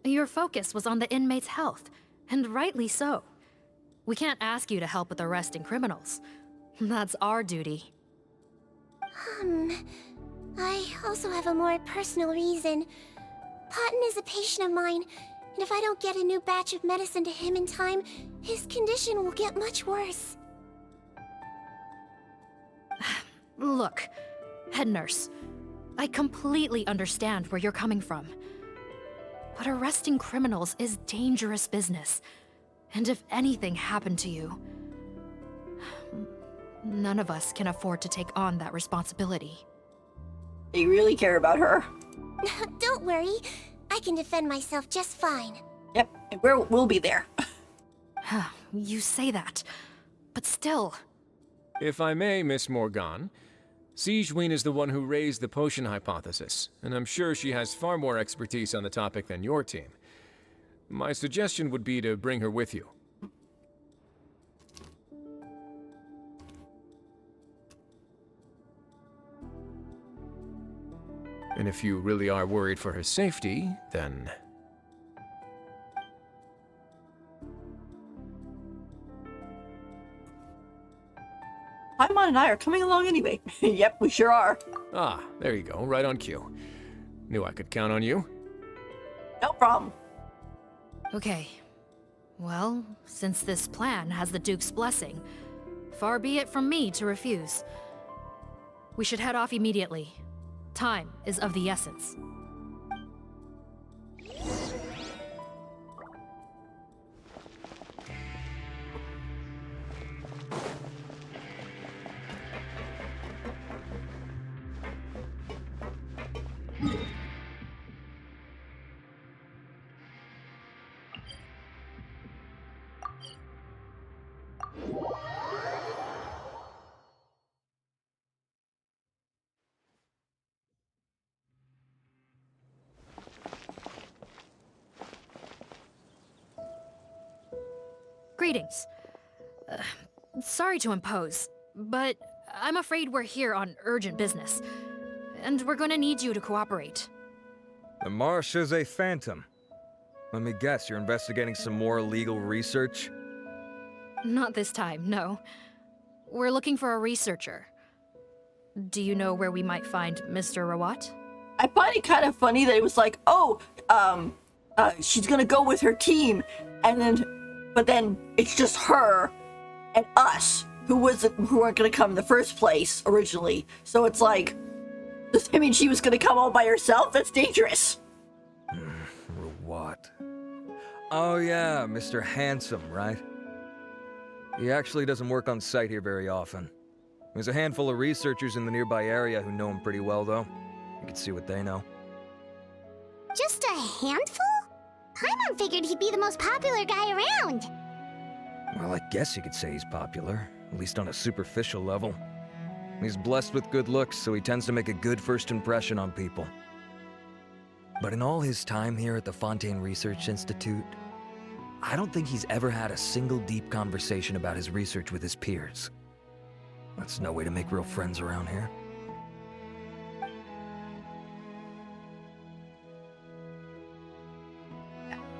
Speaker 17: Your focus was on the inmate's health, and rightly so. We can't ask you to help with arresting criminals. That's our duty.
Speaker 2: I also have a more personal reason. Cotton is a patient of mine, and if I don't get a new batch of medicine to him in time, his condition will get much worse.
Speaker 17: Look, head nurse, I completely understand where you're coming from. But arresting criminals is dangerous business. And if anything happened to you, none of us can afford to take on that responsibility.
Speaker 1: They really care about her.
Speaker 2: Don't worry, I can defend myself just fine.
Speaker 1: Yep, and we'll be there.
Speaker 17: You say that, but still.
Speaker 11: If I may, Miss Morgan, Sigewinne is the one who raised the potion hypothesis, and I'm sure she has far more expertise on the topic than your team. My suggestion would be to bring her with you. And if you really are worried for her safety, then...
Speaker 1: Paimon and I are coming along anyway. Yep, we sure are.
Speaker 11: Ah, there you go, right on cue. Knew I could count on you.
Speaker 1: No problem.
Speaker 17: Okay. Well, since this plan has the Duke's blessing, far be it from me to refuse. We should head off immediately. Time is of the essence. Greetings. Sorry to impose, but I'm afraid we're here on urgent business, and we're gonna need you to cooperate.
Speaker 6: The Marechaussee Phantom. Let me guess, you're investigating some more illegal research?
Speaker 17: Not this time, no. We're looking for a researcher. Do you know where we might find Mr. Rawat?
Speaker 1: I find it kind of funny that it was like, she's gonna go with her team, but then it's just her and us who weren't gonna come in the first place originally. So it's like, does that mean she was gonna come all by herself? That's dangerous.
Speaker 6: What? Oh yeah, Mr. Handsome, right? He actually doesn't work on site here very often. There's a handful of researchers in the nearby area who know him pretty well, though. You can see what they know.
Speaker 2: Just a handful? Paimon figured he'd be the most popular guy around.
Speaker 6: Well, I guess you could say he's popular, at least on a superficial level. He's blessed with good looks, so he tends to make a good first impression on people. But in all his time here at the Fontaine Research Institute, I don't think he's ever had a single deep conversation about his research with his peers. That's no way to make real friends around here.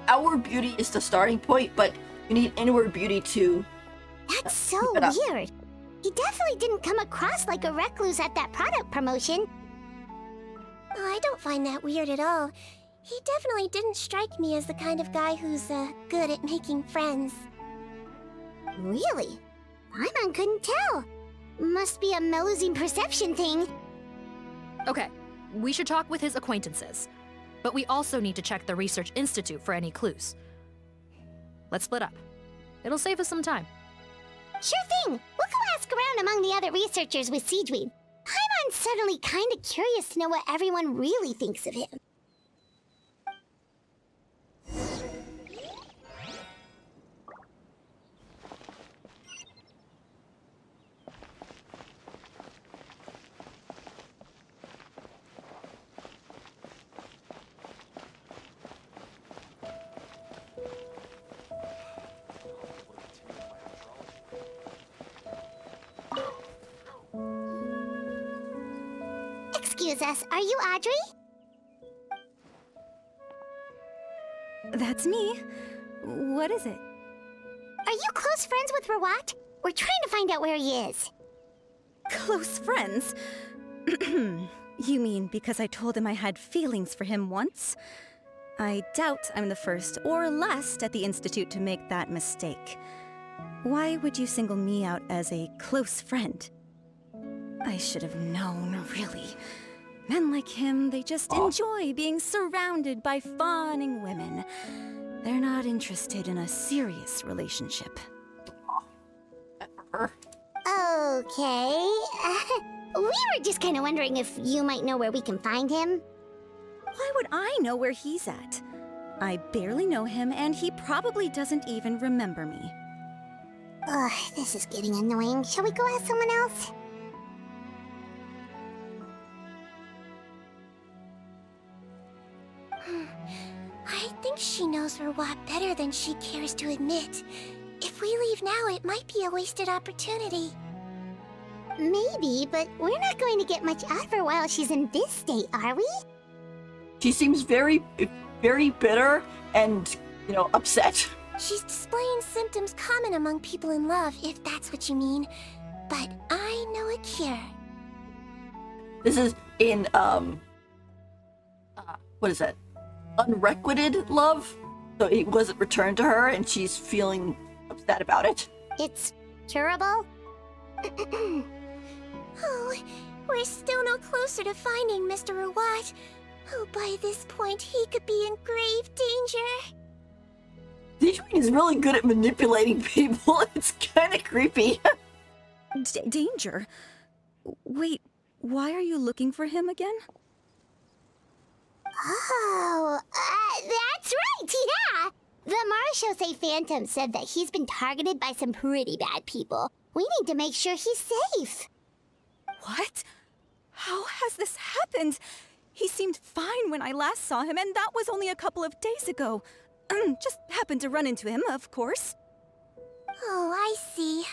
Speaker 1: Outward beauty is the starting point, but you need inward beauty to...
Speaker 2: That's so
Speaker 1: keep it up.
Speaker 2: weird. He definitely didn't come across like a recluse at that product promotion. Oh, I don't find that weird at all. He definitely didn't strike me as the kind of guy who's good at making friends. Really? Paimon couldn't tell. Must be a Melusine perception thing.
Speaker 17: Okay, we should talk with his acquaintances. But we also need to check the Research Institute for any clues. Let's split up. It'll save us some time.
Speaker 2: Sure thing! We'll go ask around among the other researchers with Sigewinne. Paimon's suddenly kinda curious to know what everyone really thinks of him. Excuse us, are you Audrey?
Speaker 18: That's me. What is it?
Speaker 2: Are you close friends with Rawat? We're trying to find out where he is.
Speaker 18: Close friends? You mean because I told him I had feelings for him once? I doubt I'm the first or last at the Institute to make that mistake. Why would you single me out as a close friend? I should have known, really. Men like him, they just enjoy being surrounded by fawning women. They're not interested in a serious relationship.
Speaker 2: Okay. We were just kind of wondering if you might know where we can find him.
Speaker 18: Why would I know where he's at? I barely know him, and he probably doesn't even remember me.
Speaker 2: Ugh, this is getting annoying. Shall we go ask someone else? I think she knows Rawat better than she cares to admit. If we leave now, it might be a wasted opportunity. Maybe, but we're not going to get much out of her while she's in this state, are we?
Speaker 1: She seems very, very bitter and, upset.
Speaker 2: She's displaying symptoms common among people in love, if that's what you mean. But I know a cure.
Speaker 1: This is in, what is that? Unrequited love? So it wasn't returned to her and she's feeling upset about it.
Speaker 2: It's curable? Oh, we're still no closer to finding Mr. Rawat. Oh, by this point, he could be in grave danger.
Speaker 1: Sigewinne is really good at manipulating people. It's kind of creepy.
Speaker 18: Danger? Wait, why are you looking for him again?
Speaker 2: Oh, that's right, yeah! The Marashosei Phantom said that he's been targeted by some pretty bad people. We need to make sure he's safe.
Speaker 18: What? How has this happened? He seemed fine when I last saw him, and that was only a couple of days ago. Just happened to run into him, of course.
Speaker 2: Oh, I see.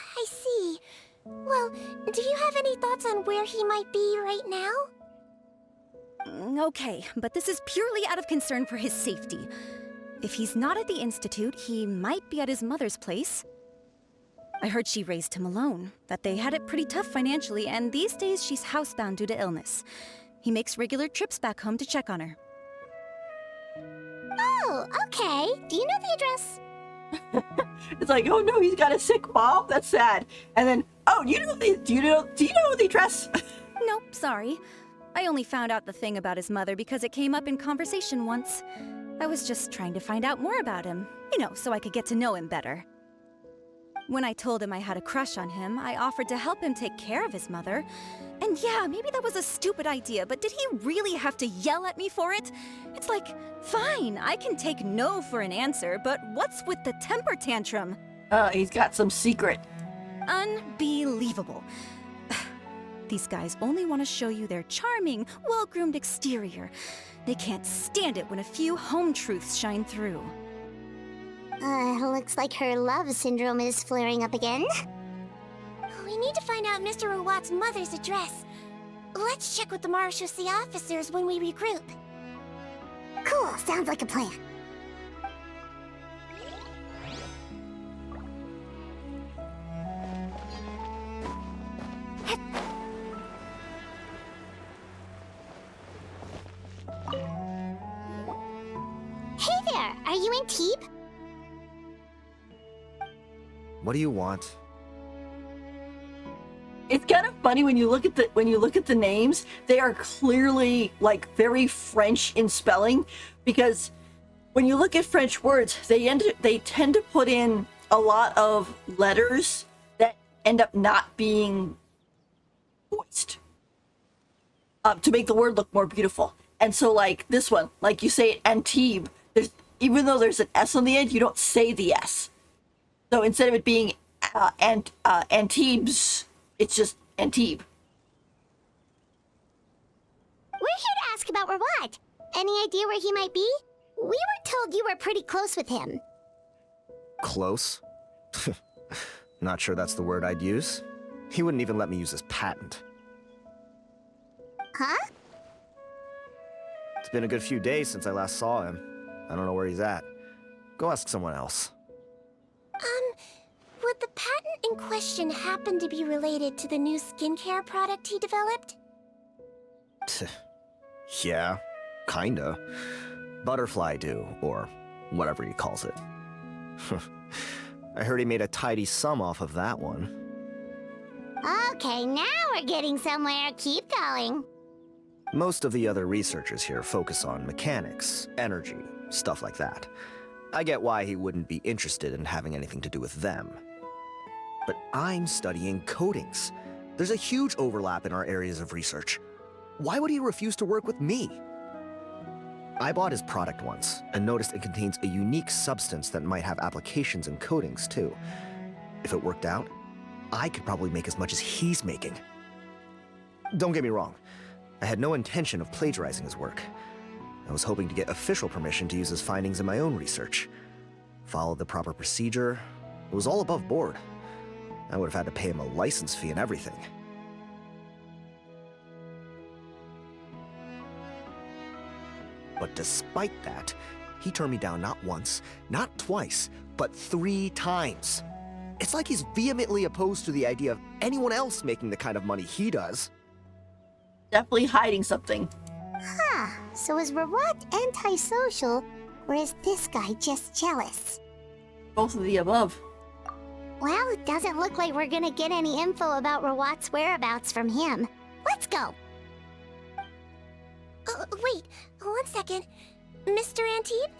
Speaker 2: Well, do you have any thoughts on where he might be right now?
Speaker 18: Okay, but this is purely out of concern for his safety. If he's not at the Institute, he might be at his mother's place. I heard she raised him alone, that they had it pretty tough financially, and these days she's housebound due to illness. He makes regular trips back home to check on her.
Speaker 2: Oh, okay. Do you know the address?
Speaker 1: It's like, oh no, he's got a sick mom? That's sad. And then, oh, do you know the address?
Speaker 18: Nope, sorry. I only found out the thing about his mother because it came up in conversation once. I was just trying to find out more about him, so I could get to know him better. When I told him I had a crush on him, I offered to help him take care of his mother. And yeah, maybe that was a stupid idea, but did he really have to yell at me for it? It's like, fine, I can take no for an answer, but what's with the temper tantrum?
Speaker 1: He's got some secret.
Speaker 18: Unbelievable. These guys only want to show you their charming, well-groomed exterior. They can't stand it when a few home truths shine through.
Speaker 2: Looks like her love syndrome is flaring up again. We We need to find out Mr. Rawat's mother's address. Let's check with the Marechaussee officers when we regroup. Cool, sounds like a plan. Hey there, are you in Teeb?
Speaker 9: What do you want?
Speaker 1: It's kind of funny when you look at the names. They are clearly like very French in spelling, because when you look at French words, they tend to put in a lot of letters that end up not being voiced to make the word look more beautiful. And so, like this one, like you say it Antibes, even though there's an S on the end, you don't say the S. So instead of it being Antibes, it's just Antibes.
Speaker 2: We're here to ask about Rawat. Any idea where he might be? We were told you were pretty close with him.
Speaker 9: Close? Not sure that's the word I'd use. He wouldn't even let me use his patent.
Speaker 2: Huh?
Speaker 9: It's been a good few days since I last saw him. I don't know where he's at. Go ask someone else.
Speaker 2: Would the patent in question happen to be related to the new skincare product he developed?
Speaker 9: Yeah, kinda. Butterfly dew, or whatever he calls it. I heard he made a tidy sum off of that one.
Speaker 2: Okay, now we're getting somewhere. Keep going.
Speaker 9: Most of the other researchers here focus on mechanics, energy, stuff like that. I get why he wouldn't be interested in having anything to do with them. But I'm studying coatings. There's a huge overlap in our areas of research. Why would he refuse to work with me? I bought his product once and noticed it contains a unique substance that might have applications in coatings too. If it worked out, I could probably make as much as he's making. Don't get me wrong, I had no intention of plagiarizing his work. I was hoping to get official permission to use his findings in my own research. Followed the proper procedure. It was all above board. I would have had to pay him a license fee and everything. But despite that, he turned me down not once, not twice, but 3 times. It's like he's vehemently opposed to the idea of anyone else making the kind of money he does.
Speaker 1: Definitely hiding something.
Speaker 2: Huh, so is Rawat antisocial, or is this guy just jealous?
Speaker 1: Both of the above.
Speaker 2: Well, it doesn't look like we're gonna get any info about Rawat's whereabouts from him. Let's go! Wait, 1 second. Mr. Antibes,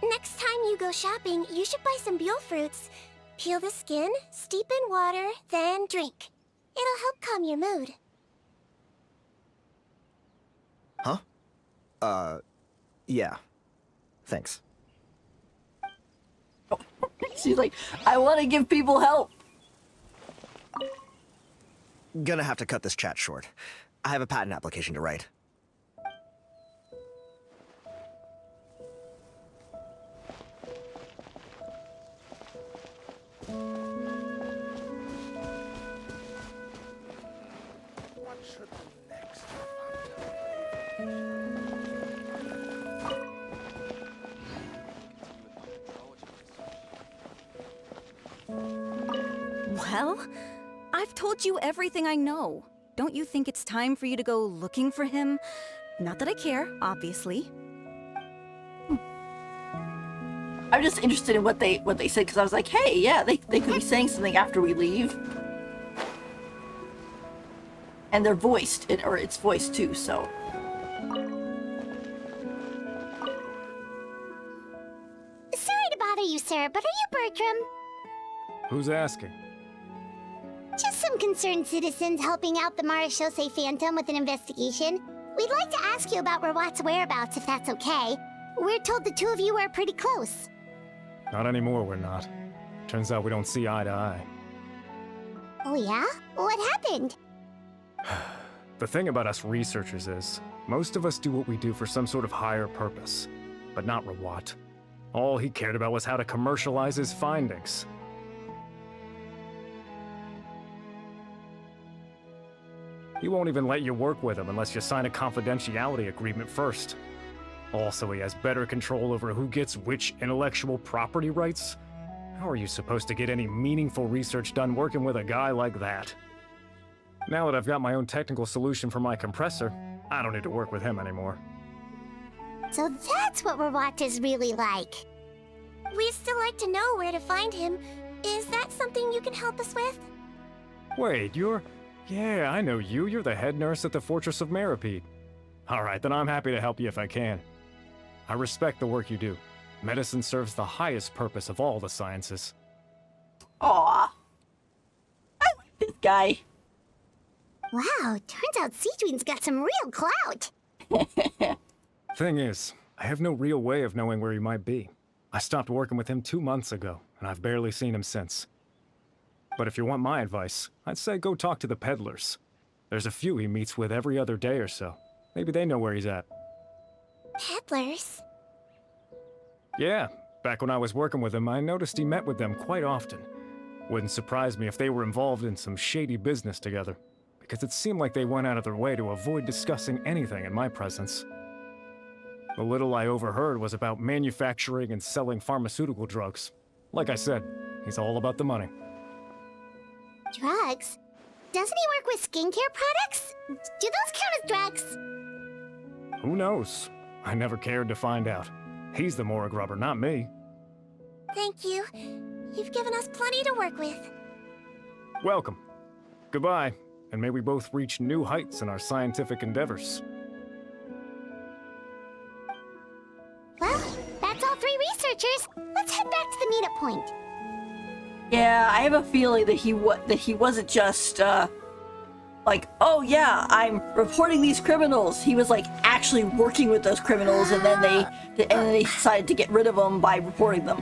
Speaker 2: next time you go shopping, you should buy some Buell fruits. Peel the skin, steep in water, then drink. It'll help calm your mood.
Speaker 9: Huh? Yeah. Thanks.
Speaker 1: She's like, I want to give people help.
Speaker 9: Gonna have to cut this chat short. I have a patent application to write.
Speaker 14: What should the next
Speaker 18: Well, I've told you everything I know. Don't you think it's time for you to go looking for him? Not that I care, obviously.
Speaker 1: I'm just interested in what they said, because I was like, hey, yeah, they could be saying something after we leave. And they're voiced, or it's voiced too, so.
Speaker 2: Sorry to bother you, sir, but are you Bertram?
Speaker 15: Who's asking?
Speaker 2: Just some concerned citizens helping out the Marechaussee Phantom with an investigation. We'd like to ask you about Rawat's whereabouts, if that's okay. We're told the two of you are pretty close.
Speaker 15: Not anymore, we're not. Turns out we don't see eye to eye.
Speaker 2: Oh yeah? What happened?
Speaker 15: The thing about us researchers is, most of us do what we do for some sort of higher purpose. But not Rawat. All he cared about was how to commercialize his findings. He won't even let you work with him unless you sign a confidentiality agreement first. Also, he has better control over who gets which intellectual property rights. How are you supposed to get any meaningful research done working with a guy like that? Now that I've got my own technical solution for my compressor, I don't need to work with him anymore.
Speaker 2: So that's what Rawat is really like. We'd still like to know where to find him. Is that something you can help us with?
Speaker 15: Wait, you're... Yeah, I know you. You're the head nurse at the Fortress of Meripede. Alright, then I'm happy to help you if I can. I respect the work you do. Medicine serves the highest purpose of all the sciences.
Speaker 1: Aw. I like this guy.
Speaker 2: Wow, turns out Sigewinne's got some real clout.
Speaker 15: Thing is, I have no real way of knowing where he might be. I stopped working with him 2 months ago, and I've barely seen him since. But if you want my advice, I'd say go talk to the peddlers. There's a few he meets with every other day or so. Maybe they know where he's at.
Speaker 2: Peddlers?
Speaker 15: Yeah, back when I was working with him, I noticed he met with them quite often. Wouldn't surprise me if they were involved in some shady business together, because it seemed like they went out of their way to avoid discussing anything in my presence. The little I overheard was about manufacturing and selling pharmaceutical drugs. Like I said, he's all about the money.
Speaker 2: Drugs? Doesn't he work with skincare products? Do those count as drugs?
Speaker 15: Who knows? I never cared to find out. He's the Morag rubber, not me.
Speaker 2: Thank you. You've given us plenty to work with.
Speaker 15: Welcome. Goodbye, and may we both reach new heights in our scientific endeavors.
Speaker 2: Well, that's all 3 researchers. Let's head back to the meetup point.
Speaker 1: Yeah, I have a feeling that he wasn't just like, oh yeah, I'm reporting these criminals. He was like actually working with those criminals, and then they decided to get rid of them by reporting them.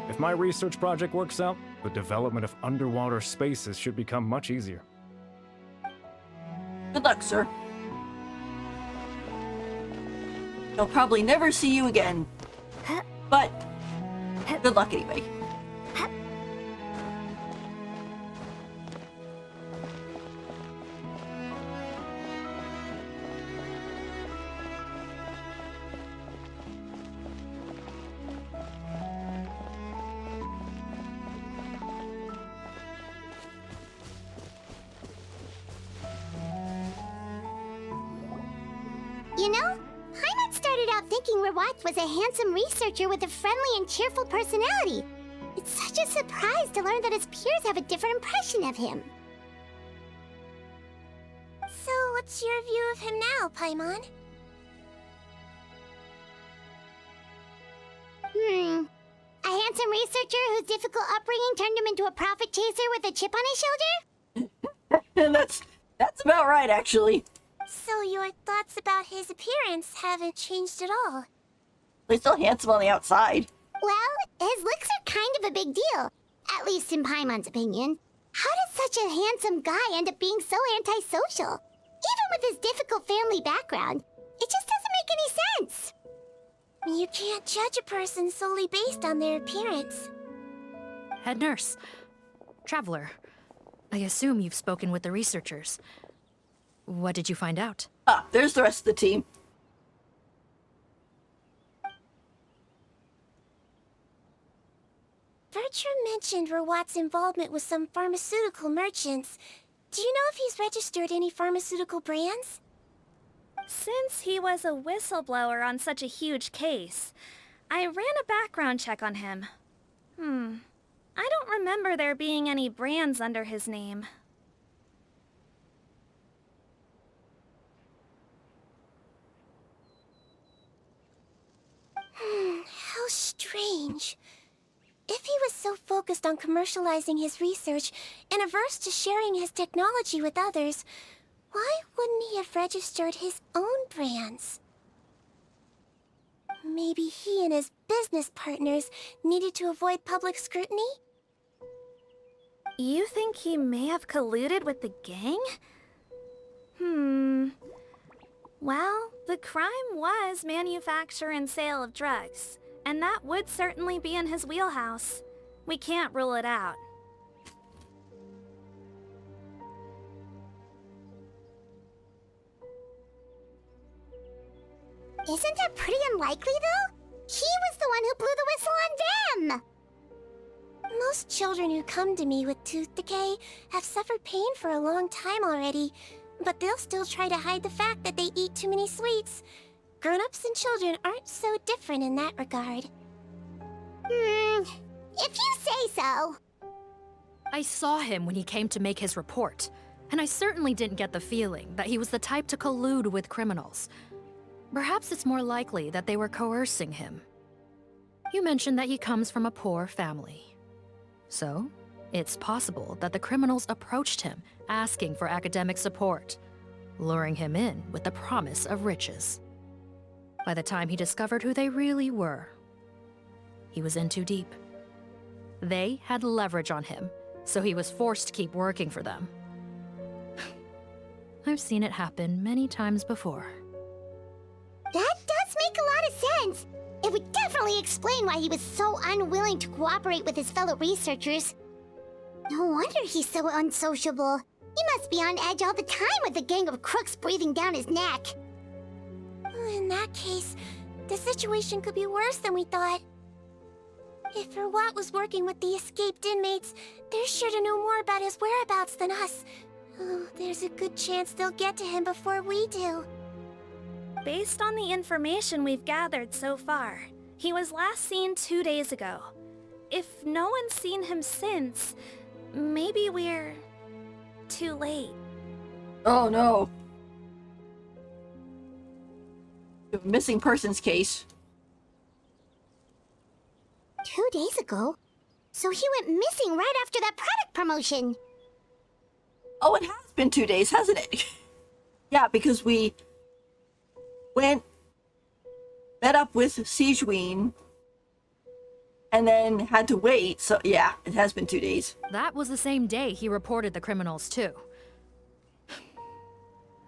Speaker 15: If my research project works out, the development of underwater spaces should become much easier.
Speaker 1: Good luck, sir. He'll probably never see you again, but good luck anyway.
Speaker 2: You know, Paimon started out thinking Rawat was a handsome researcher with a friendly and cheerful personality. It's such a surprise to learn that his peers have a different impression of him. So, what's your view of him now, Paimon? A handsome researcher whose difficult upbringing turned him into a profit chaser with a chip on his shoulder?
Speaker 1: That's about right, actually.
Speaker 2: So your thoughts about his appearance haven't changed at all?
Speaker 1: He's still handsome on the outside.
Speaker 2: Well, his looks are kind of a big deal. At least in Paimon's opinion. How does such a handsome guy end up being so antisocial? Even with his difficult family background, it just doesn't make any sense. You can't judge a person solely based on their appearance.
Speaker 17: Head nurse. Traveler. I assume you've spoken with the researchers. What did you find out?
Speaker 1: Ah, there's the rest of the team.
Speaker 2: Bertram mentioned Rawat's involvement with some pharmaceutical merchants. Do you know if he's registered any pharmaceutical brands?
Speaker 7: Since he was a whistleblower on such a huge case, I ran a background check on him. I don't remember there being any brands under his name.
Speaker 2: How strange. If he was so focused on commercializing his research and averse to sharing his technology with others, why wouldn't he have registered his own brands? Maybe he and his business partners needed to avoid public scrutiny?
Speaker 7: You think he may have colluded with the gang? Well, the crime was manufacture and sale of drugs, and that would certainly be in his wheelhouse. We can't rule it out.
Speaker 2: Isn't that pretty unlikely, though? He was the one who blew the whistle on them! Most children who come to me with tooth decay have suffered pain for a long time already, but they'll still try to hide the fact that they eat too many sweets. Grown-ups and children aren't so different in that regard. If you say so.
Speaker 17: I saw him when he came to make his report, and I certainly didn't get the feeling that he was the type to collude with criminals. Perhaps it's more likely that they were coercing him. You mentioned that he comes from a poor family. So, it's possible that the criminals approached him, asking for academic support, luring him in with the promise of riches. By the time he discovered who they really were, he was in too deep. They had leverage on him, so he was forced to keep working for them. I've seen it happen many times before.
Speaker 2: That does make a lot of sense. It would definitely explain why he was so unwilling to cooperate with his fellow researchers. No wonder he's so unsociable. He must be on edge all the time with a gang of crooks breathing down his neck. In that case, the situation could be worse than we thought. If Verwat was working with the escaped inmates, they're sure to know more about his whereabouts than us. Oh, there's a good chance they'll get to him before we do.
Speaker 7: Based on the information we've gathered so far, he was last seen 2 days ago. If no one's seen him since, maybe we're too late.
Speaker 1: Oh no. The missing persons case.
Speaker 2: 2 days ago? So he went missing right after that product promotion.
Speaker 1: Oh, it has been 2 days, hasn't it? Yeah, because we met up with Sigewinne and then had to wait. So yeah, it has been 2 days.
Speaker 17: That was the same day he reported the criminals too.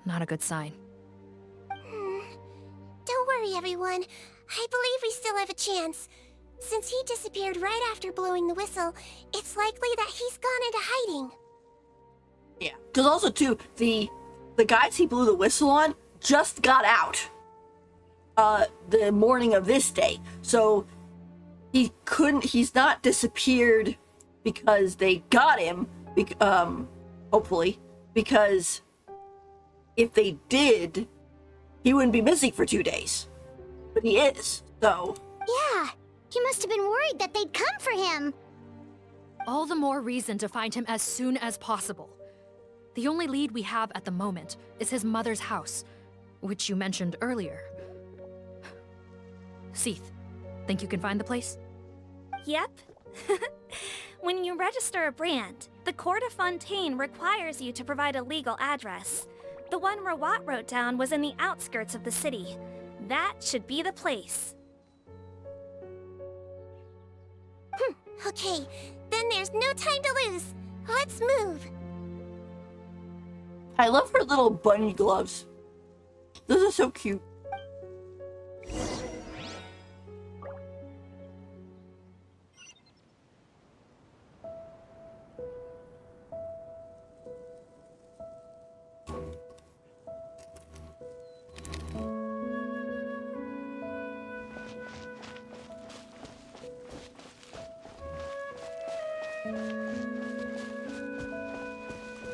Speaker 17: Not a good sign.
Speaker 2: Don't worry, everyone. I believe we still have a chance. Since he disappeared right after blowing the whistle, it's likely that he's gone into hiding.
Speaker 1: Yeah, because also too, the guys he blew the whistle on just got out the morning of this day. So he's not disappeared because they got him, hopefully, because if they did, he wouldn't be missing for 2 days. But he is, so...
Speaker 2: Yeah, he must have been worried that they'd come for him.
Speaker 17: All the more reason to find him as soon as possible. The only lead we have at the moment is his mother's house, which you mentioned earlier. Seath, think you can find the place?
Speaker 7: Yep. When you register a brand, the Court of Fontaine requires you to provide a legal address. The one Rawat wrote down was in the outskirts of the city. That should be the place.
Speaker 2: Okay, then there's no time to lose. Let's move.
Speaker 1: I love her little bunny gloves. Those are so cute.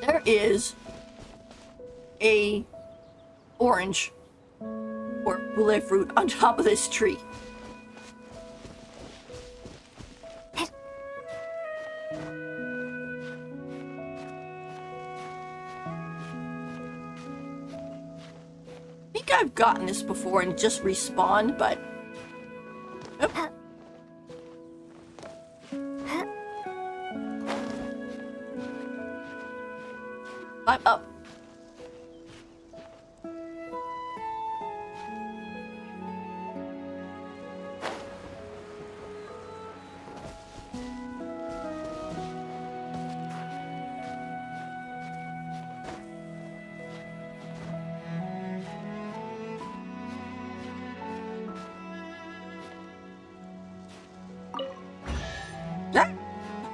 Speaker 1: There is a orange or boule fruit on top of this tree. I think I've gotten this before and just respawned, but... Nope. Climb up.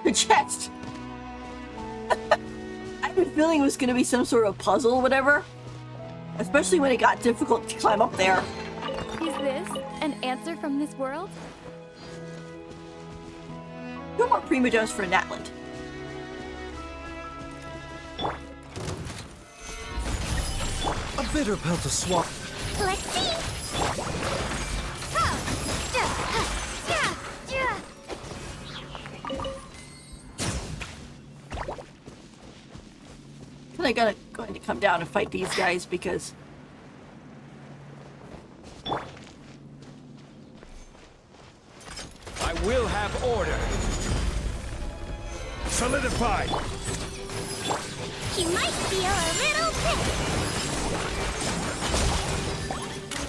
Speaker 1: The chest. I had a feeling it was going to be some sort of puzzle or whatever. Especially when it got difficult to climb up there.
Speaker 17: He's
Speaker 19: this an answer from this world?
Speaker 1: No more prima donnas for Natland.
Speaker 6: A bitter pill to swallow.
Speaker 2: Let's see.
Speaker 1: I'm going to come down and fight these guys because
Speaker 6: I will have order. Solidify.
Speaker 2: He might feel a little bit.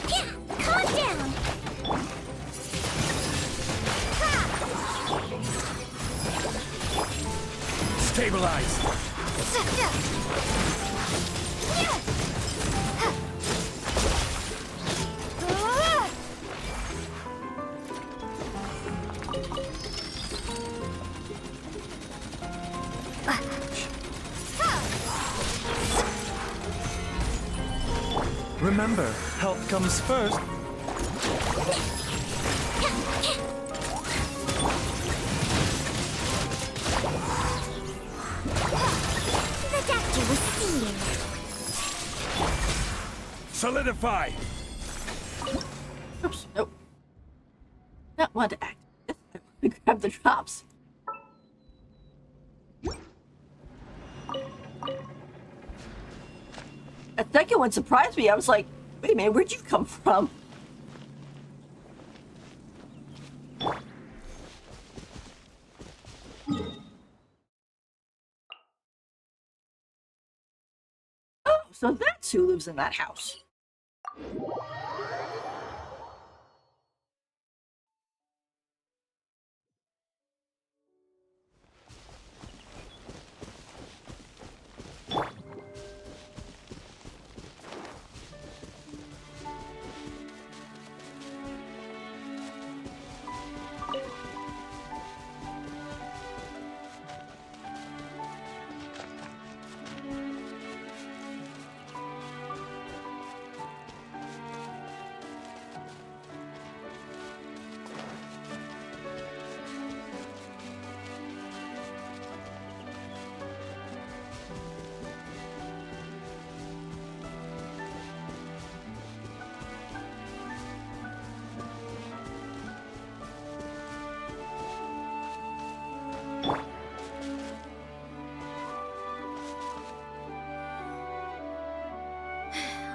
Speaker 2: Yeah, calm down.
Speaker 6: Stabilize. Remember, health comes first.
Speaker 2: The doctor was seeing.
Speaker 6: Solidify.
Speaker 1: oops, nope. Not want to act. I want to grab the drops. That second one surprised me. I was like, wait a minute, where'd you come from? Oh, so that's who lives in that house.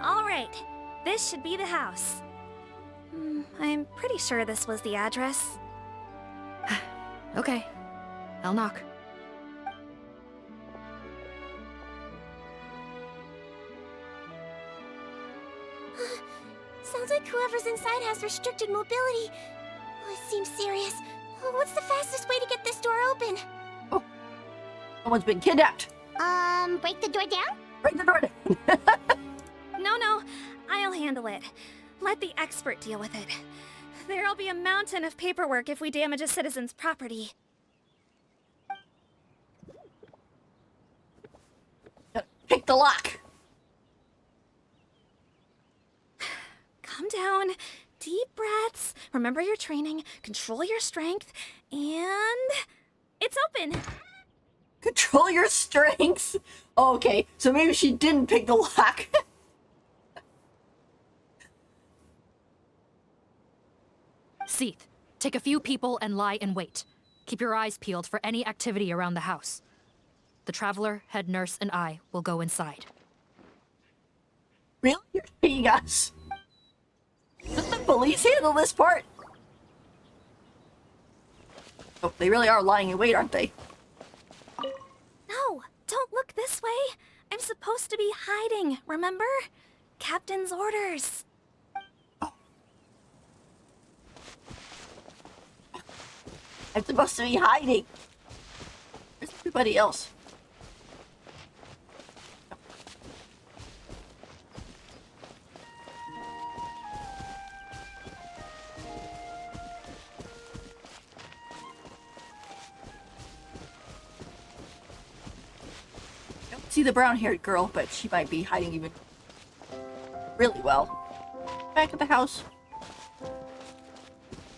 Speaker 7: All right, this should be the house. I'm pretty sure this was the address.
Speaker 17: Okay, I'll knock.
Speaker 2: Sounds like whoever's inside has restricted mobility. Oh, it seems serious. What's the fastest way to get this door open?
Speaker 1: Oh, someone's been kidnapped.
Speaker 2: Break the door down?
Speaker 1: Break the door down.
Speaker 7: No, I'll handle it. Let the expert deal with it. There'll be a mountain of paperwork if we damage a citizen's property.
Speaker 1: Pick the lock.
Speaker 7: Calm down. Deep breaths. Remember your training. Control your strength. And... it's open.
Speaker 1: Control your strengths. Oh, okay, so maybe she didn't pick the lock.
Speaker 17: Seath, take a few people and lie in wait. Keep your eyes peeled for any activity around the house. The Traveler, Head Nurse, and I will go inside.
Speaker 1: Really? You're paying us? Does the police handle this part? Oh, they really are lying in wait, aren't they?
Speaker 7: No, don't look this way. I'm supposed to be hiding, remember? Captain's orders.
Speaker 1: I'm supposed to be hiding. Where's everybody else? I don't see the brown-haired girl, but she might be hiding even really well. Back at the house.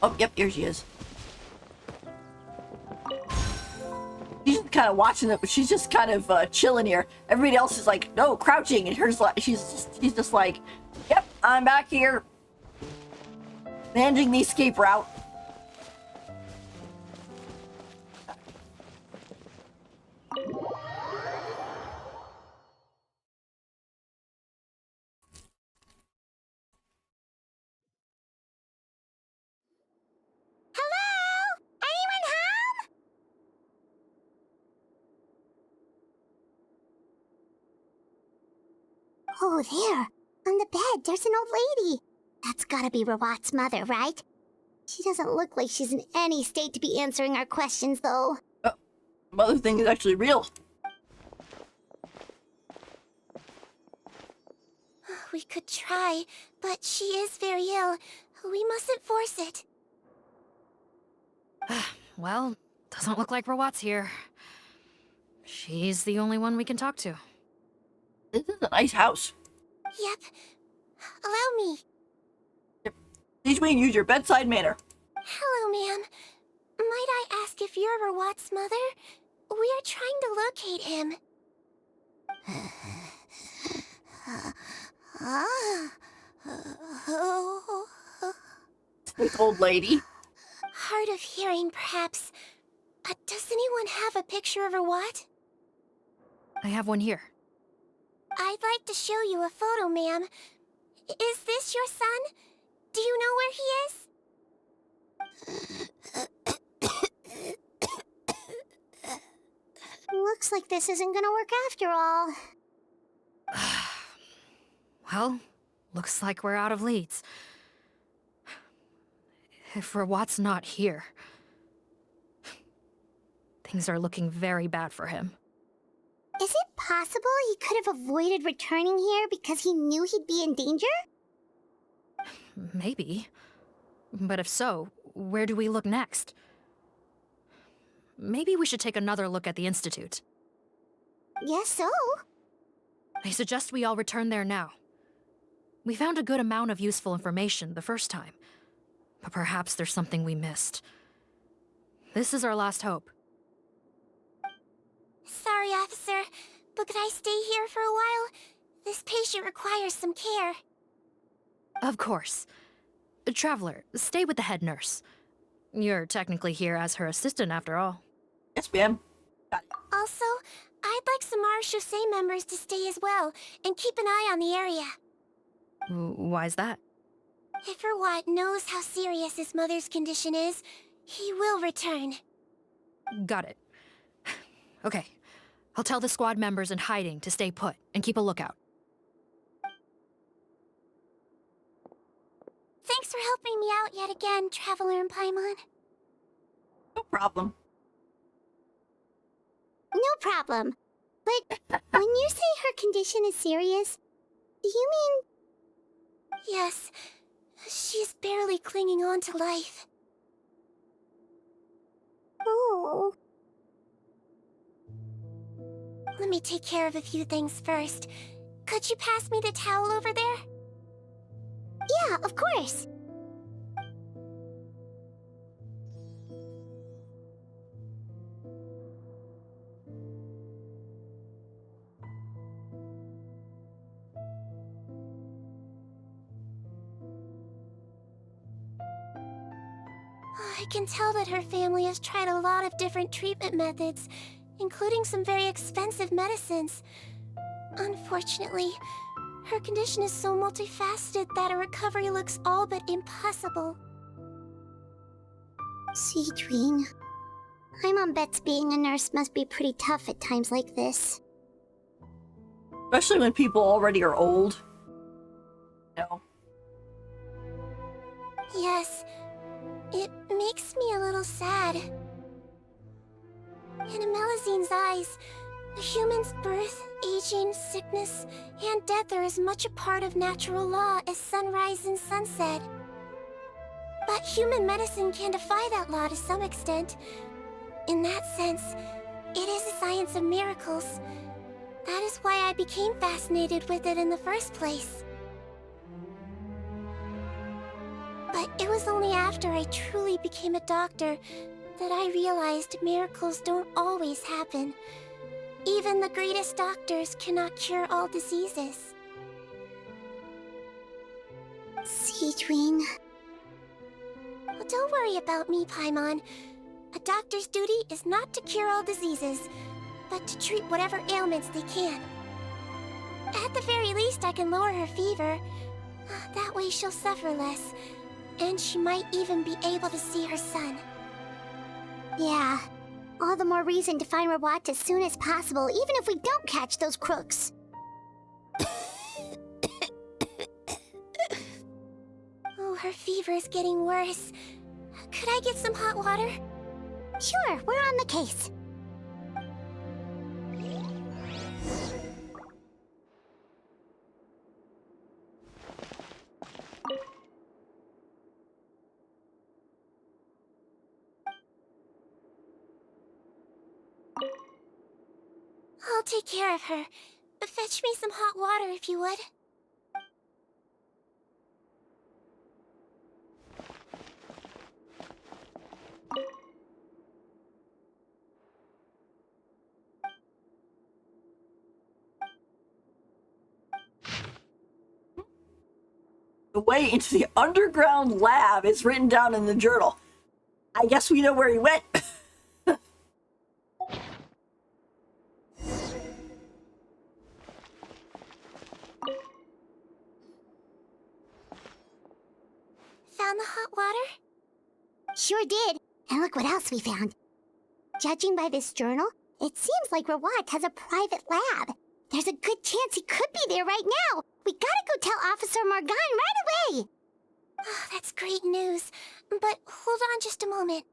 Speaker 1: Oh, yep, here she is. She's just kind of watching it, but she's just kind of chilling here. Everybody else is like, no, crouching, and hers like she's just like, yep, I'm back here, managing the escape route.
Speaker 2: Oh, there. On the bed, there's an old lady. That's gotta be Rawat's mother, right? She doesn't look like she's in any state to be answering our questions, though.
Speaker 1: Oh, the mother thing is actually real.
Speaker 2: We could try, but she is very ill. We mustn't force it.
Speaker 17: Well, doesn't look like Rawat's here. She's the only one we can talk to.
Speaker 1: This is a nice house.
Speaker 2: Yep. Allow me.
Speaker 1: Sigewinne, use your bedside manner.
Speaker 2: Hello, ma'am. Might I ask if you're Rawat's mother? We are trying to locate him.
Speaker 1: This old lady.
Speaker 2: Hard of hearing, perhaps. Does anyone have a picture of Rawat?
Speaker 17: I have one here.
Speaker 2: I'd like to show you a photo, ma'am. Is this your son? Do you know where he is? Looks like this isn't gonna work after all.
Speaker 17: Well, looks like we're out of leads. If Rawat's not here, things are looking very bad for him.
Speaker 2: Is it possible he could have avoided returning here because he knew he'd be in danger?
Speaker 17: Maybe. But if so, where do we look next? Maybe we should take another look at the Institute.
Speaker 2: Yes, so.
Speaker 17: I suggest we all return there now. We found a good amount of useful information the first time, but perhaps there's something we missed. This is our last hope.
Speaker 2: Sorry, officer, but could I stay here for a while? This patient requires some care.
Speaker 17: Of course. Traveler, stay with the head nurse. You're technically here as her assistant after all.
Speaker 1: Yes, ma'am.
Speaker 2: Also, I'd like some Marechaussee members to stay as well, and keep an eye on the area.
Speaker 17: Why's that?
Speaker 2: If Rawat knows how serious his mother's condition is, he will return.
Speaker 17: Got it. Okay. I'll tell the squad members in hiding to stay put and keep a lookout.
Speaker 2: Thanks for helping me out yet again, Traveler and Paimon.
Speaker 1: No problem.
Speaker 2: No problem. But when you say her condition is serious, do you mean... Yes, she's barely clinging on to life. Oh. Let me take care of a few things first. Could you pass me the towel over there? Yeah, of course. I can tell that her family has tried a lot of different treatment methods, including some very expensive medicines. Unfortunately, her condition is so multifaceted that a recovery looks all but impossible. Sigewinne, Paimon bets being a nurse must be pretty tough at times like this.
Speaker 1: Especially when people already are old. No.
Speaker 2: Yes, it makes me a little sad. In a Melizine's eyes, a human's birth, aging, sickness, and death are as much a part of natural law as sunrise and sunset. But human medicine can defy that law to some extent. In that sense, it is a science of miracles. That is why I became fascinated with it in the first place. But it was only after I truly became a doctor that I realized miracles don't always happen. Even the greatest doctors cannot cure all diseases.
Speaker 20: Sigewinne.
Speaker 2: Well, don't worry about me, Paimon. A doctor's duty is not to cure all diseases, but to treat whatever ailments they can. At the very least, I can lower her fever. That way she'll suffer less, and she might even be able to see her son.
Speaker 20: Yeah. All the more reason to find Rawat as soon as possible, even if we don't catch those crooks.
Speaker 2: Oh, her fever is getting worse. Could I get some hot water?
Speaker 20: Sure, we're on the case.
Speaker 2: I'll take care of her. Fetch me some hot water if you would.
Speaker 1: The way into the underground lab is written down in the journal. I guess we know where he went.
Speaker 2: Found the hot water?
Speaker 20: Sure did. And look what else we found. Judging by this journal, it seems like Rawat has a private lab. There's a good chance he could be there right now. We gotta go tell Officer Morgan right away.
Speaker 2: Oh, that's great news. But hold on just a moment.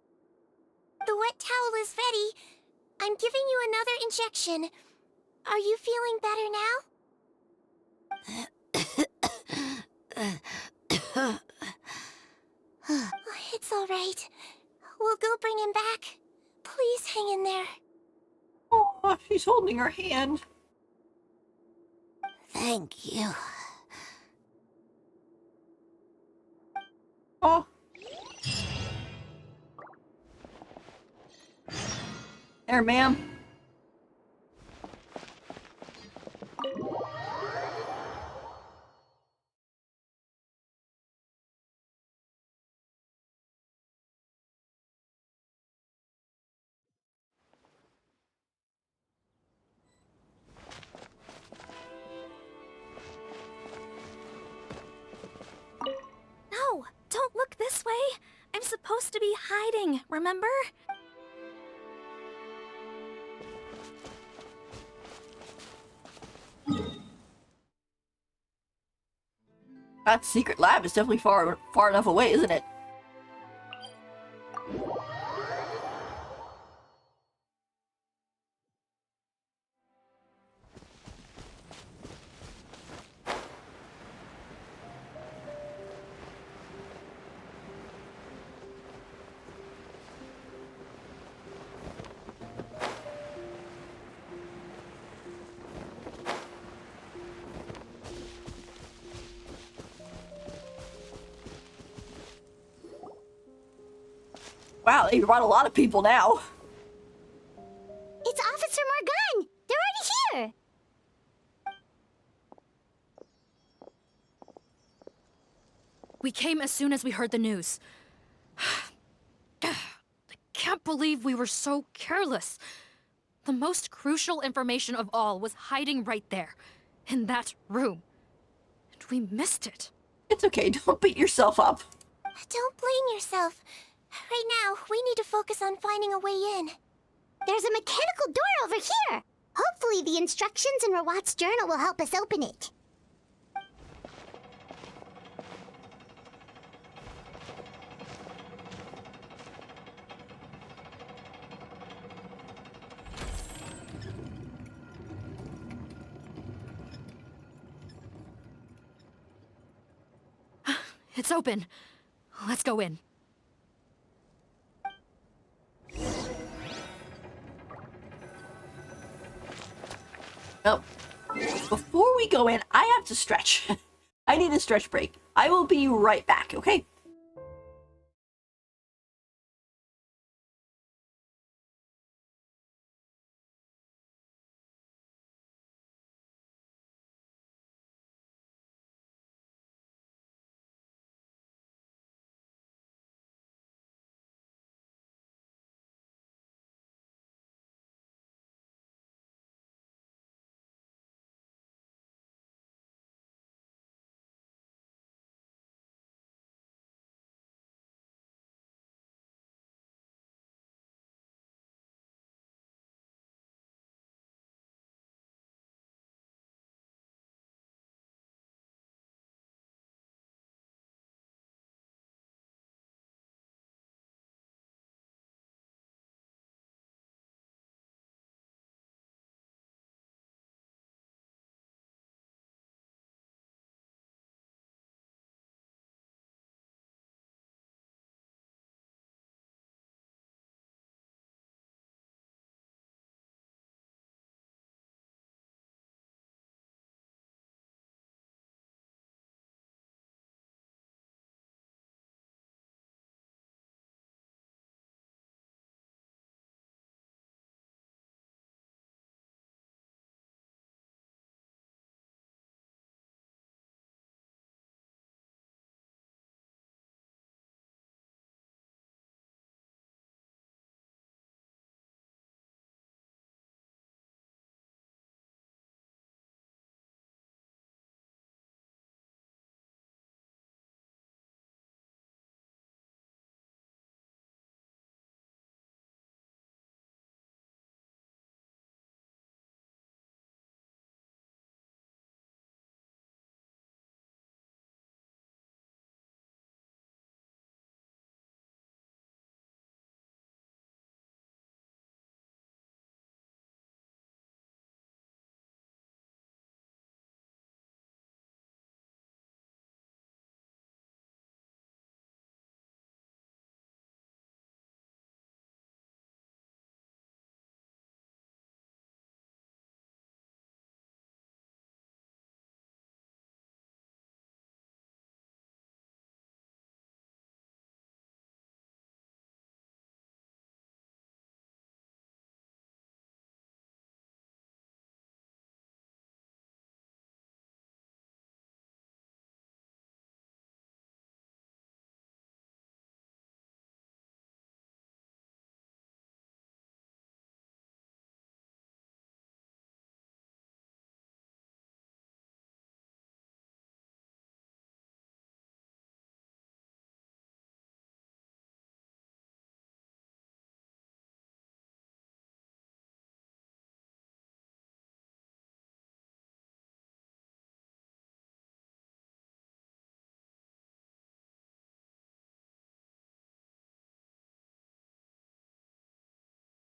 Speaker 2: The wet towel is ready. I'm giving you another injection. Are you feeling better now? It's all right. We'll go bring him back. Please hang in there.
Speaker 1: Oh, she's holding her hand.
Speaker 20: Thank you.
Speaker 1: Oh. There, ma'am.
Speaker 7: No, don't look this way. I'm supposed to be hiding, remember?
Speaker 1: That secret lab is definitely far enough away, isn't it? Wow, they brought a lot of people now.
Speaker 20: It's Officer Morgan! They're already here!
Speaker 17: We came as soon as we heard the news. I can't believe we were so careless. The most crucial information of all was hiding right there, in that room. And we missed it.
Speaker 1: It's okay, don't beat yourself up.
Speaker 2: Don't blame yourself. Right now, we need to focus on finding a way in.
Speaker 20: There's a mechanical door over here! Hopefully the instructions in Rawat's journal will help us open it.
Speaker 17: It's open. Let's go in.
Speaker 1: Oh, before we go in, I have to stretch. I need a stretch break. I will be right back, okay?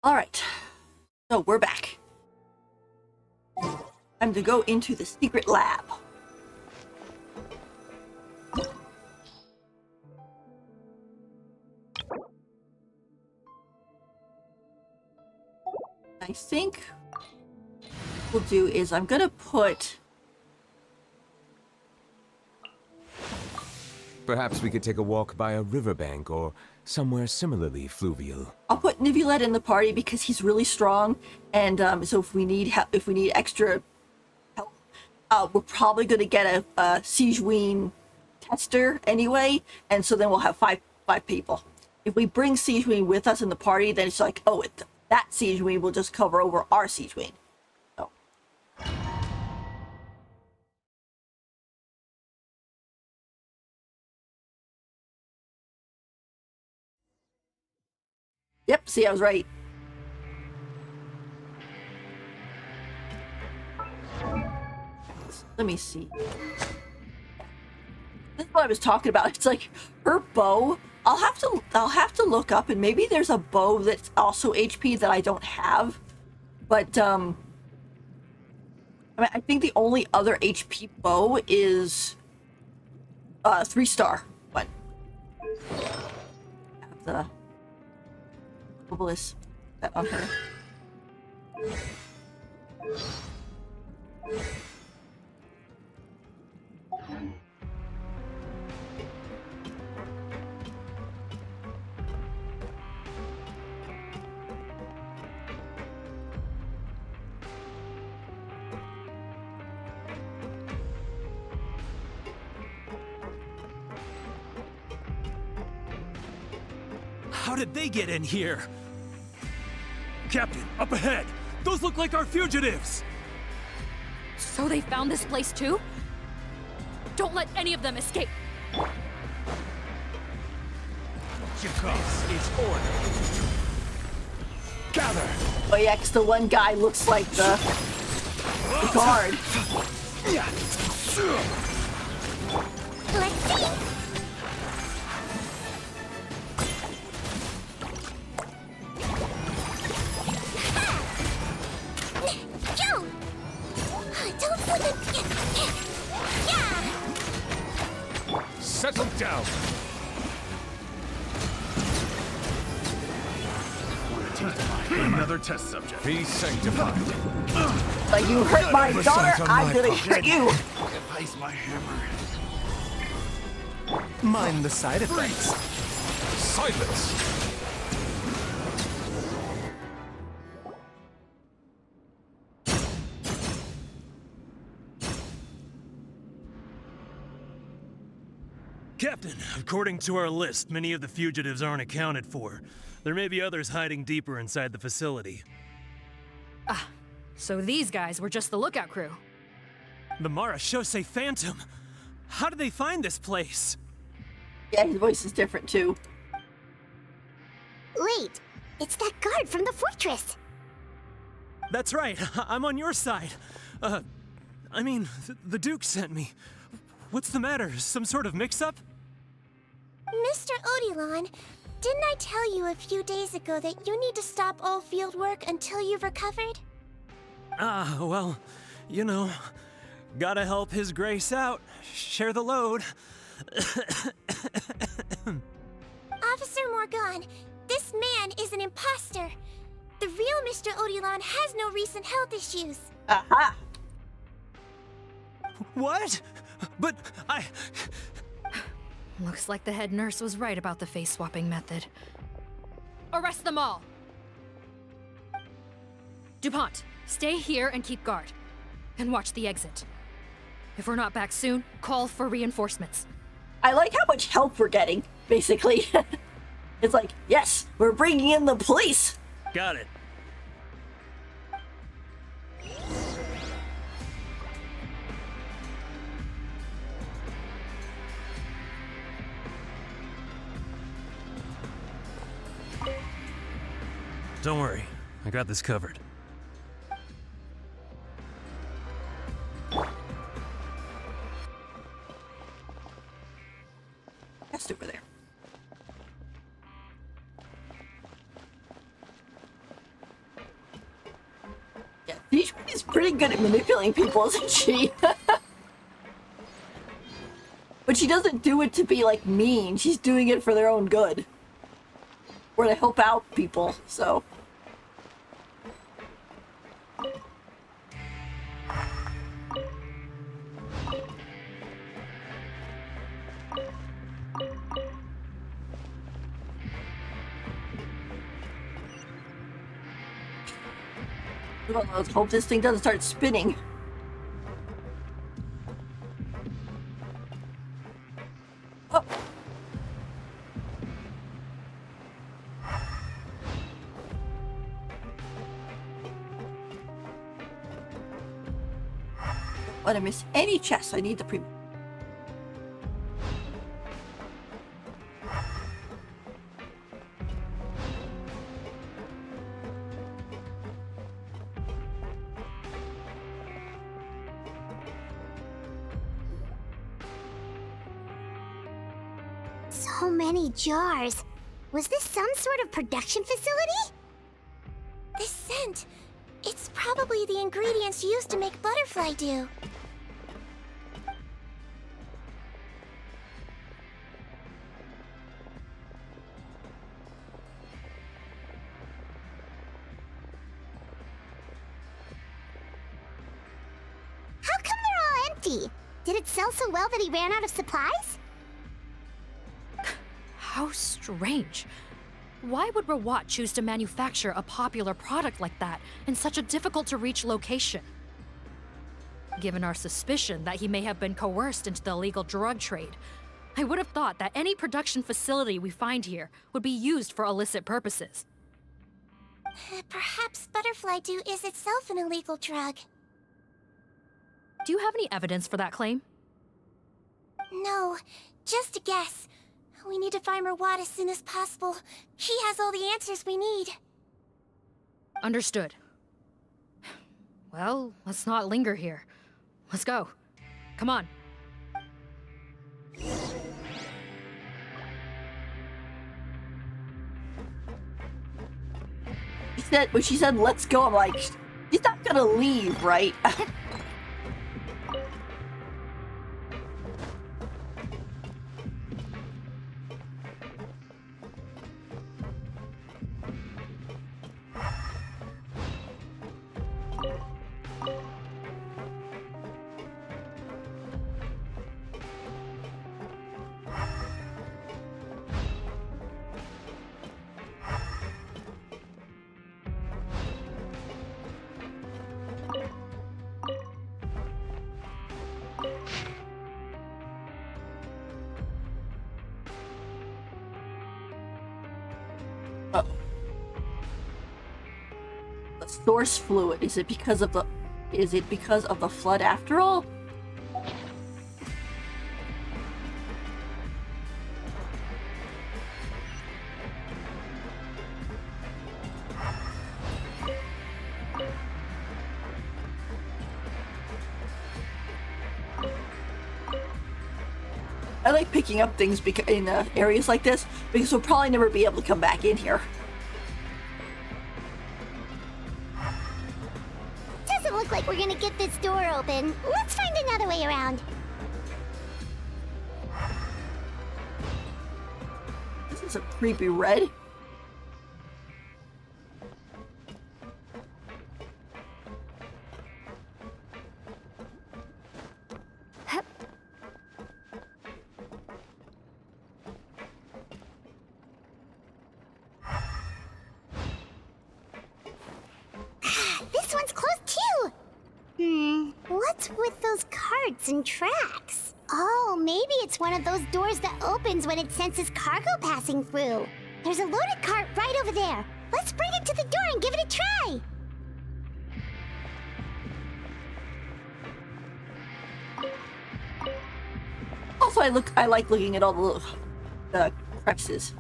Speaker 1: Alright. So we're back. Time to go into the secret lab. I think what we'll do is I'm gonna put...
Speaker 21: Perhaps we could take a walk by a riverbank or somewhere similarly fluvial.
Speaker 1: I'll put Nivulet in the party because he's really strong, and so if we need extra help, we're probably gonna get a Sigewinne tester anyway, and so then we'll have five people. If we bring Sigewinne with us in the party, then it's like, oh, that Sigewinne will just cover over our Sigewinne. So. Yep, see, I was right. Let me see. This is what I was talking about. It's like her bow. I'll have to look up, and maybe there's a bow that's also HP that I don't have. But I mean, I think the only other HP bow is 3-star one. Have the obelisk set on her.
Speaker 22: How did they get in here? Captain, up ahead! Those look like our fugitives!
Speaker 17: So they found this place too? Don't let any of them escape!
Speaker 22: This is order. Gather!
Speaker 1: Oh yeah, 'cause the one guy looks like the guard.
Speaker 2: Let's see.
Speaker 22: Settle down. Another test subject. Be sanctified.
Speaker 1: Like, you hurt my daughter, I'm gonna hurt you.
Speaker 22: Ice my hammer.
Speaker 23: Mind the side effects.
Speaker 22: Silence.
Speaker 24: Captain, according to our list, many of the fugitives aren't accounted for. There may be others hiding deeper inside the facility.
Speaker 17: Ah, so these guys were just the lookout crew.
Speaker 24: The Marashose Phantom! How did they find this place?
Speaker 1: Yeah, his voice is different too.
Speaker 2: Wait, it's that guard from the fortress.
Speaker 24: That's right, I'm on your side. I mean, the Duke sent me. What's the matter? Some sort of mix-up?
Speaker 2: Mr. Odilon, didn't I tell you a few days ago that you need to stop all field work until you've recovered?
Speaker 24: Ah, well, you know, gotta help His Grace out. Share the load.
Speaker 2: Officer Morgan, this man is an imposter. The real Mr. Odilon has no recent health issues.
Speaker 1: Aha!
Speaker 24: What? But I...
Speaker 17: Looks like the head nurse was right about the face-swapping method. Arrest them all! DuPont, stay here and keep guard. And watch the exit. If we're not back soon, call for reinforcements.
Speaker 1: I like how much help we're getting, basically. It's like, yes, we're bringing in the police!
Speaker 24: Got it. Don't worry, I got this covered.
Speaker 1: Just over there. Tsuki's pretty good at manipulating people, isn't she? But she doesn't do it to be, like, mean. She's doing it for their own good. Or to help out people, so... Let's hope this thing doesn't start spinning. Oh. Don't want to miss any chests. I need the premium.
Speaker 20: So many jars. Was this some sort of production facility?
Speaker 2: This scent, it's probably the ingredients used to make butterfly dew.
Speaker 20: How come they're all empty? Did it sell so well that he ran out of supplies?
Speaker 17: How strange. Why would Rawat choose to manufacture a popular product like that in such a difficult-to-reach location? Given our suspicion that he may have been coerced into the illegal drug trade, I would have thought that any production facility we find here would be used for illicit purposes.
Speaker 2: Perhaps butterfly dew is itself an illegal drug.
Speaker 17: Do you have any evidence for that claim?
Speaker 2: No, just a guess. We need to find Rawat as soon as possible. He has all the answers we need.
Speaker 17: Understood. Well, let's not linger here. Let's go. Come on.
Speaker 1: When she said, let's go, I'm like, she's not gonna leave, right? Source fluid. Is it because of the flood after all? I like picking up things in areas like this because we'll probably never be able to come back in here.
Speaker 20: Doesn't look like we're gonna get this door open. Let's find another way around.
Speaker 1: This is a creepy red.
Speaker 20: This one's closed too. What's with those carts and tracks? Oh, maybe it's one of those doors that opens when it senses cargo passing through. There's a loaded cart right over there. Let's bring it to the door and give it a try.
Speaker 1: Also, I like looking at all the little crevices.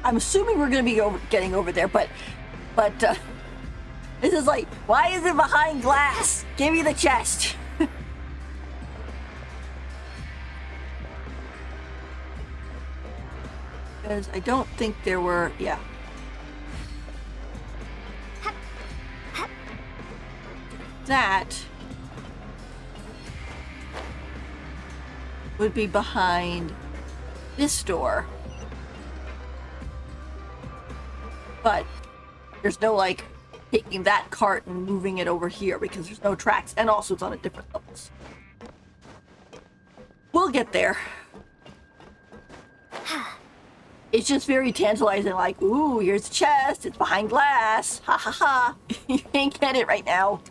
Speaker 1: I'm assuming we're going to be getting over there, but this is like, why is it behind glass? Give me the chest. Because I don't think there were, yeah. That would be behind this door. But there's no, like, taking that cart and moving it over here because there's no tracks, and also it's on a different levels. We'll get there. It's just very tantalizing, like, ooh, here's the chest, it's behind glass, ha ha ha. You can't get it right now.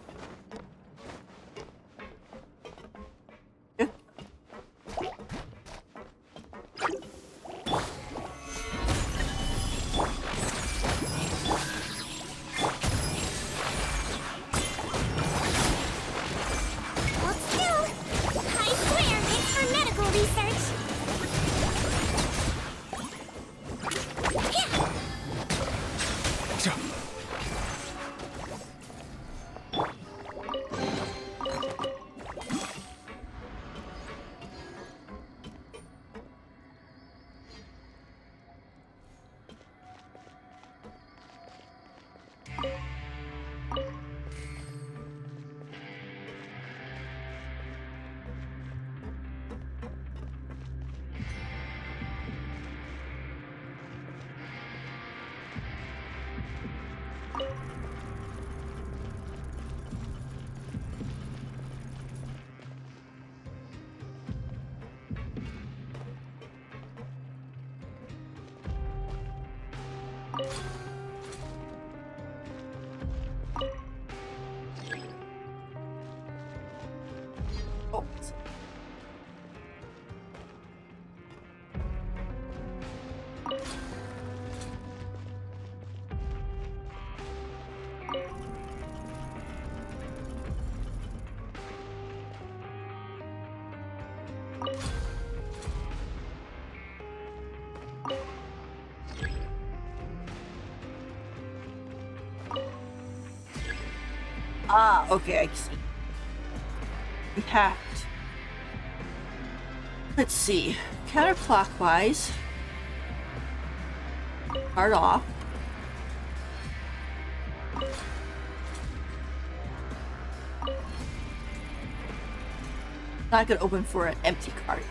Speaker 1: Ah, okay, I see. We have to. Let's see. Counterclockwise. Start off. Not gonna open for an empty card.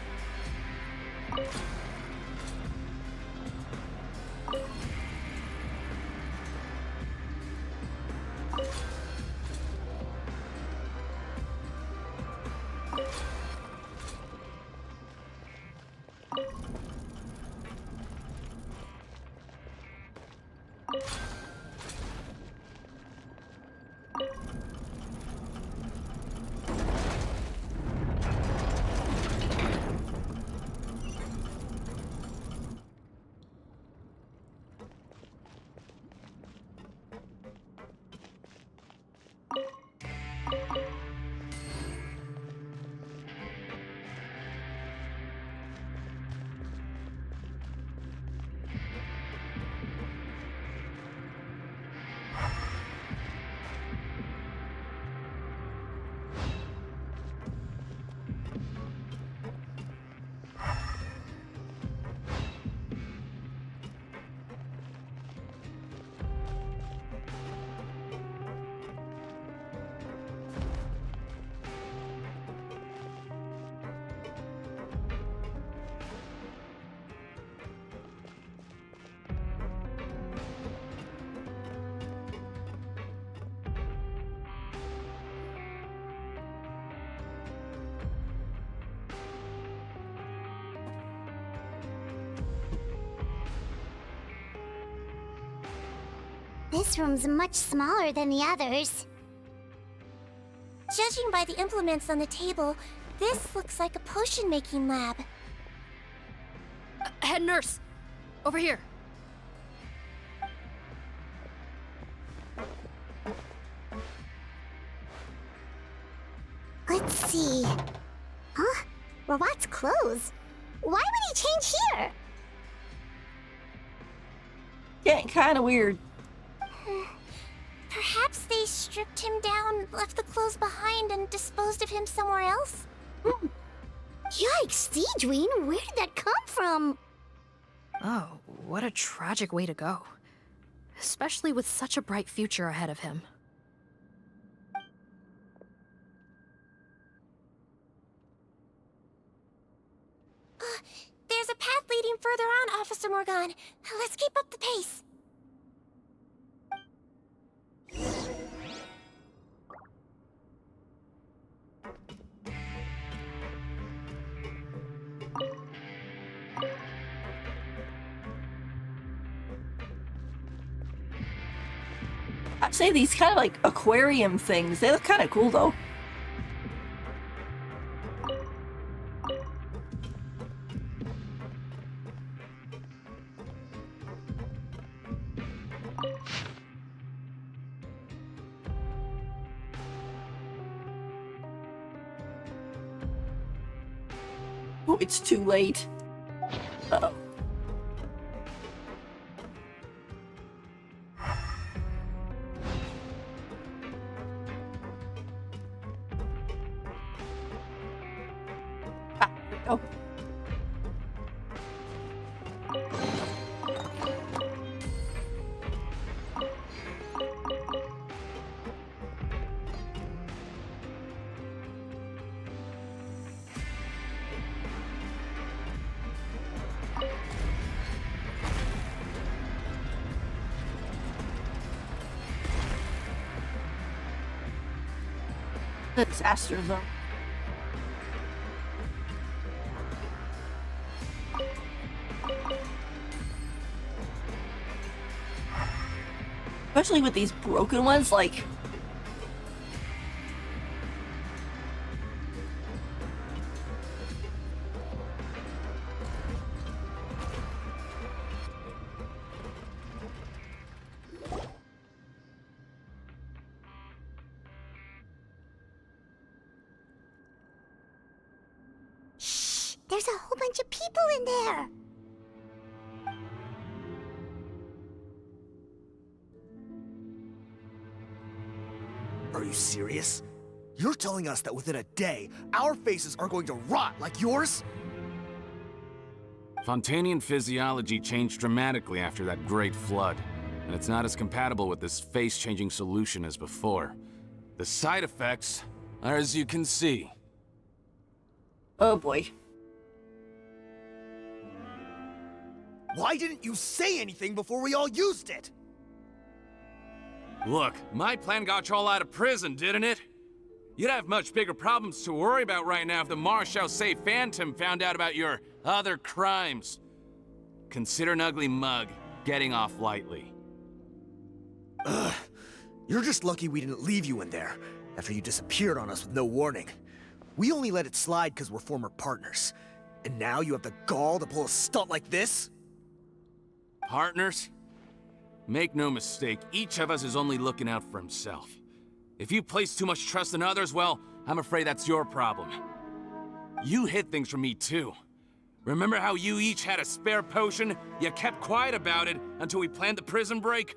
Speaker 20: This room's much smaller than the others.
Speaker 2: Judging by the implements on the table, this looks like a potion-making lab.
Speaker 17: Head nurse! Over here!
Speaker 20: Let's see. Huh? Robot's clothes? Why would he change here?
Speaker 1: Getting kind of weird.
Speaker 2: Perhaps they stripped him down, left the clothes behind, and disposed of him somewhere else?
Speaker 20: Yikes, Sigewinne, where did that come from?
Speaker 17: Oh, what a tragic way to go. Especially with such a bright future ahead of him.
Speaker 2: There's a path leading further on, Officer Morgan. Let's keep up the pace.
Speaker 1: I'd say these kind of like aquarium things, they look kind of cool though. Oh, it's too late. Uh-oh. Oh. Disaster zone. Especially with these broken ones, like...
Speaker 20: Shh! There's a whole bunch of people in there!
Speaker 9: Are you serious? You're telling us that within a day, our faces are going to rot like yours?
Speaker 3: Fontanian physiology changed dramatically after that great flood, and it's not as compatible with this face-changing solution as before. The side effects are as you can see.
Speaker 1: Oh boy.
Speaker 9: Why didn't you say anything before we all used it?
Speaker 3: Look, my plan got you all out of prison, didn't it? You'd have much bigger problems to worry about right now if the Marechaussee Phantom found out about your other crimes. Consider an ugly mug getting off lightly.
Speaker 9: Ugh. You're just lucky we didn't leave you in there after you disappeared on us with no warning. We only let it slide because we're former partners. And now you have the gall to pull a stunt like this?
Speaker 3: Partners? Make no mistake, each of us is only looking out for himself. If you place too much trust in others, well, I'm afraid that's your problem. You hid things from me too. Remember how you each had a spare potion? You kept quiet about it until we planned the prison break?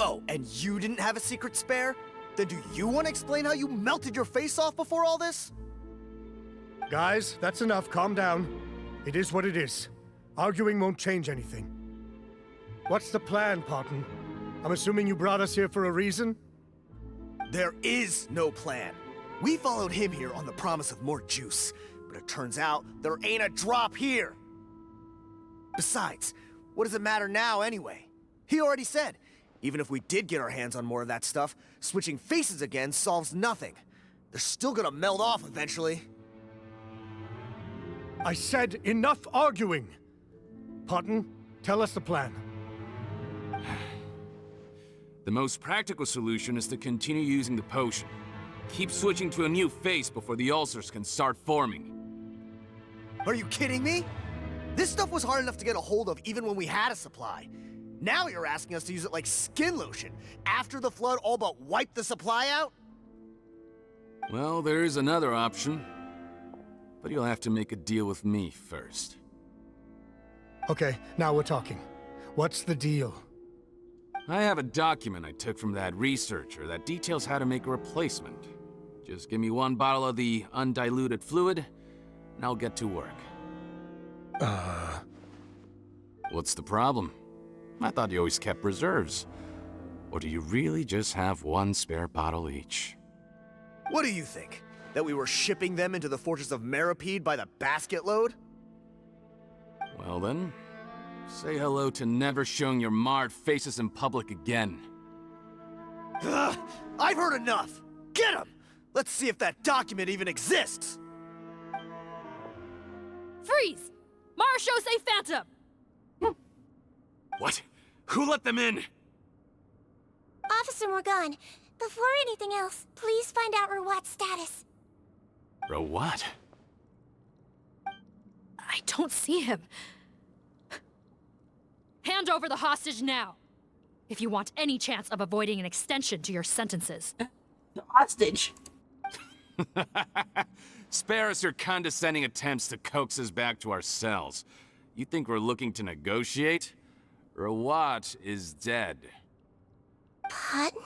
Speaker 9: Oh, and you didn't have a secret spare? Then do you want to explain how you melted your face off before all this?
Speaker 14: Guys, that's enough. Calm down. It is what it is. Arguing won't change anything. What's the plan, Parton? I'm assuming you brought us here for a reason?
Speaker 9: There is no plan. We followed him here on the promise of more juice, but it turns out there ain't a drop here. Besides, what does it matter now anyway? He already said, even if we did get our hands on more of that stuff, switching faces again solves nothing. They're still gonna melt off eventually.
Speaker 14: I said enough arguing! Parton, tell us the plan.
Speaker 3: The most practical solution is to continue using the potion. Keep switching to a new face before the ulcers can start forming.
Speaker 9: Are you kidding me? This stuff was hard enough to get a hold of even when we had a supply. Now you're asking us to use it like skin lotion, after the flood all but wiped the supply out?
Speaker 3: Well, there is another option. But you'll have to make a deal with me first.
Speaker 14: Okay, now we're talking. What's the deal?
Speaker 3: I have a document I took from that researcher that details how to make a replacement. Just give me one bottle of the undiluted fluid, and I'll get to work. What's the problem? I thought you always kept reserves. Or do you really just have one spare bottle each?
Speaker 9: What do you think? That we were shipping them into the fortress of Meripede by the basket load?
Speaker 3: Well then, say hello to never showing your marred faces in public again.
Speaker 9: Ugh, I've heard enough! Get him! Let's see if that document even exists!
Speaker 17: Freeze! Marashosei Phantom!
Speaker 3: What? Who let them in?
Speaker 2: Officer Morgan, before anything else, please find out Rawat's status.
Speaker 3: What?
Speaker 17: I don't see him. Hand over the hostage now, if you want any chance of avoiding an extension to your sentences.
Speaker 1: The hostage?
Speaker 3: Spare us your condescending attempts to coax us back to our cells. You think we're looking to negotiate? Rawat is dead.
Speaker 2: Putton?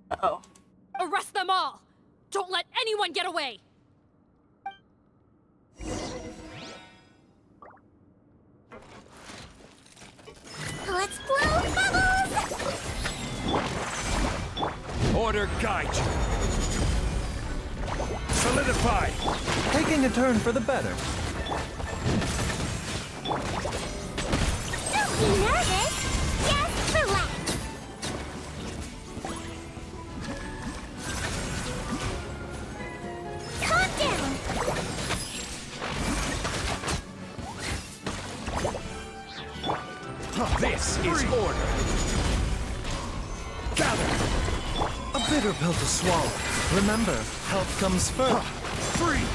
Speaker 1: Uh-oh.
Speaker 17: Arrest them all! Don't let anyone get away!
Speaker 2: Let's blow bubbles!
Speaker 22: Order guide you. Solidify.
Speaker 23: Taking a turn for the better.
Speaker 2: Don't be nervous! Just relax! Calm down!
Speaker 22: This is order.
Speaker 23: Gather. A bitter pill to swallow. Remember, health comes first.
Speaker 22: Free.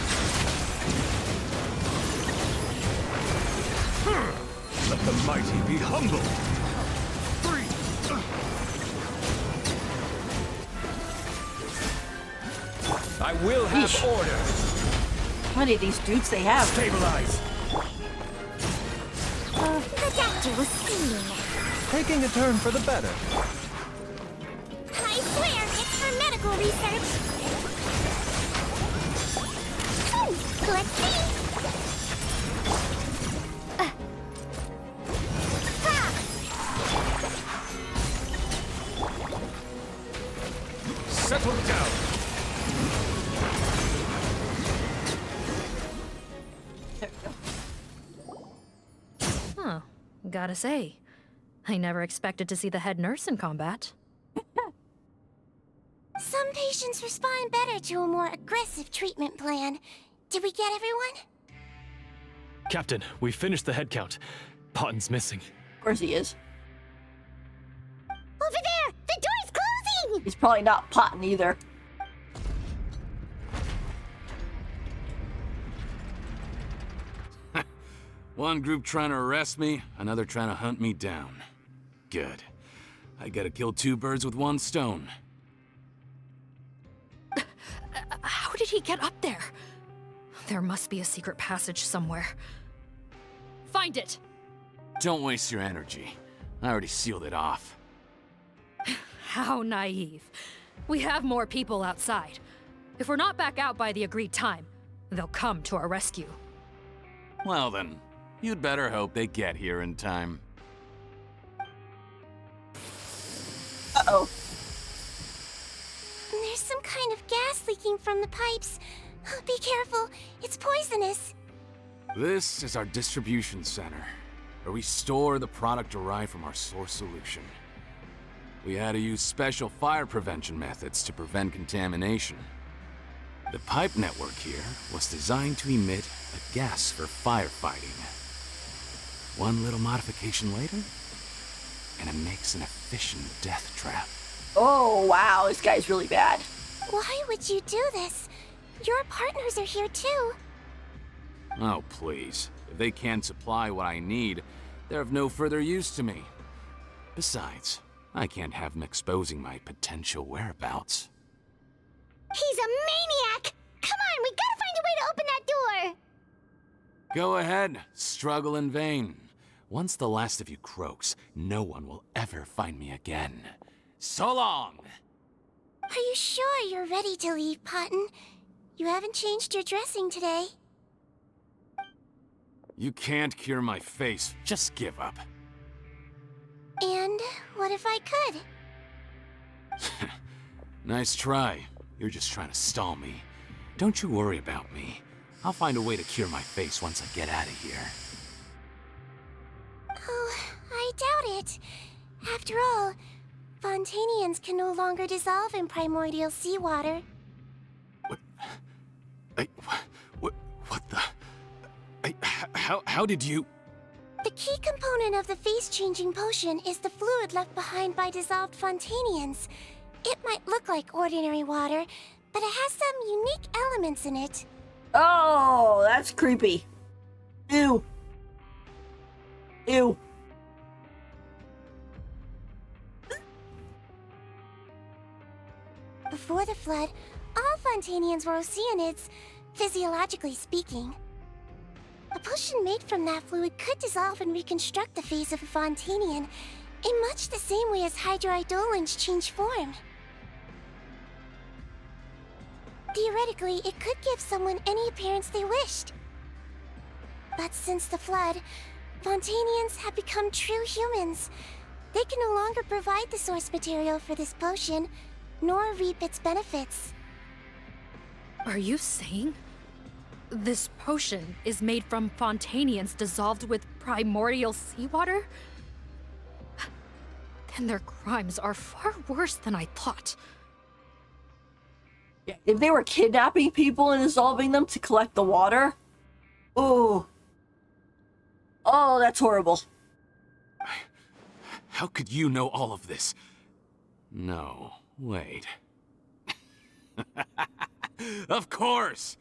Speaker 22: Let the mighty be humble. I will have
Speaker 1: Yeesh.
Speaker 22: order.
Speaker 1: How many of these dudes they have?
Speaker 22: Stabilize.
Speaker 2: The doctor was seeing.
Speaker 23: Taking a turn for the better.
Speaker 2: I swear, it's for medical research. Let's see.
Speaker 22: Settle down.
Speaker 17: Huh. Gotta say, I never expected to see the head nurse in combat.
Speaker 2: Some patients respond better to a more aggressive treatment plan. Did we get everyone?
Speaker 15: Captain, we finished the head count. Potton's missing.
Speaker 1: Of course he is.
Speaker 2: Over there! The door's closing!
Speaker 1: He's probably not potting either.
Speaker 3: One group trying to arrest me, another trying to hunt me down. Good. I gotta kill two birds with one stone.
Speaker 17: How did he get up there? There must be a secret passage somewhere. Find it!
Speaker 3: Don't waste your energy. I already sealed it off.
Speaker 17: How naive. We have more people outside. If we're not back out by the agreed time, they'll come to our rescue.
Speaker 3: Well then, you'd better hope they get here in time.
Speaker 1: Uh-oh.
Speaker 2: There's some kind of gas leaking from the pipes. Be careful, it's poisonous.
Speaker 3: This is our distribution center, where we store the product derived from our source solution. We had to use special fire prevention methods to prevent contamination. The pipe network here was designed to emit a gas for firefighting. One little modification later, and it makes an efficient death trap.
Speaker 1: Oh, wow, this guy's really bad.
Speaker 2: Why would you do this? Your partners are here too.
Speaker 3: Oh, please. If they can't supply what I need, they're of no further use to me. Besides, I can't have them exposing my potential whereabouts.
Speaker 2: He's a maniac! Come on, we gotta find a way to open that door!
Speaker 3: Go ahead, struggle in vain. Once the last of you croaks, no one will ever find me again. So long!
Speaker 2: Are you sure you're ready to leave, Potton? You haven't changed your dressing today.
Speaker 3: You can't cure my face. Just give up.
Speaker 2: And what if I could?
Speaker 3: Nice try. You're just trying to stall me. Don't you worry about me. I'll find a way to cure my face once I get out of here.
Speaker 2: Oh, I doubt it. After all, Fontanians can no longer dissolve in primordial seawater.
Speaker 3: What the... How did you...
Speaker 2: The key component of the face-changing potion is the fluid left behind by dissolved Fontanians. It might look like ordinary water, but it has some unique elements in it.
Speaker 1: Oh, that's creepy. Ew. Ew.
Speaker 2: Before the flood, all Fontanians were Oceanids, physiologically speaking. A potion made from that fluid could dissolve and reconstruct the face of a Fontanian in much the same way as hydroidolins change form. Theoretically, it could give someone any appearance they wished. But since the flood, Fontanians have become true humans. They can no longer provide the source material for this potion, nor reap its benefits.
Speaker 17: Are you saying this potion is made from Fontanians dissolved with primordial seawater? Then their crimes are far worse than I thought.
Speaker 1: Yeah, if they were kidnapping people and dissolving them to collect the water? Ooh. Oh, that's horrible.
Speaker 3: How could you know all of this? No, wait. Of course!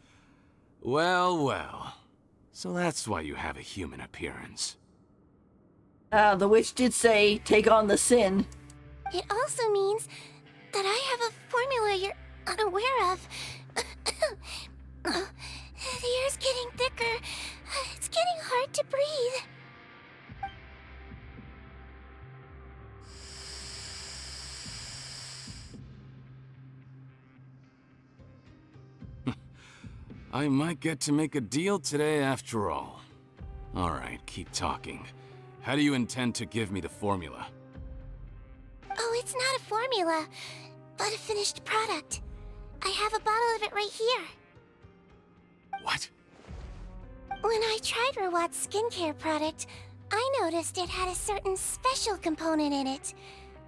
Speaker 3: Well, well. So that's why you have a human appearance.
Speaker 1: The witch did say, take on the sin.
Speaker 2: It also means that I have a formula you're unaware of. The air's getting thicker. It's getting hard to breathe.
Speaker 3: I might get to make a deal today after all. Alright, keep talking. How do you intend to give me the formula?
Speaker 2: Oh, it's not a formula, but a finished product. I have a bottle of it right here.
Speaker 3: What?
Speaker 2: When I tried Rawat's skincare product, I noticed it had a certain special component in it.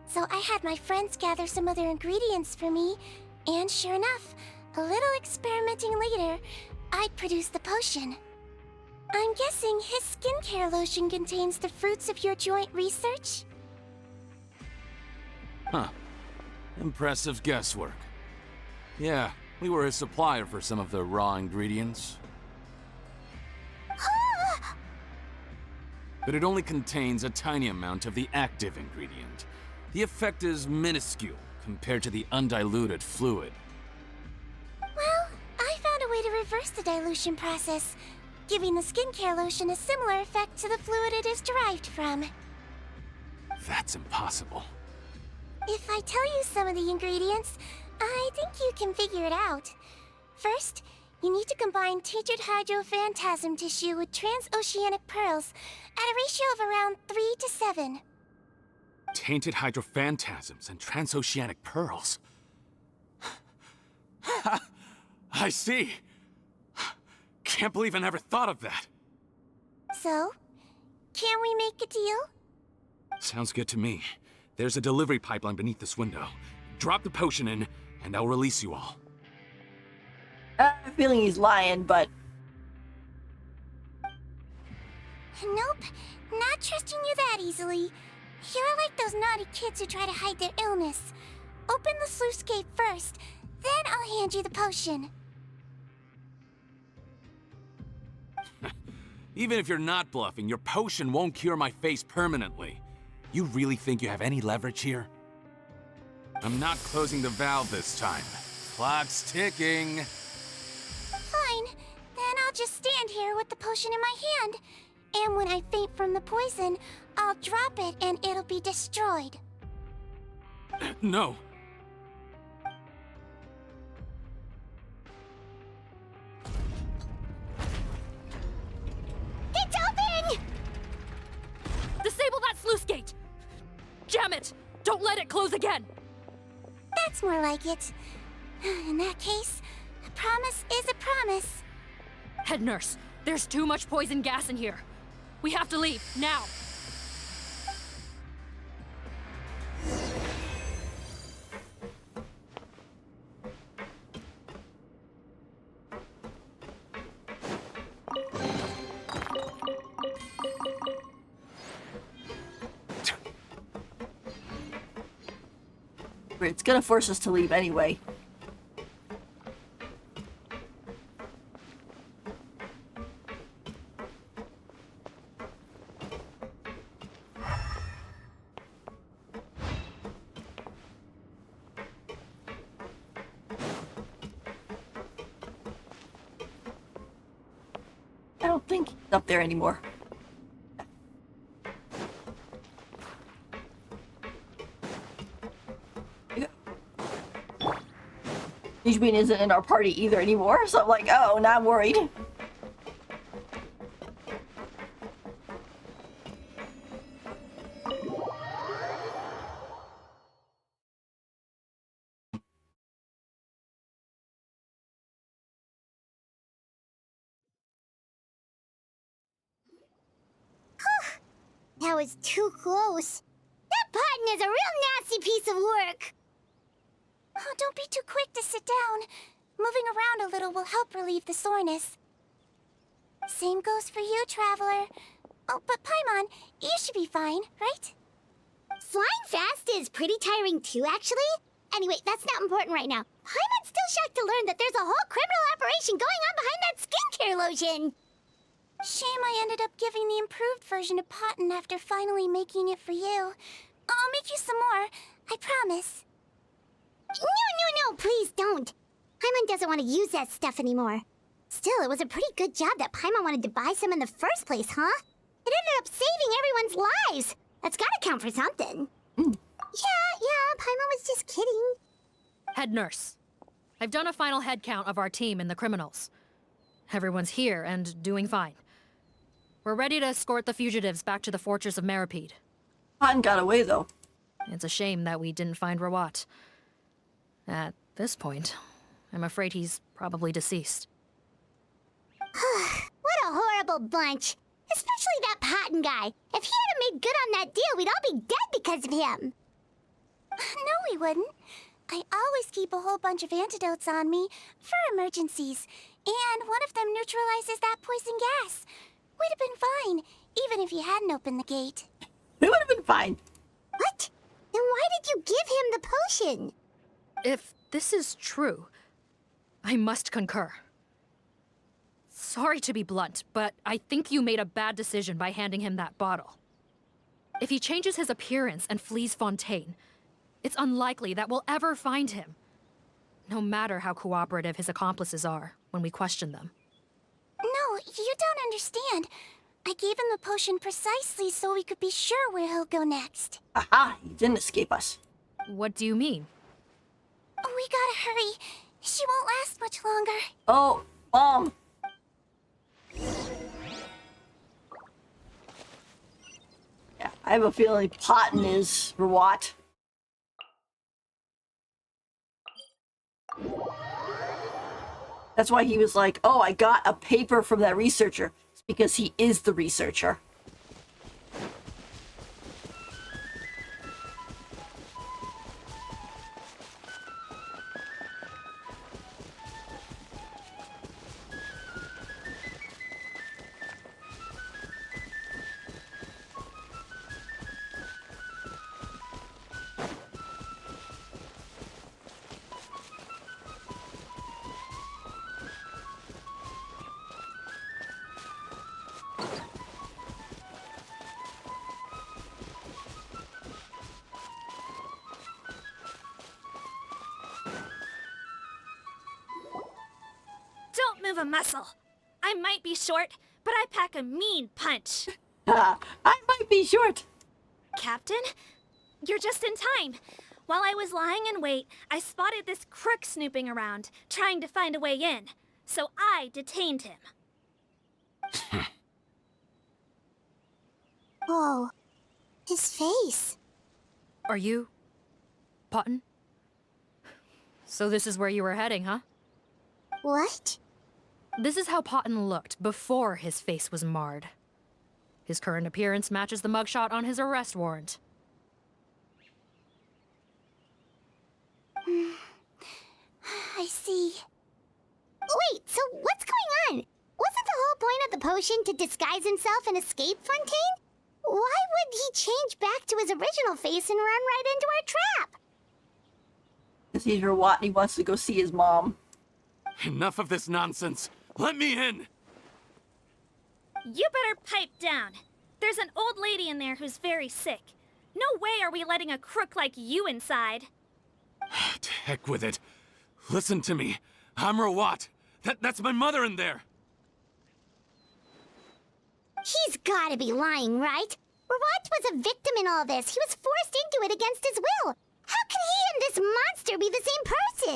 Speaker 2: So I had my friends gather some other ingredients for me, and sure enough, a little experimenting later, I'd produced the potion. I'm guessing his skincare lotion contains the fruits of your joint research?
Speaker 3: Huh. Impressive guesswork. Yeah, we were his supplier for some of the raw ingredients. But it only contains a tiny amount of the active ingredient. The effect is minuscule compared to the undiluted fluid.
Speaker 2: Well, I found a way to reverse the dilution process, giving the skincare lotion a similar effect to the fluid it is derived from.
Speaker 3: That's impossible.
Speaker 2: If I tell you some of the ingredients, I think you can figure it out. First, you need to combine tinted hydrophantasm tissue with transoceanic pearls at a ratio of around 3 to 7.
Speaker 3: Tainted hydrophantasms and transoceanic pearls. I see. Can't believe I never thought of that.
Speaker 2: So, can we make a deal?
Speaker 3: Sounds good to me. There's a delivery pipeline beneath this window. Drop the potion in, and I'll release you all.
Speaker 1: I have a feeling he's lying, but...
Speaker 2: Nope, not trusting you that easily. You're like those naughty kids who try to hide their illness. Open the sluice gate first, then I'll hand you the potion.
Speaker 3: Even if you're not bluffing, your potion won't cure my face permanently. You really think you have any leverage here? I'm not closing the valve this time. Clock's ticking.
Speaker 2: Fine, then I'll just stand here with the potion in my hand. And when I faint from the poison, I'll drop it and it'll be destroyed.
Speaker 3: No.
Speaker 2: It's open!
Speaker 17: Disable that sluice gate! Jam it! Don't let it close again!
Speaker 2: That's more like it. In that case, a promise is a promise.
Speaker 17: Head nurse, there's too much poison gas in here. We have to leave, now!
Speaker 1: It's gonna force us to leave anyway. I don't think he's up there anymore. Sigewinne isn't in our party either anymore, so I'm like, oh, now I'm worried.
Speaker 20: That was too close. That button is a real nasty piece of work.
Speaker 2: Oh, don't be too quick to sit down. Moving around a little will help relieve the soreness. Same goes for you, Traveler. Oh, but Paimon, you should be fine, right?
Speaker 20: Flying fast is pretty tiring too, actually. Anyway, that's not important right now. Paimon's still shocked to learn that there's a whole criminal operation going on behind that skincare lotion.
Speaker 2: Shame I ended up giving the improved version to Potton after finally making it for you. I'll make you some more, I promise.
Speaker 20: No, please don't. Paimon doesn't want to use that stuff anymore. Still, it was a pretty good job that Paimon wanted to buy some in the first place, huh? It ended up saving everyone's lives. That's gotta count for something. Yeah, Paimon was just kidding.
Speaker 17: Head nurse, I've done a final head count of our team and the criminals. Everyone's here and doing fine. We're ready to escort the fugitives back to the fortress of Meripede.
Speaker 1: Potton got away, though.
Speaker 17: It's a shame that we didn't find Rawat. At this point, I'm afraid he's probably deceased.
Speaker 20: What a horrible bunch. Especially that Potton guy. If he hadn't made good on that deal, we'd all be dead because of him.
Speaker 2: No, we wouldn't. I always keep a whole bunch of antidotes on me for emergencies, and one of them neutralizes that poison gas. We'd have been fine, even if you hadn't opened the gate.
Speaker 1: We would have been fine.
Speaker 20: What? Then why did you give him the potion?
Speaker 17: If this is true, I must concur. Sorry to be blunt, but I think you made a bad decision by handing him that bottle. If he changes his appearance and flees Fontaine, it's unlikely that we'll ever find him. No matter how cooperative his accomplices are when we question them.
Speaker 2: No, you don't understand. I gave him the potion precisely so we could be sure where he'll go next.
Speaker 1: Aha, he didn't escape us.
Speaker 17: What do you mean?
Speaker 2: We gotta hurry. She won't last much longer.
Speaker 1: Oh, yeah, I have a feeling Potton is Rawat. That's why he was like, oh, I got a paper from that researcher. It's because he is the researcher.
Speaker 7: a muscle. I might be short, but I pack a mean punch.
Speaker 1: I might be short.
Speaker 7: Captain, you're just in time. While I was lying in wait, I spotted this crook snooping around, trying to find a way in. So I detained him.
Speaker 20: Oh, his face.
Speaker 17: Are you... Potton? So this is where you were heading, huh?
Speaker 20: What?
Speaker 17: This is how Potton looked before his face was marred. His current appearance matches the mugshot on his arrest warrant.
Speaker 20: I see. Wait, so what's going on? Wasn't the whole point of the potion to disguise himself and escape Fontaine? Why would he change back to his original face and run right into our trap?
Speaker 1: Because he's Rawat and he wants to go see his mom.
Speaker 3: Enough of this nonsense. Let me in.
Speaker 7: You better pipe down. There's an old lady in there who's very sick. No way are we letting a crook like you inside.
Speaker 3: To heck with it. Listen to me. I'm Rawat. That's my mother in there.
Speaker 20: He's gotta be lying, right? Rawat was a victim in all this. He was forced into it against his will. How can he and this monster be the same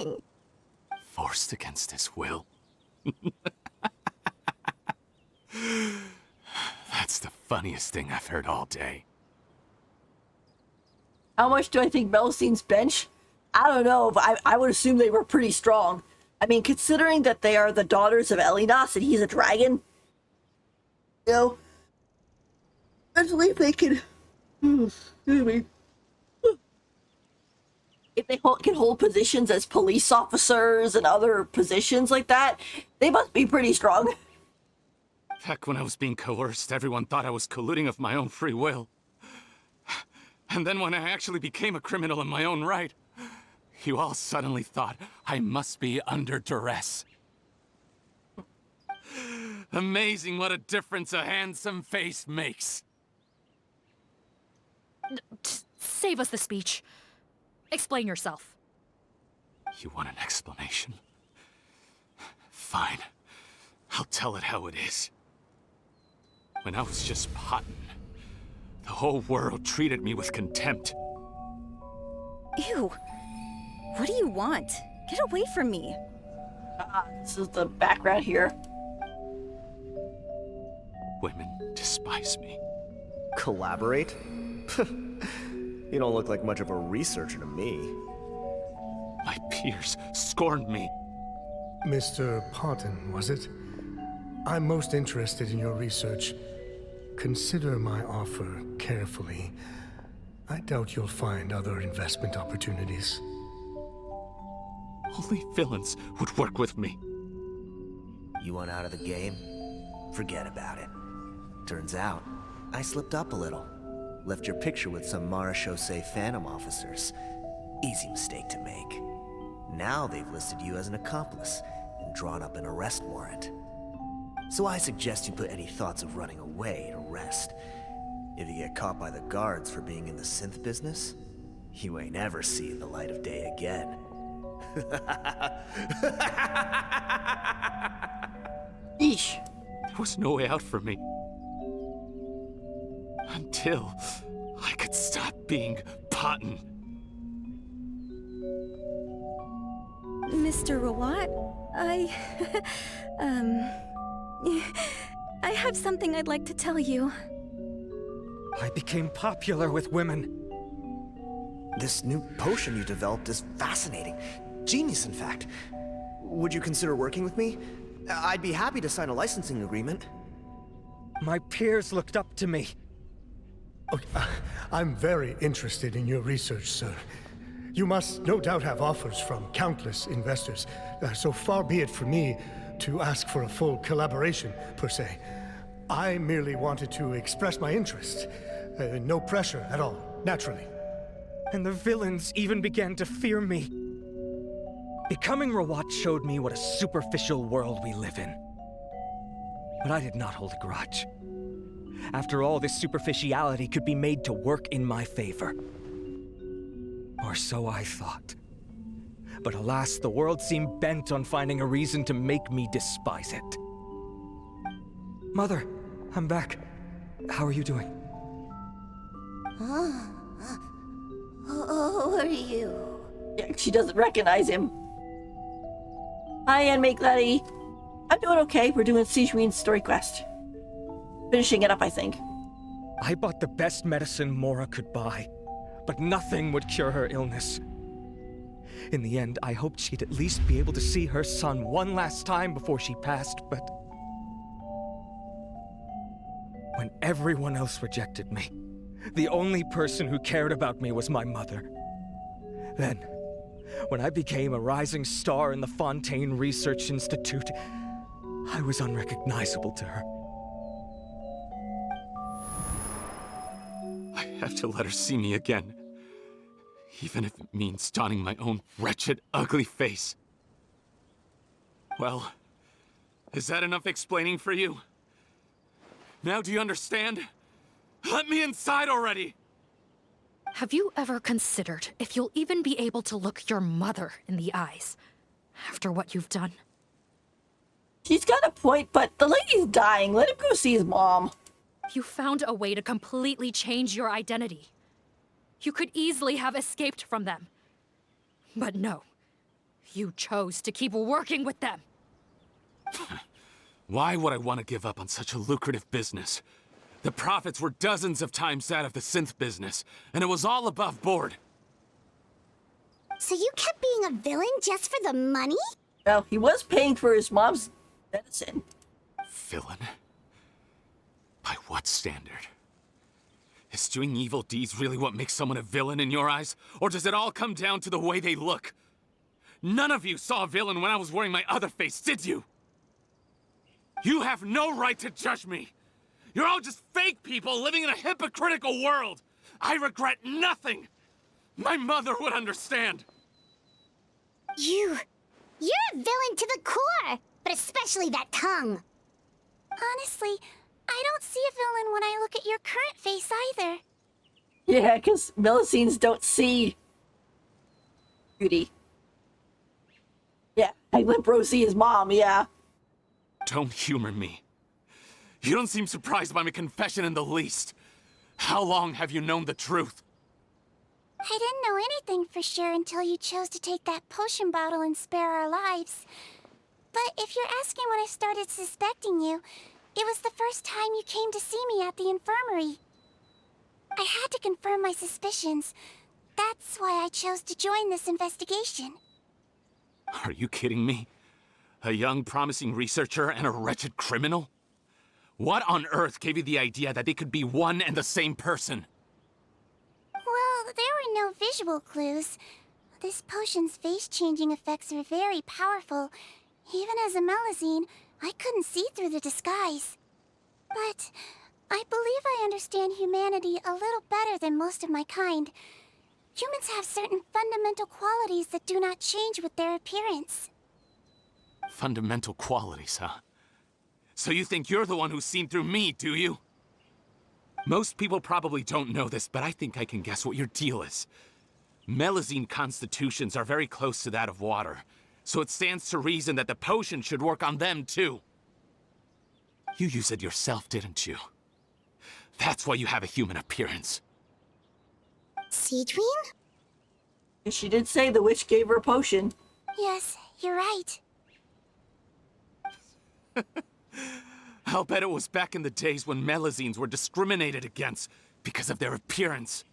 Speaker 20: person?
Speaker 3: Forced against his will. That's the funniest thing I've heard all day.
Speaker 1: How much do I think Melusine's bench? I don't know, but I would assume they were pretty strong. I mean, considering that they are the daughters of Elinas and he's a dragon, you know, especially if they can, excuse me, if they can hold positions as police officers and other positions like that, they must be pretty strong.
Speaker 3: Back when I was being coerced, everyone thought I was colluding of my own free will. And then when I actually became a criminal in my own right, you all suddenly thought I must be under duress. Amazing what a difference a handsome face makes.
Speaker 17: Save us the speech. Explain yourself.
Speaker 3: You want an explanation? Fine. I'll tell it how it is. When I was just Potton, the whole world treated me with contempt.
Speaker 18: Ew. What do you want? Get away from me.
Speaker 1: This is the background here.
Speaker 3: Women despise me.
Speaker 9: Collaborate? You don't look like much of a researcher to me.
Speaker 3: My peers scorned me.
Speaker 14: Mr. Potton, was it? I'm most interested in your research. Consider my offer carefully. I doubt you'll find other investment opportunities.
Speaker 3: Only villains would work with me.
Speaker 9: You want out of the game? Forget about it. Turns out, I slipped up a little. Left your picture with some Marechaussee Phantom officers. Easy mistake to make. Now they've listed you as an accomplice and drawn up an arrest warrant. So I suggest you put any thoughts of running away to rest. If you get caught by the guards for being in the synth business, you ain't ever seeing the light of day again.
Speaker 1: Eesh.
Speaker 3: There was no way out for me. Until I could stop being Potton.
Speaker 18: Mr. Rawat, I have something I'd like to tell you.
Speaker 6: I became popular with women.
Speaker 9: This new potion you developed is fascinating. Genius, in fact. Would you consider working with me? I'd be happy to sign a licensing agreement.
Speaker 6: My peers looked up to me.
Speaker 14: Okay, I'm very interested in your research, sir. You must no doubt have offers from countless investors, so far be it for me to ask for a full collaboration, per se. I merely wanted to express my interest. No pressure at all, naturally.
Speaker 6: And the villains even began to fear me. Becoming Rawat showed me what a superficial world we live in. But I did not hold a grudge. After all, this superficiality could be made to work in my favor. Or so I thought. But alas, the world seemed bent on finding a reason to make me despise it. Mother, I'm back. How are you doing?
Speaker 1: Who are you? Yeah, she doesn't recognize him. Hi, Anime Gladdy. I'm doing okay. We're doing Sigewinne's story quest. Finishing it up, I think.
Speaker 6: I bought the best medicine Mora could buy, but nothing would cure her illness. In the end, I hoped she'd at least be able to see her son one last time before she passed, but when everyone else rejected me, the only person who cared about me was my mother. Then, when I became a rising star in the Fontaine Research Institute, I was unrecognizable to her.
Speaker 3: I have to let her see me again. Even if it means donning my own wretched, ugly face. Well, is that enough explaining for you? Now do you understand? Let me inside already!
Speaker 17: Have you ever considered if you'll even be able to look your mother in the eyes after what you've done?
Speaker 1: She's got a point, but the lady's dying. Let him go see his mom.
Speaker 17: You found a way to completely change your identity. You could easily have escaped from them. But no, you chose to keep working with them.
Speaker 3: Why would I want to give up on such a lucrative business? The profits were dozens of times that of the synth business, and it was all above board.
Speaker 20: So you kept being a villain just for the money?
Speaker 1: Well, he was paying for his mom's medicine.
Speaker 3: Villain? By what standard? Is doing evil deeds really what makes someone a villain in your eyes? Or does it all come down to the way they look? None of you saw a villain when I was wearing my other face, did you? You have no right to judge me! You're all just fake people living in a hypocritical world! I regret nothing! My mother would understand!
Speaker 20: You're a villain to the core! But especially that tongue! Honestly, I don't see a villain when I look at your current face either.
Speaker 1: Yeah, because Melusines don't see beauty. Yeah, I let Bro see his mom, yeah.
Speaker 3: Don't humor me. You don't seem surprised by my confession in the least. How long have you known the truth?
Speaker 20: I didn't know anything for sure until you chose to take that potion bottle and spare our lives. But if you're asking when I started suspecting you, it was the first time you came to see me at the infirmary. I had to confirm my suspicions. That's why I chose to join this investigation.
Speaker 3: Are you kidding me? A young, promising researcher and a wretched criminal? What on earth gave you the idea that they could be one and the same person?
Speaker 20: Well, there were no visual clues. This potion's face-changing effects are very powerful. Even as a Melusine, I couldn't see through the disguise. But I believe I understand humanity a little better than most of my kind. Humans have certain fundamental qualities that do not change with their appearance.
Speaker 3: Fundamental qualities, huh? So you think you're the one who's seen through me, do you? Most people probably don't know this, but I think I can guess what your deal is. Melusine constitutions are very close to that of water, so it stands to reason that the potion should work on them too. You use it yourself, didn't you? That's why you have a human appearance.
Speaker 20: Sigewinne?
Speaker 1: She did say the witch gave her a potion.
Speaker 20: Yes, you're right.
Speaker 3: I'll bet it was back in the days when Melusines were discriminated against because of their appearance.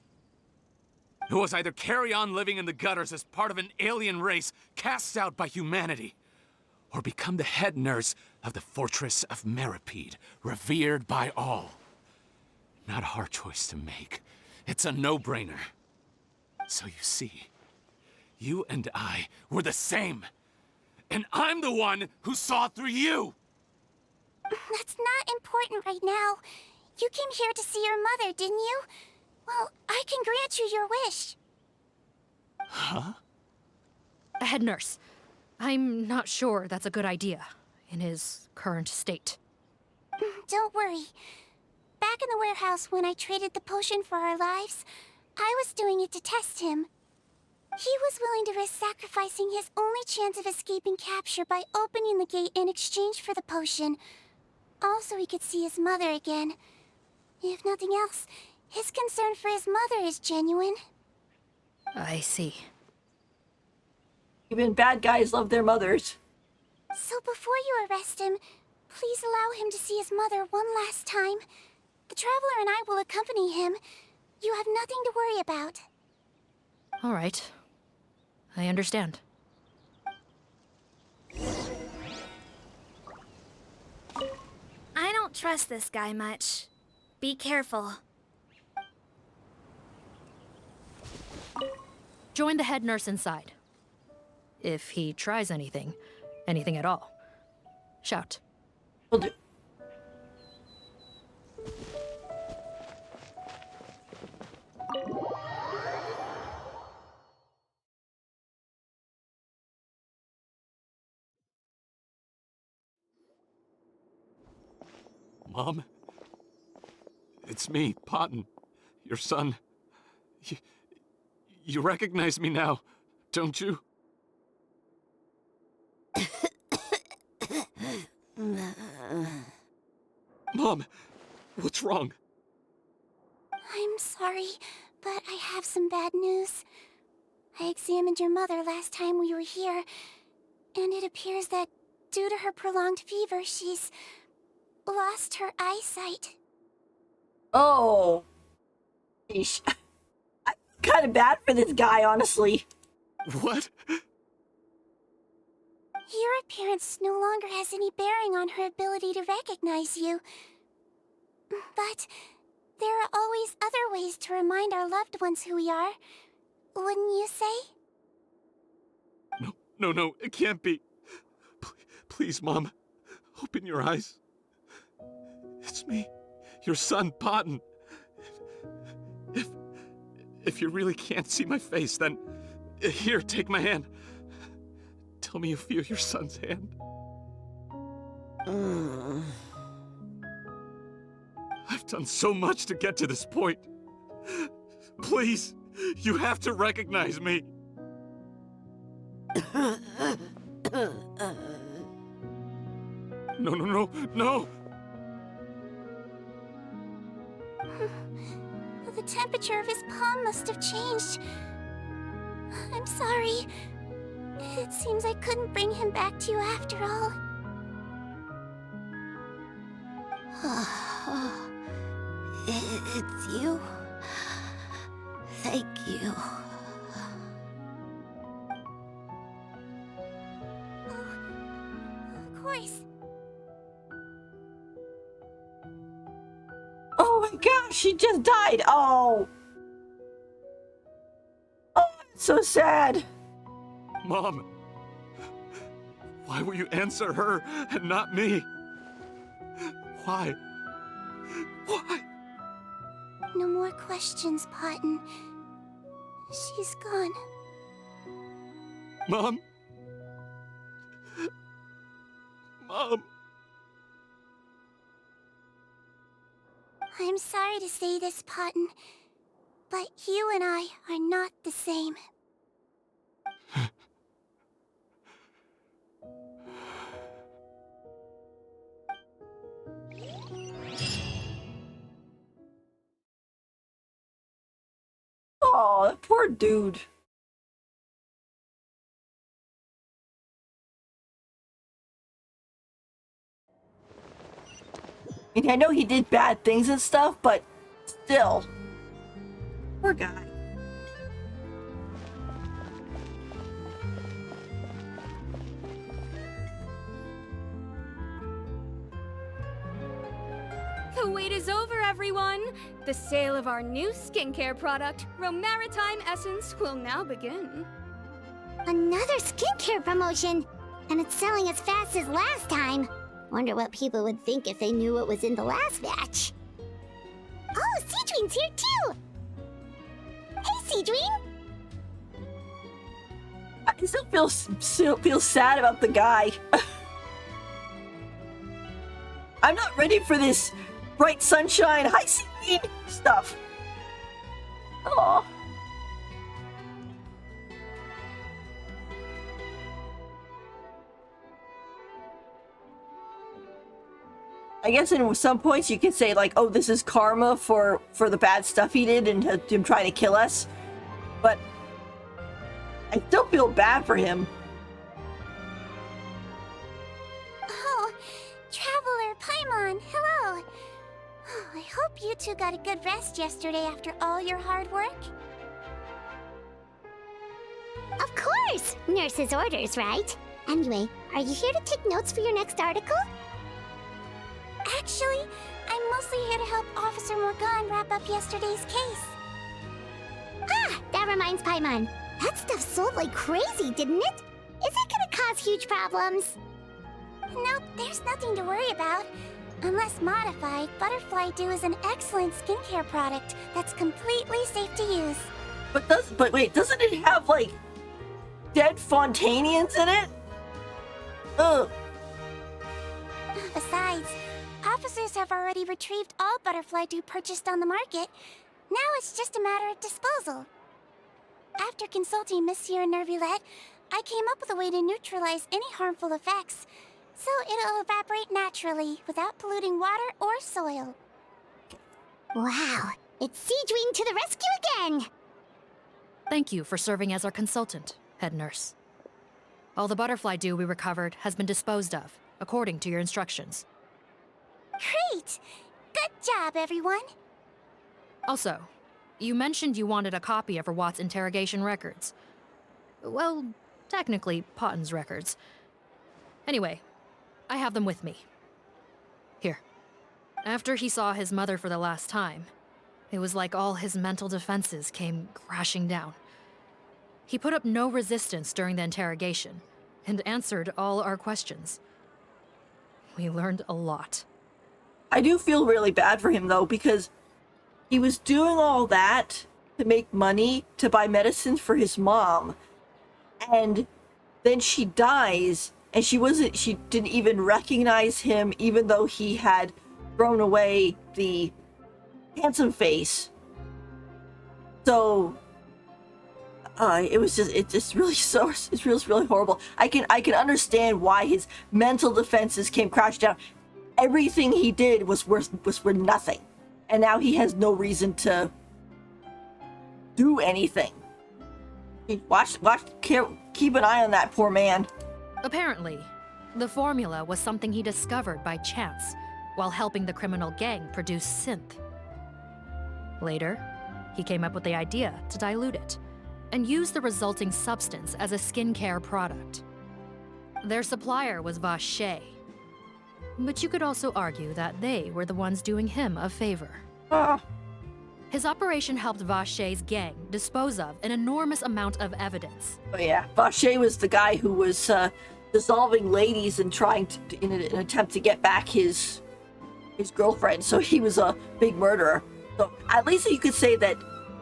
Speaker 3: It was either carry on living in the gutters as part of an alien race cast out by humanity, or become the head nurse of the Fortress of Meripede, revered by all. Not a hard choice to make. It's a no-brainer. So you see, you and I were the same. And I'm the one who saw through you!
Speaker 20: That's not important right now. You came here to see your mother, didn't you? Well, I can grant you your wish.
Speaker 3: Huh?
Speaker 17: Head nurse, I'm not sure that's a good idea in his current state.
Speaker 20: Don't worry. Back in the warehouse when I traded the potion for our lives, I was doing it to test him.
Speaker 2: He was willing to risk sacrificing his only chance of escaping capture by opening the gate in exchange for the potion. Also, he could see his mother again. If nothing else, his concern for his mother is genuine.
Speaker 17: I see.
Speaker 1: Even bad guys love their mothers.
Speaker 2: So before you arrest him, please allow him to see his mother one last time. The Traveler and I will accompany him. You have nothing to worry about.
Speaker 17: All right. I understand.
Speaker 7: I don't trust this guy much. Be careful.
Speaker 17: Join the head nurse inside. If he tries anything at all, shout.
Speaker 1: Will do.
Speaker 3: Mom? It's me, Potton, your son. You recognize me now, don't you? Mom, what's wrong?
Speaker 2: I'm sorry, but I have some bad news. I examined your mother last time we were here, and it appears that due to her prolonged fever, she's lost her eyesight.
Speaker 1: Oh. Sheesh. I'm kind of bad for this guy, honestly.
Speaker 3: What?
Speaker 2: Your appearance no longer has any bearing on her ability to recognize you. But there are always other ways to remind our loved ones who we are. Wouldn't you say?
Speaker 3: No, it can't be. Please, Mom, open your eyes. It's me, your son, Potton. If you really can't see my face, then here, take my hand. Tell me you feel your son's hand. I've done so much to get to this point. Please, you have to recognize me. No.
Speaker 2: The temperature of his palm must have changed. I'm sorry. It seems I couldn't bring him back to you after all.
Speaker 20: It's you. Thank you.
Speaker 2: Of course.
Speaker 1: Oh my gosh, she just died. Oh, it's so sad.
Speaker 3: Mom, why will you answer her and not me? Why?
Speaker 2: No more questions, Potton. She's gone.
Speaker 3: Mom?
Speaker 2: I'm sorry to say this, Potton, but you and I are not the same.
Speaker 1: Oh, that poor dude. I mean, I know he did bad things and stuff, but still. Poor guy.
Speaker 19: The wait is over, everyone! The sale of our new skincare product, Romaritime Essence, will now begin.
Speaker 20: Another skincare promotion! And it's selling as fast as last time. Wonder what people would think if they knew what was in the last batch. Oh, Sigewinne's here too! Hey, Sigewinne!
Speaker 1: I still feel sad about the guy. I'm not ready for this bright sunshine, high speed stuff. Oh. I guess in some points you could say like, oh, this is karma for the bad stuff he did and him trying to kill us. But I still feel bad for him.
Speaker 2: Oh, Traveler Paimon, hello. Oh, I hope you two got a good rest yesterday after all your hard work.
Speaker 20: Of course! Nurse's orders, right? Anyway, are you here to take notes for your next article?
Speaker 2: Actually, I'm mostly here to help Officer Morgan wrap up yesterday's case.
Speaker 20: Ah, that reminds Paimon. That stuff sold like crazy, didn't it? Is it gonna cause huge problems?
Speaker 2: Nope, there's nothing to worry about. Unless modified, Butterfly Dew is an excellent skincare product that's completely safe to use.
Speaker 1: But wait, doesn't it have like dead Fontanians in it? Ugh.
Speaker 2: Besides, officers have already retrieved all Butterfly Dew purchased on the market. Now it's just a matter of disposal. After consulting Monsieur Nervulette, I came up with a way to neutralize any harmful effects, so it'll evaporate naturally without polluting water or soil.
Speaker 20: Wow, it's Sigewinne to the rescue again!
Speaker 17: Thank you for serving as our consultant, head nurse. All the butterfly dew we recovered has been disposed of, according to your instructions.
Speaker 2: Great! Good job, everyone!
Speaker 17: Also, you mentioned you wanted a copy of Rawat's interrogation records. Well, technically, Potten's records. Anyway, I have them with me. Here. After he saw his mother for the last time, it was like all his mental defenses came crashing down. He put up no resistance during the interrogation, and answered all our questions. We learned a lot.
Speaker 1: I do feel really bad for him, though, because he was doing all that to make money to buy medicines for his mom. And then she dies, and she didn't even recognize him, even though he had thrown away the handsome face. So, it's really horrible. I can understand why his mental defenses came crashing down. Everything he did was worth nothing. And now he has no reason to do anything. Keep an eye on that poor man.
Speaker 17: Apparently, the formula was something he discovered by chance while helping the criminal gang produce synth. Later, he came up with the idea to dilute it and use the resulting substance as a skincare product. Their supplier was Vache, but you could also argue that they were the ones doing him a favor. His operation helped Vache's gang dispose of an enormous amount of evidence.
Speaker 1: Oh yeah, Vache was the guy who was dissolving ladies and trying to, in an attempt to get back his girlfriend. So he was a big murderer. So at least you could say that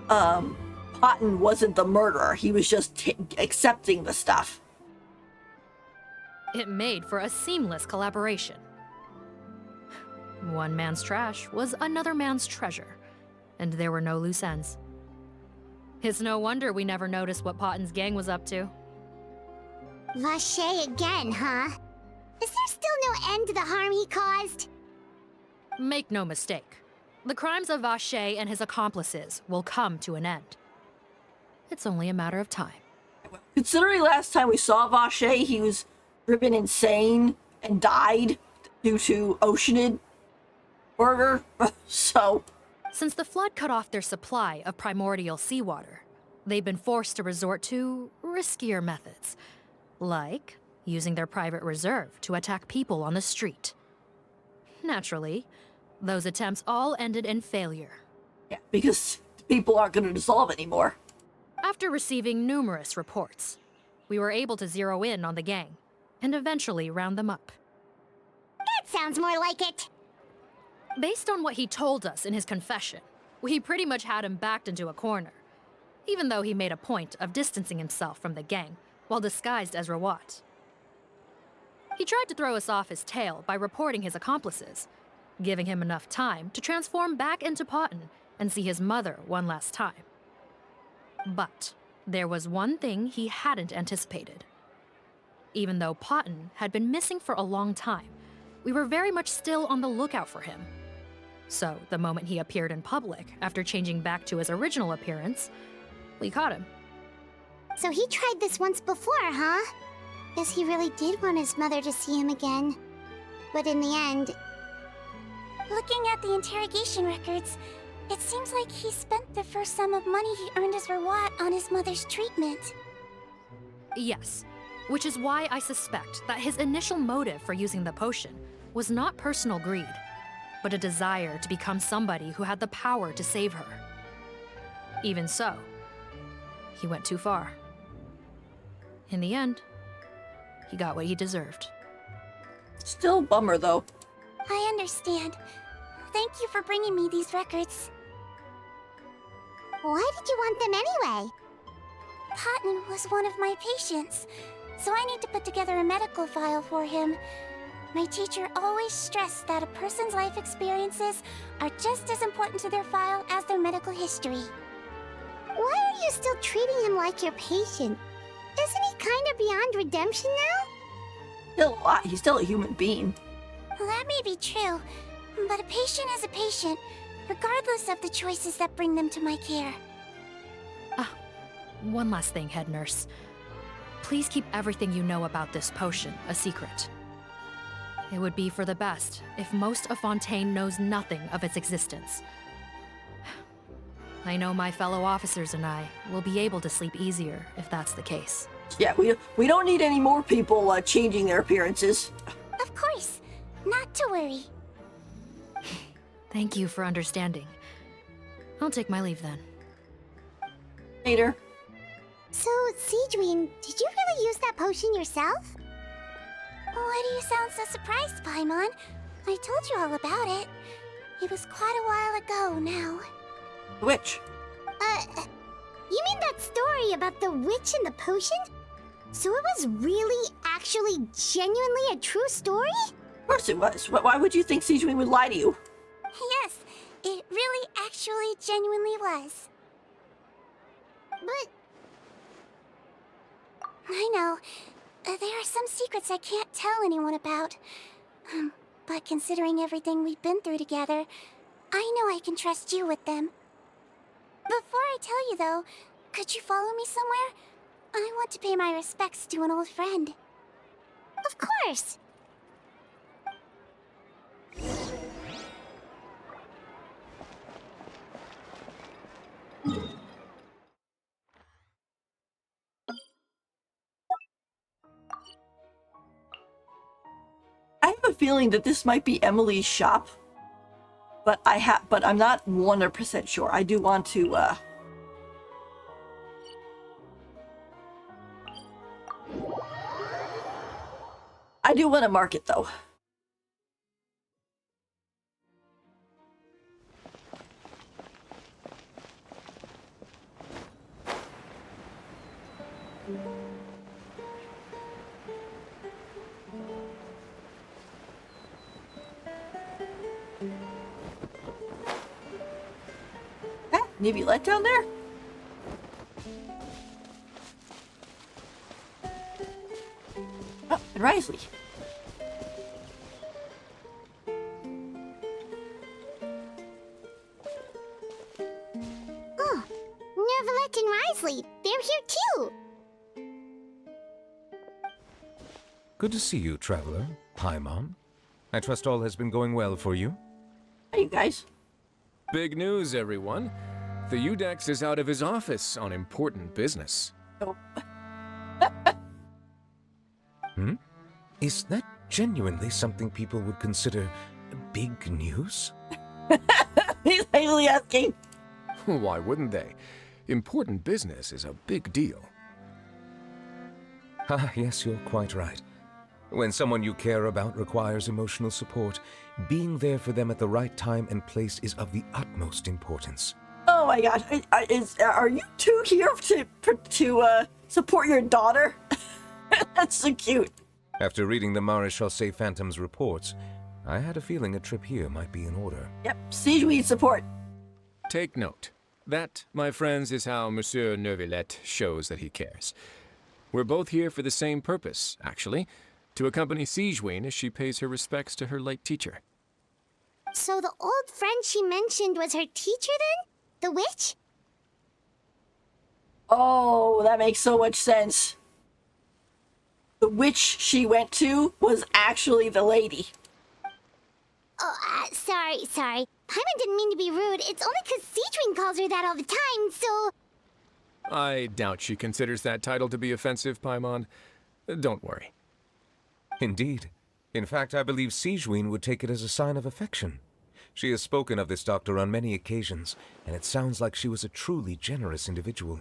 Speaker 1: Potten wasn't the murderer. He was just accepting the stuff.
Speaker 17: It made for a seamless collaboration. One man's trash was another man's treasure, and there were no loose ends. It's no wonder we never noticed what Potten's gang was up to.
Speaker 20: Vache again, huh? Is there still no end to the harm he caused?
Speaker 17: Make no mistake. The crimes of Vache and his accomplices will come to an end. It's only a matter of time.
Speaker 1: Considering last time we saw Vache, he was driven insane and died due to Oceanid murder. So,
Speaker 17: since the flood cut off their supply of primordial seawater, they've been forced to resort to riskier methods, like using their private reserve to attack people on the street. Naturally, those attempts all ended in failure.
Speaker 1: Yeah, because people aren't going to dissolve anymore.
Speaker 17: After receiving numerous reports, we were able to zero in on the gang and eventually round them up.
Speaker 20: That sounds more like it.
Speaker 17: Based on what he told us in his confession, we pretty much had him backed into a corner, even though he made a point of distancing himself from the gang while disguised as Rawat. He tried to throw us off his tail by reporting his accomplices, giving him enough time to transform back into Potten and see his mother one last time. But there was one thing he hadn't anticipated. Even though Potten had been missing for a long time, we were very much still on the lookout for him. So, the moment he appeared in public, after changing back to his original appearance, we caught him.
Speaker 20: So he tried this once before, huh? Guess he really did want his mother to see him again. But in the end...
Speaker 2: Looking at the interrogation records, it seems like he spent the first sum of money he earned as reward on his mother's treatment.
Speaker 17: Yes, which is why I suspect that his initial motive for using the potion was not personal greed, but a desire to become somebody who had the power to save her. Even so, he went too far. In the end, he got what he deserved.
Speaker 1: Still a bummer, though.
Speaker 2: I understand. Thank you for bringing me these records.
Speaker 20: Why did you want them anyway?
Speaker 2: Cotton was one of my patients, so I need to put together a medical file for him. My teacher always stressed that a person's life experiences are just as important to their file as their medical history.
Speaker 20: Why are you still treating him like your patient? Isn't he kind of beyond redemption now?
Speaker 1: He's still a human being.
Speaker 2: That may be true, but a patient is a patient, regardless of the choices that bring them to my care.
Speaker 17: One last thing, head nurse. Please keep everything you know about this potion a secret. It would be for the best if most of Fontaine knows nothing of its existence. I know my fellow officers and I will be able to sleep easier if that's the case.
Speaker 1: Yeah, we don't need any more people changing their appearances.
Speaker 2: Of course. Not to worry.
Speaker 17: Thank you for understanding. I'll take my leave then.
Speaker 1: Later.
Speaker 20: So, Sigewinne, did you really use that potion yourself?
Speaker 2: Why do you sound so surprised, Paimon? I told you all about it. It was quite a while ago now.
Speaker 1: Which?
Speaker 20: You mean that story about the witch and the potion? So it was really, actually, genuinely a true story?
Speaker 1: Of course it was. Why would you think Sigewinne would lie to you?
Speaker 2: Yes, it really, actually, genuinely was.
Speaker 20: But...
Speaker 2: I know. There are some secrets I can't tell anyone about. But considering everything we've been through together, I know I can trust you with them. Before I tell you, though, could you follow me somewhere? I want to pay my respects to an old friend.
Speaker 20: Of course!
Speaker 1: I have a feeling that this might be Emily's shop, but I'm not 100% sure. I do want to mark it though. Maybe let down there? Oh, and Risley.
Speaker 20: Oh, Nervalette and Risley, they're here too!
Speaker 21: Good to see you, Traveler. Paimon. I trust all has been going well for you?
Speaker 1: Hey, you guys.
Speaker 11: Big news, everyone. The Udex is out of his office on important business.
Speaker 1: Oh.
Speaker 21: Is that genuinely something people would consider big news?
Speaker 1: He's actually asking.
Speaker 11: Why wouldn't they? Important business is a big deal.
Speaker 21: Ah, yes, you're quite right. When someone you care about requires emotional support, being there for them at the right time and place is of the utmost importance.
Speaker 1: Oh my gosh, are you two here to support your daughter? That's so cute.
Speaker 21: After reading the Maréchal Phantom's reports, I had a feeling a trip here might be in order.
Speaker 1: Yep, Sigewinne support.
Speaker 11: Take note. That, my friends, is how Monsieur Nervalette shows that he cares. We're both here for the same purpose, actually. to accompany Sigewinne as she pays her respects to her late teacher.
Speaker 20: So the old friend she mentioned was her teacher then? The witch?
Speaker 1: Oh, that makes so much sense. The witch she went to was actually the lady.
Speaker 20: Oh, sorry. Paimon didn't mean to be rude. It's only 'cause Sigewinne calls her that all the time, so...
Speaker 11: I doubt she considers that title to be offensive, Paimon. Don't worry.
Speaker 21: Indeed. In fact, I believe Sigewinne would take it as a sign of affection. She has spoken of this doctor on many occasions, and it sounds like she was a truly generous individual.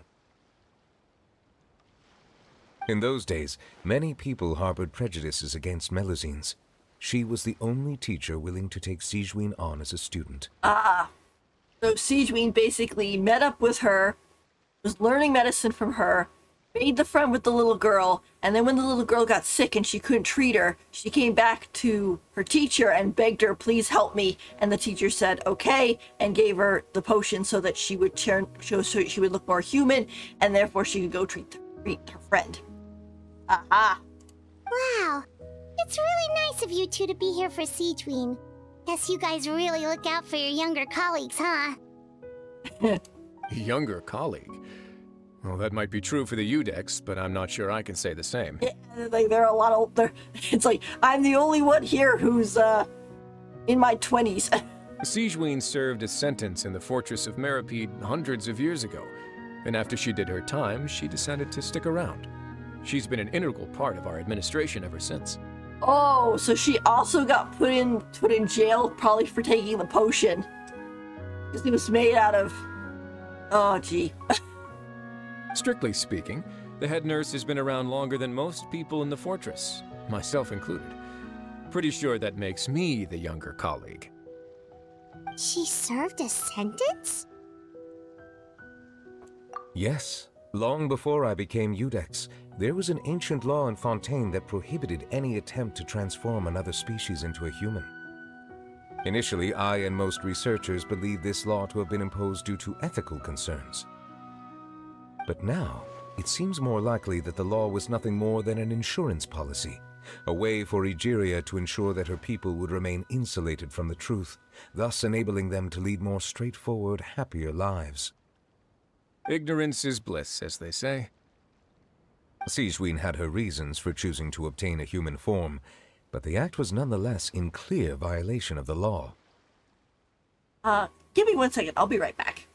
Speaker 21: In those days, many people harbored prejudices against Melusines. She was the only teacher willing to take Sigewinne on as a student.
Speaker 1: So Sigewinne basically met up with her, was learning medicine from her, made the friend with the little girl, and then when the little girl got sick and she couldn't treat her, she came back to her teacher and begged her, please help me. And the teacher said, okay, and gave her the potion so that she would so she would look more human, and therefore she could go treat her friend. Aha!
Speaker 20: Wow. It's really nice of you two to be here for Sigewinne. Guess you guys really look out for your younger colleagues, huh?
Speaker 11: Younger colleague? Well, that might be true for the Udex, but I'm not sure I can say the same.
Speaker 1: Yeah, like, there are a lot of... It's like, I'm the only one here who's, in my 20s.
Speaker 11: Sigewinne served a sentence in the Fortress of Meripede hundreds of years ago, and after she did her time, she decided to stick around. She's been an integral part of our administration ever since.
Speaker 1: Oh, so she also got put in jail, probably for taking the potion. Because it was made out of... Oh, gee.
Speaker 11: Strictly speaking, the head nurse has been around longer than most people in the fortress, myself included. Pretty sure that makes me the younger colleague.
Speaker 20: She served a sentence?
Speaker 21: Yes. Long before I became Udex, there was an ancient law in Fontaine that prohibited any attempt to transform another species into a human. Initially, I and most researchers believed this law to have been imposed due to ethical concerns. But now, it seems more likely that the law was nothing more than an insurance policy, a way for Egeria to ensure that her people would remain insulated from the truth, thus enabling them to lead more straightforward, happier lives.
Speaker 11: Ignorance is bliss, as they say.
Speaker 21: Sigewinne had her reasons for choosing to obtain a human form, but the act was nonetheless in clear violation of the law.
Speaker 1: Give me 1 second. I'll be right back.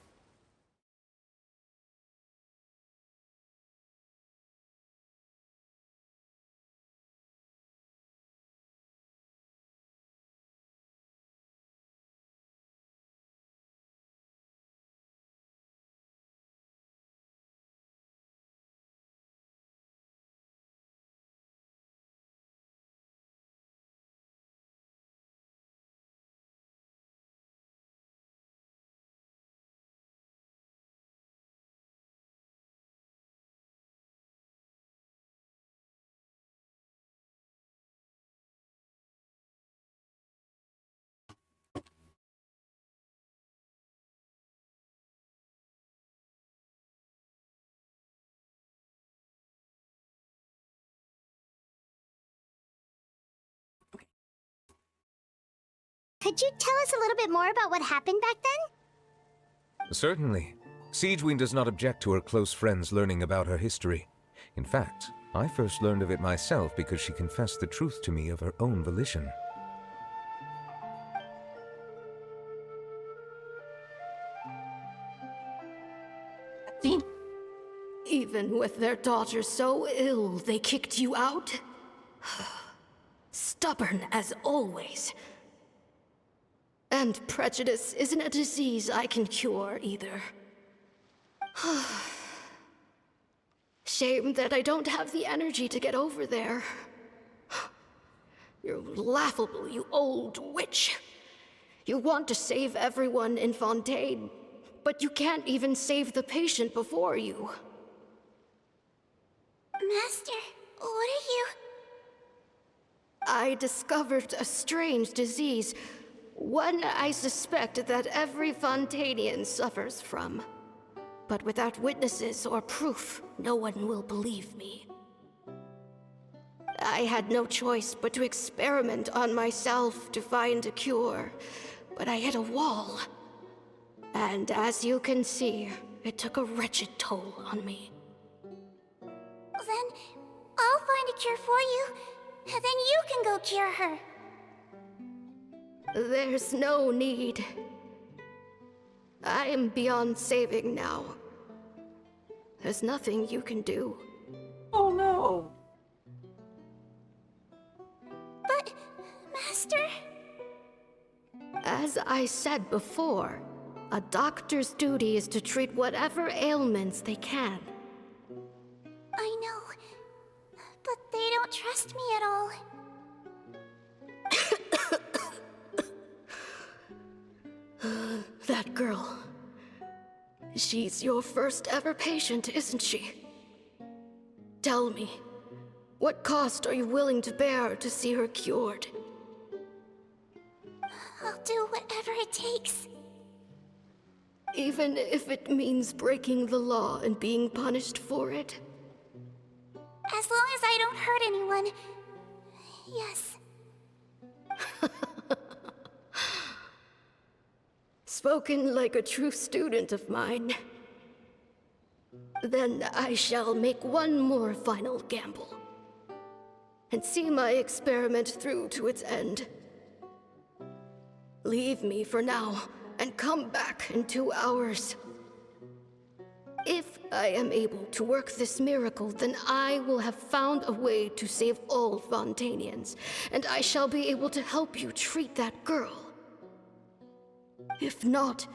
Speaker 20: Could you tell us a little bit more about what happened back then?
Speaker 21: Certainly. Sigewinne does not object to her close friends learning about her history. In fact, I first learned of it myself because she confessed the truth to me of her own volition.
Speaker 4: Even with their daughter so ill, they kicked you out? Stubborn as always. And prejudice isn't a disease I can cure either. Shame that I don't have the energy to get over there. You're laughable, you old witch. You want to save everyone in Fontaine, but you can't even save the patient before you.
Speaker 20: Master, what are you...
Speaker 4: I discovered a strange disease, one I suspect that every Fontainian suffers from. But without witnesses or proof, no one will believe me. I had no choice but to experiment on myself to find a cure, but I hit a wall. And as you can see, it took a wretched toll on me.
Speaker 20: Then I'll find a cure for you, and then you can go cure her.
Speaker 4: There's no need. I am beyond saving now. There's nothing you can do.
Speaker 1: Oh no.
Speaker 20: But, Master...
Speaker 4: As I said before, a doctor's duty is to treat whatever ailments they can.
Speaker 20: I know, but they don't trust me at all.
Speaker 4: That girl. She's your first ever patient, isn't she? Tell me, what cost are you willing to bear to see her cured?
Speaker 20: I'll do whatever it takes.
Speaker 4: Even if it means breaking the law and being punished for it?
Speaker 20: As long as I don't hurt anyone. Yes.
Speaker 4: Spoken like a true student of mine. Then I shall make one more final gamble. And see my experiment through to its end. Leave me for now, and come back in 2 hours. If I am able to work this miracle, then I will have found a way to save all Fontanians, and I shall be able to help you treat that girl. If not,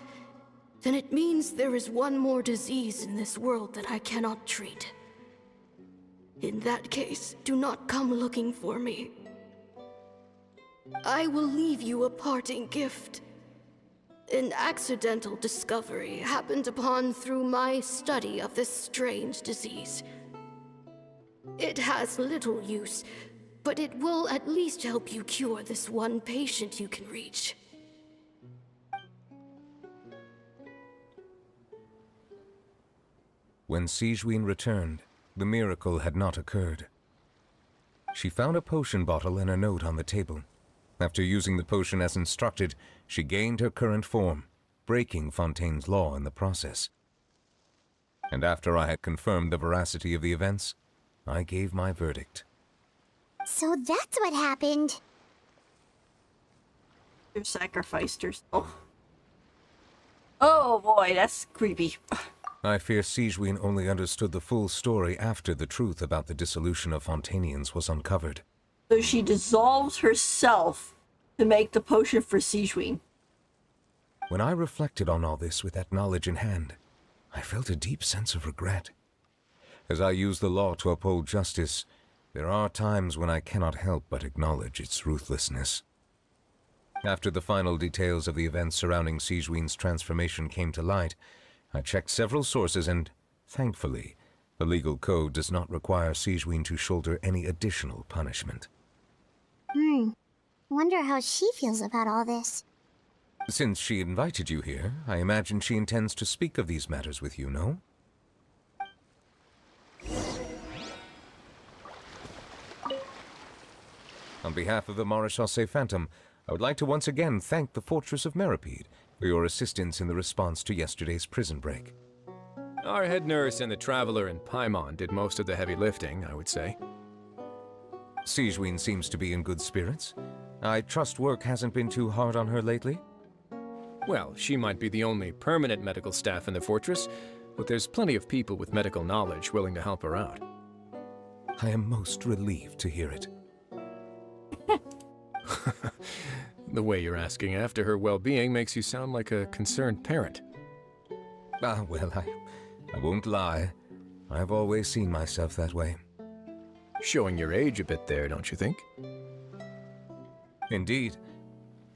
Speaker 4: then it means there is one more disease in this world that I cannot treat. In that case, do not come looking for me. I will leave you a parting gift. An accidental discovery happened upon through my study of this strange disease. It has little use, but it will at least help you cure this one patient you can reach.
Speaker 21: When Sigewinne returned, the miracle had not occurred. She found a potion bottle and a note on the table. After using the potion as instructed, she gained her current form, breaking Fontaine's law in the process. And after I had confirmed the veracity of the events, I gave my verdict.
Speaker 20: So that's what happened.
Speaker 1: You sacrificed herself. Oh boy, that's creepy.
Speaker 21: I fear Sigewinne only understood the full story after the truth about the dissolution of Fontanians was uncovered.
Speaker 1: So she dissolves herself to make the potion for Sigewinne.
Speaker 21: When I reflected on all this with that knowledge in hand, I felt a deep sense of regret. As I use the law to uphold justice, there are times when I cannot help but acknowledge its ruthlessness. After the final details of the events surrounding Sigewinne's transformation came to light, I checked several sources and, thankfully, the legal code does not require Sigewinne to shoulder any additional punishment.
Speaker 20: Wonder how she feels about all this.
Speaker 21: Since she invited you here, I imagine she intends to speak of these matters with you, no? On behalf of the Marechaussee Phantom, I would like to once again thank the Fortress of Meripede for your assistance in the response to yesterday's prison break.
Speaker 11: Our head nurse and the Traveler in Paimon did most of the heavy lifting, I would say.
Speaker 21: Sigewinne seems to be in good spirits. I trust work hasn't been too hard on her lately?
Speaker 11: Well, she might be the only permanent medical staff in the fortress, but there's plenty of people with medical knowledge willing to help her out.
Speaker 21: I am most relieved to hear it.
Speaker 11: The way you're asking after her well-being makes you sound like a concerned parent.
Speaker 21: Well, I won't lie. I've always seen myself that way.
Speaker 11: Showing your age a bit there, don't you think?
Speaker 21: Indeed.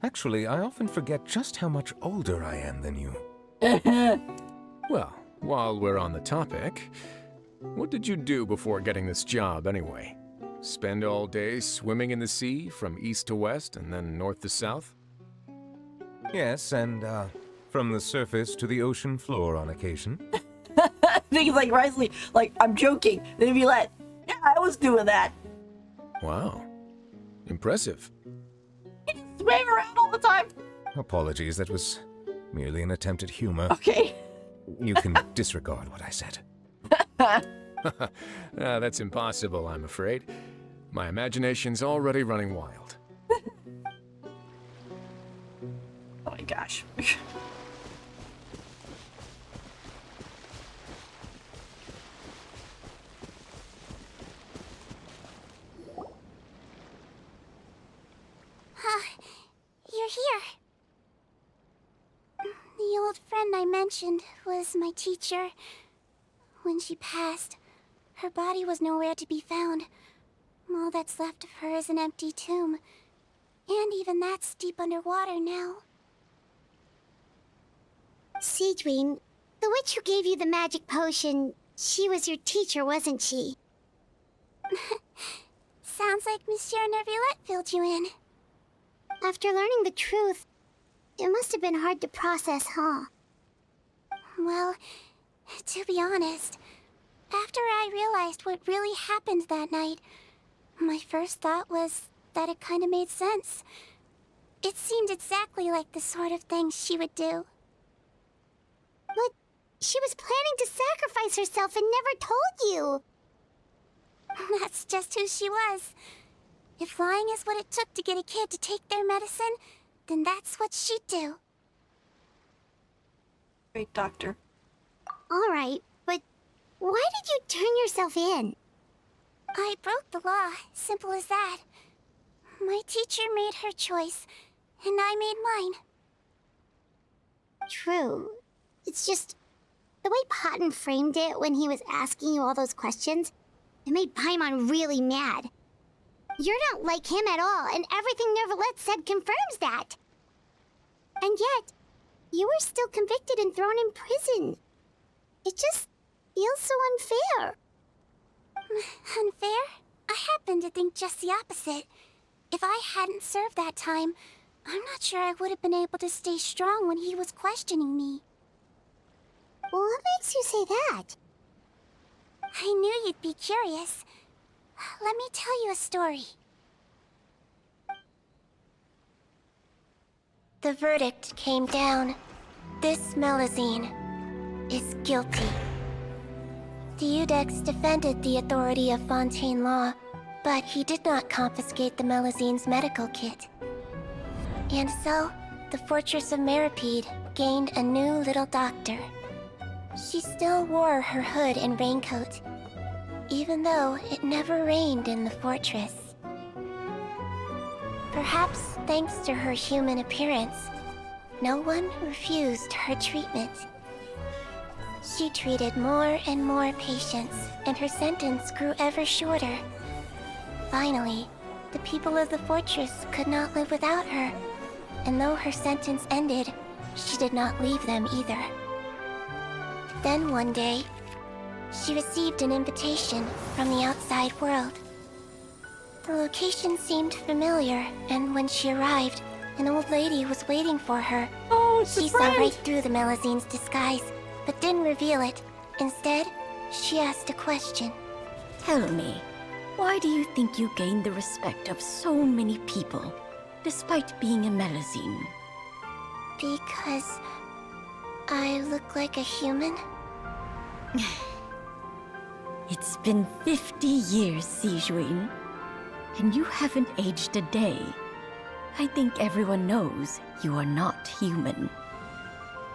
Speaker 21: Actually, I often forget just how much older I am than you.
Speaker 11: Well, while we're on the topic, what did you do before getting this job anyway? Spend all day swimming in the sea from east to west and then north to south?
Speaker 21: Yes, and from the surface to the ocean floor on occasion.
Speaker 1: I think it's like Risley, like, I'm joking. Then be like, yeah, I was doing that.
Speaker 11: Wow. Impressive.
Speaker 1: Swim around all the time.
Speaker 21: Apologies, that was merely an attempt at humor.
Speaker 1: Okay.
Speaker 21: You can disregard what I said.
Speaker 11: That's impossible, I'm afraid. My imagination's already running wild.
Speaker 1: Oh my gosh.
Speaker 2: You're here. The old friend I mentioned was my teacher. When she passed, her body was nowhere to be found. All that's left of her is an empty tomb. And even that's deep underwater now.
Speaker 20: Sigewinne, the witch who gave you the magic potion, she was your teacher, wasn't she?
Speaker 2: Sounds like Monsieur Neuvillette filled you in.
Speaker 20: After learning the truth, it must have been hard to process, huh?
Speaker 2: Well, to be honest, after I realized what really happened that night, my first thought was that it kind of made sense. It seemed exactly like the sort of thing she would do.
Speaker 20: But she was planning to sacrifice herself and never told you.
Speaker 2: That's just who she was. If lying is what it took to get a kid to take their medicine, then that's what she'd do.
Speaker 1: Great doctor.
Speaker 20: Alright, but why did you turn yourself in?
Speaker 2: I broke the law, simple as that. My teacher made her choice, and I made mine.
Speaker 20: True. It's just, the way Patton framed it when he was asking you all those questions, it made Paimon really mad. You're not like him at all, and everything Neuvillette said confirms that. And yet, you were still convicted and thrown in prison. It just feels so unfair.
Speaker 2: Unfair? I happen to think just the opposite. If I hadn't served that time, I'm not sure I would have been able to stay strong when he was questioning me.
Speaker 20: What makes you say that?
Speaker 2: I knew you'd be curious. Let me tell you a story. The verdict came down. This Melazine is guilty. The Iudex defended the authority of Fontaine law, but he did not confiscate the Melazine's medical kit. And so, the Fortress of Meripede gained a new little doctor. She still wore her hood and raincoat, even though it never rained in the fortress. Perhaps thanks to her human appearance, no one refused her treatment. She treated more and more patients, and her sentence grew ever shorter. Finally, the people of the fortress could not live without her, and though her sentence ended, she did not leave them either. Then one day, she received an invitation from the outside world. The location seemed familiar, and when she arrived, an old lady was waiting for her.
Speaker 1: Oh,
Speaker 2: she saw right through the Melazine's disguise, but didn't reveal it. Instead, she asked a question.
Speaker 5: Tell me, why do you think you gained the respect of so many people, despite being a Melazine?
Speaker 2: Because I look like a human?
Speaker 5: It's been 50 years, Sigewinne, and you haven't aged a day. I think everyone knows you are not human.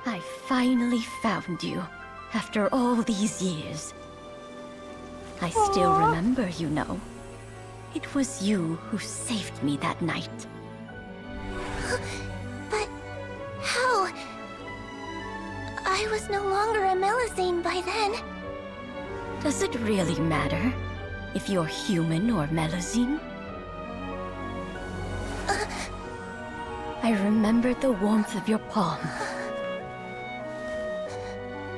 Speaker 5: I finally found you, after all these years. I still remember, you know. It was you who saved me that night.
Speaker 2: But how? I was no longer a Melazine by then.
Speaker 5: Does it really matter if you're human or Melazine? I remember the warmth of your palm.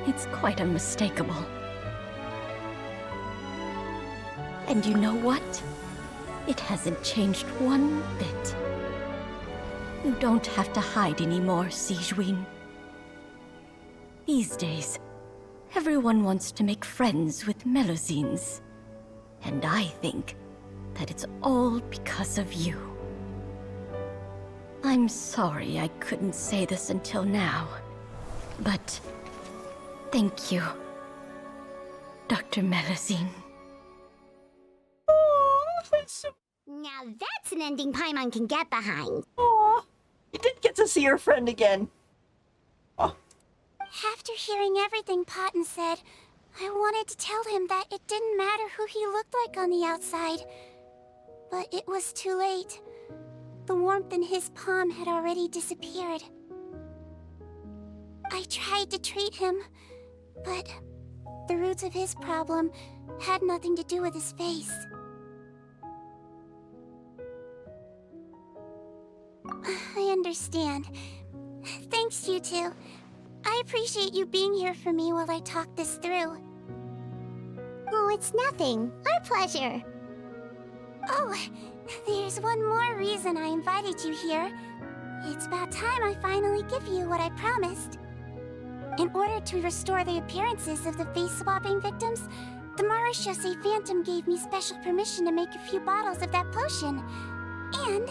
Speaker 5: It's quite unmistakable. And you know what? It hasn't changed one bit. You don't have to hide anymore, Sigewinne. These days, everyone wants to make friends with Melazines. And I think that it's all because of you. I'm sorry I couldn't say this until now, but thank you, Dr. Melusine.
Speaker 20: Now that's an ending Paimon can get behind.
Speaker 1: Aw, you did get to see your friend again. Oh.
Speaker 2: After hearing everything Potton said, I wanted to tell him that it didn't matter who he looked like on the outside. But it was too late. The warmth in his palm had already disappeared. I tried to treat him, but the roots of his problem had nothing to do with his face. I understand. Thanks, you two. I appreciate you being here for me while I talk this through.
Speaker 20: Oh, it's nothing. Our pleasure.
Speaker 2: Oh, there's one more reason I invited you here. It's about time I finally give you what I promised. In order to restore the appearances of the face-swapping victims, the Marashose Phantom gave me special permission to make a few bottles of that potion. And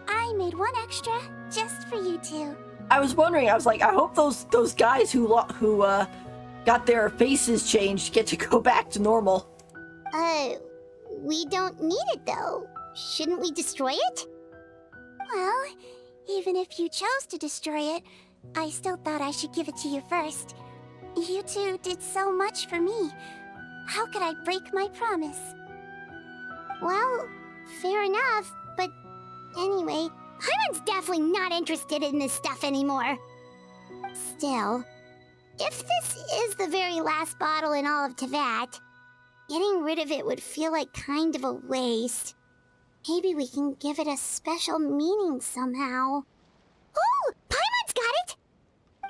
Speaker 2: I made one extra just for you two.
Speaker 1: I was wondering, I was like, I hope those guys who got their faces changed get to go back to normal.
Speaker 20: We don't need it though. Shouldn't we destroy it?
Speaker 2: Well, even if you chose to destroy it, I still thought I should give it to you first. You two did so much for me. How could I break my promise?
Speaker 20: Well, fair enough, but anyway, Paimon's definitely not interested in this stuff anymore. Still, if this is the very last bottle in all of Teyvat, getting rid of it would feel like kind of a waste. Maybe we can give it a special meaning somehow. Oh, Paimon's got it!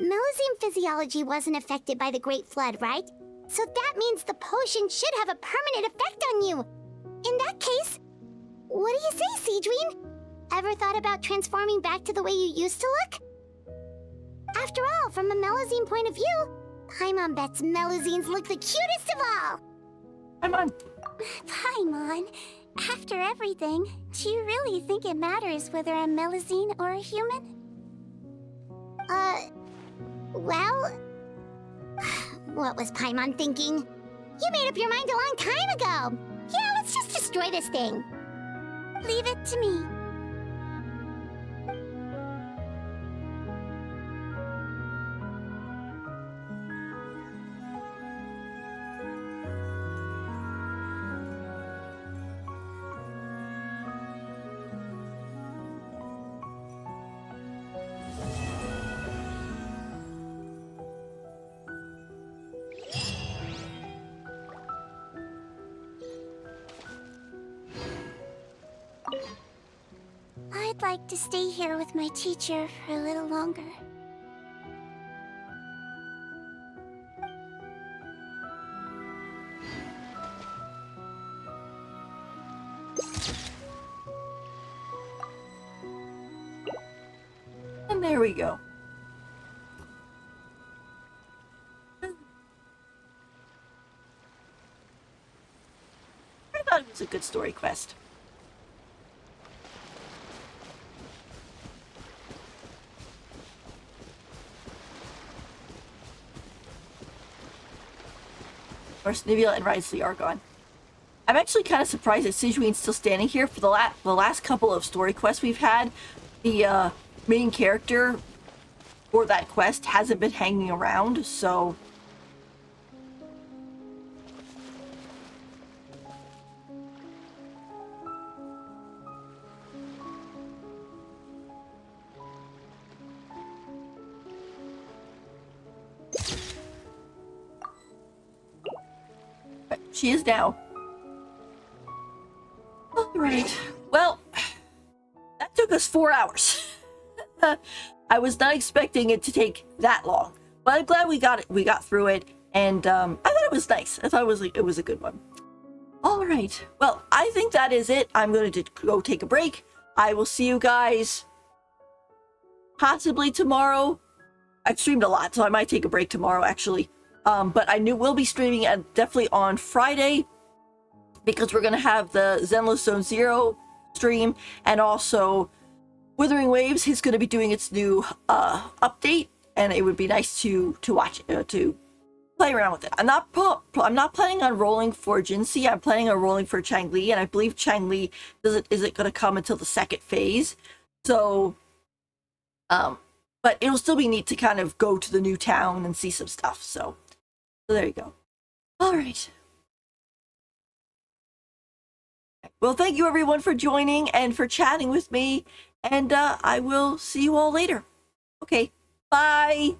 Speaker 20: Melusine physiology wasn't affected by the Great Flood, right? So that means the potion should have a permanent effect on you. In that case, what do you say, Sigewinne? Ever thought about transforming back to the way you used to look? After all, from a Melusine point of view, Paimon bets Melusines look the cutest of all!
Speaker 1: Paimon!
Speaker 2: Paimon, after everything, do you really think it matters whether I'm Melusine or a human?
Speaker 20: Well... What was Paimon thinking? You made up your mind a long time ago! Yeah, let's just destroy this thing.
Speaker 2: Leave it to me. I'd like to stay here with my teacher for a little longer.
Speaker 1: And there we go. I thought it was a good story quest. Of course, Nivea and Risley are gone. I'm actually kind of surprised that Sigewinne's still standing here. For the last couple of story quests we've had, the main character for that quest hasn't been hanging around, so... But she is now. Alright, well, that took us 4 hours. I was not expecting it to take that long, but I'm glad we got through it, and I thought it was nice. I thought it was a good one. Alright, well, I think that is it. I'm going to go take a break. I will see you guys possibly tomorrow. I've streamed a lot, so I might take a break tomorrow, actually. But I we'll be streaming definitely on Friday, because we're going to have the Zenless Zone Zero stream, and also Wuthering Waves is going to be doing its new update, and it would be nice to watch to play around with it. I'm not planning on rolling for Jinxie. I'm planning on rolling for Changli, and I believe Changli isn't going to come until the second phase. So, but it'll still be neat to kind of go to the new town and see some stuff. So there you go. All right. Well, thank you everyone for joining and for chatting with me, and I will see you all later. Okay, bye.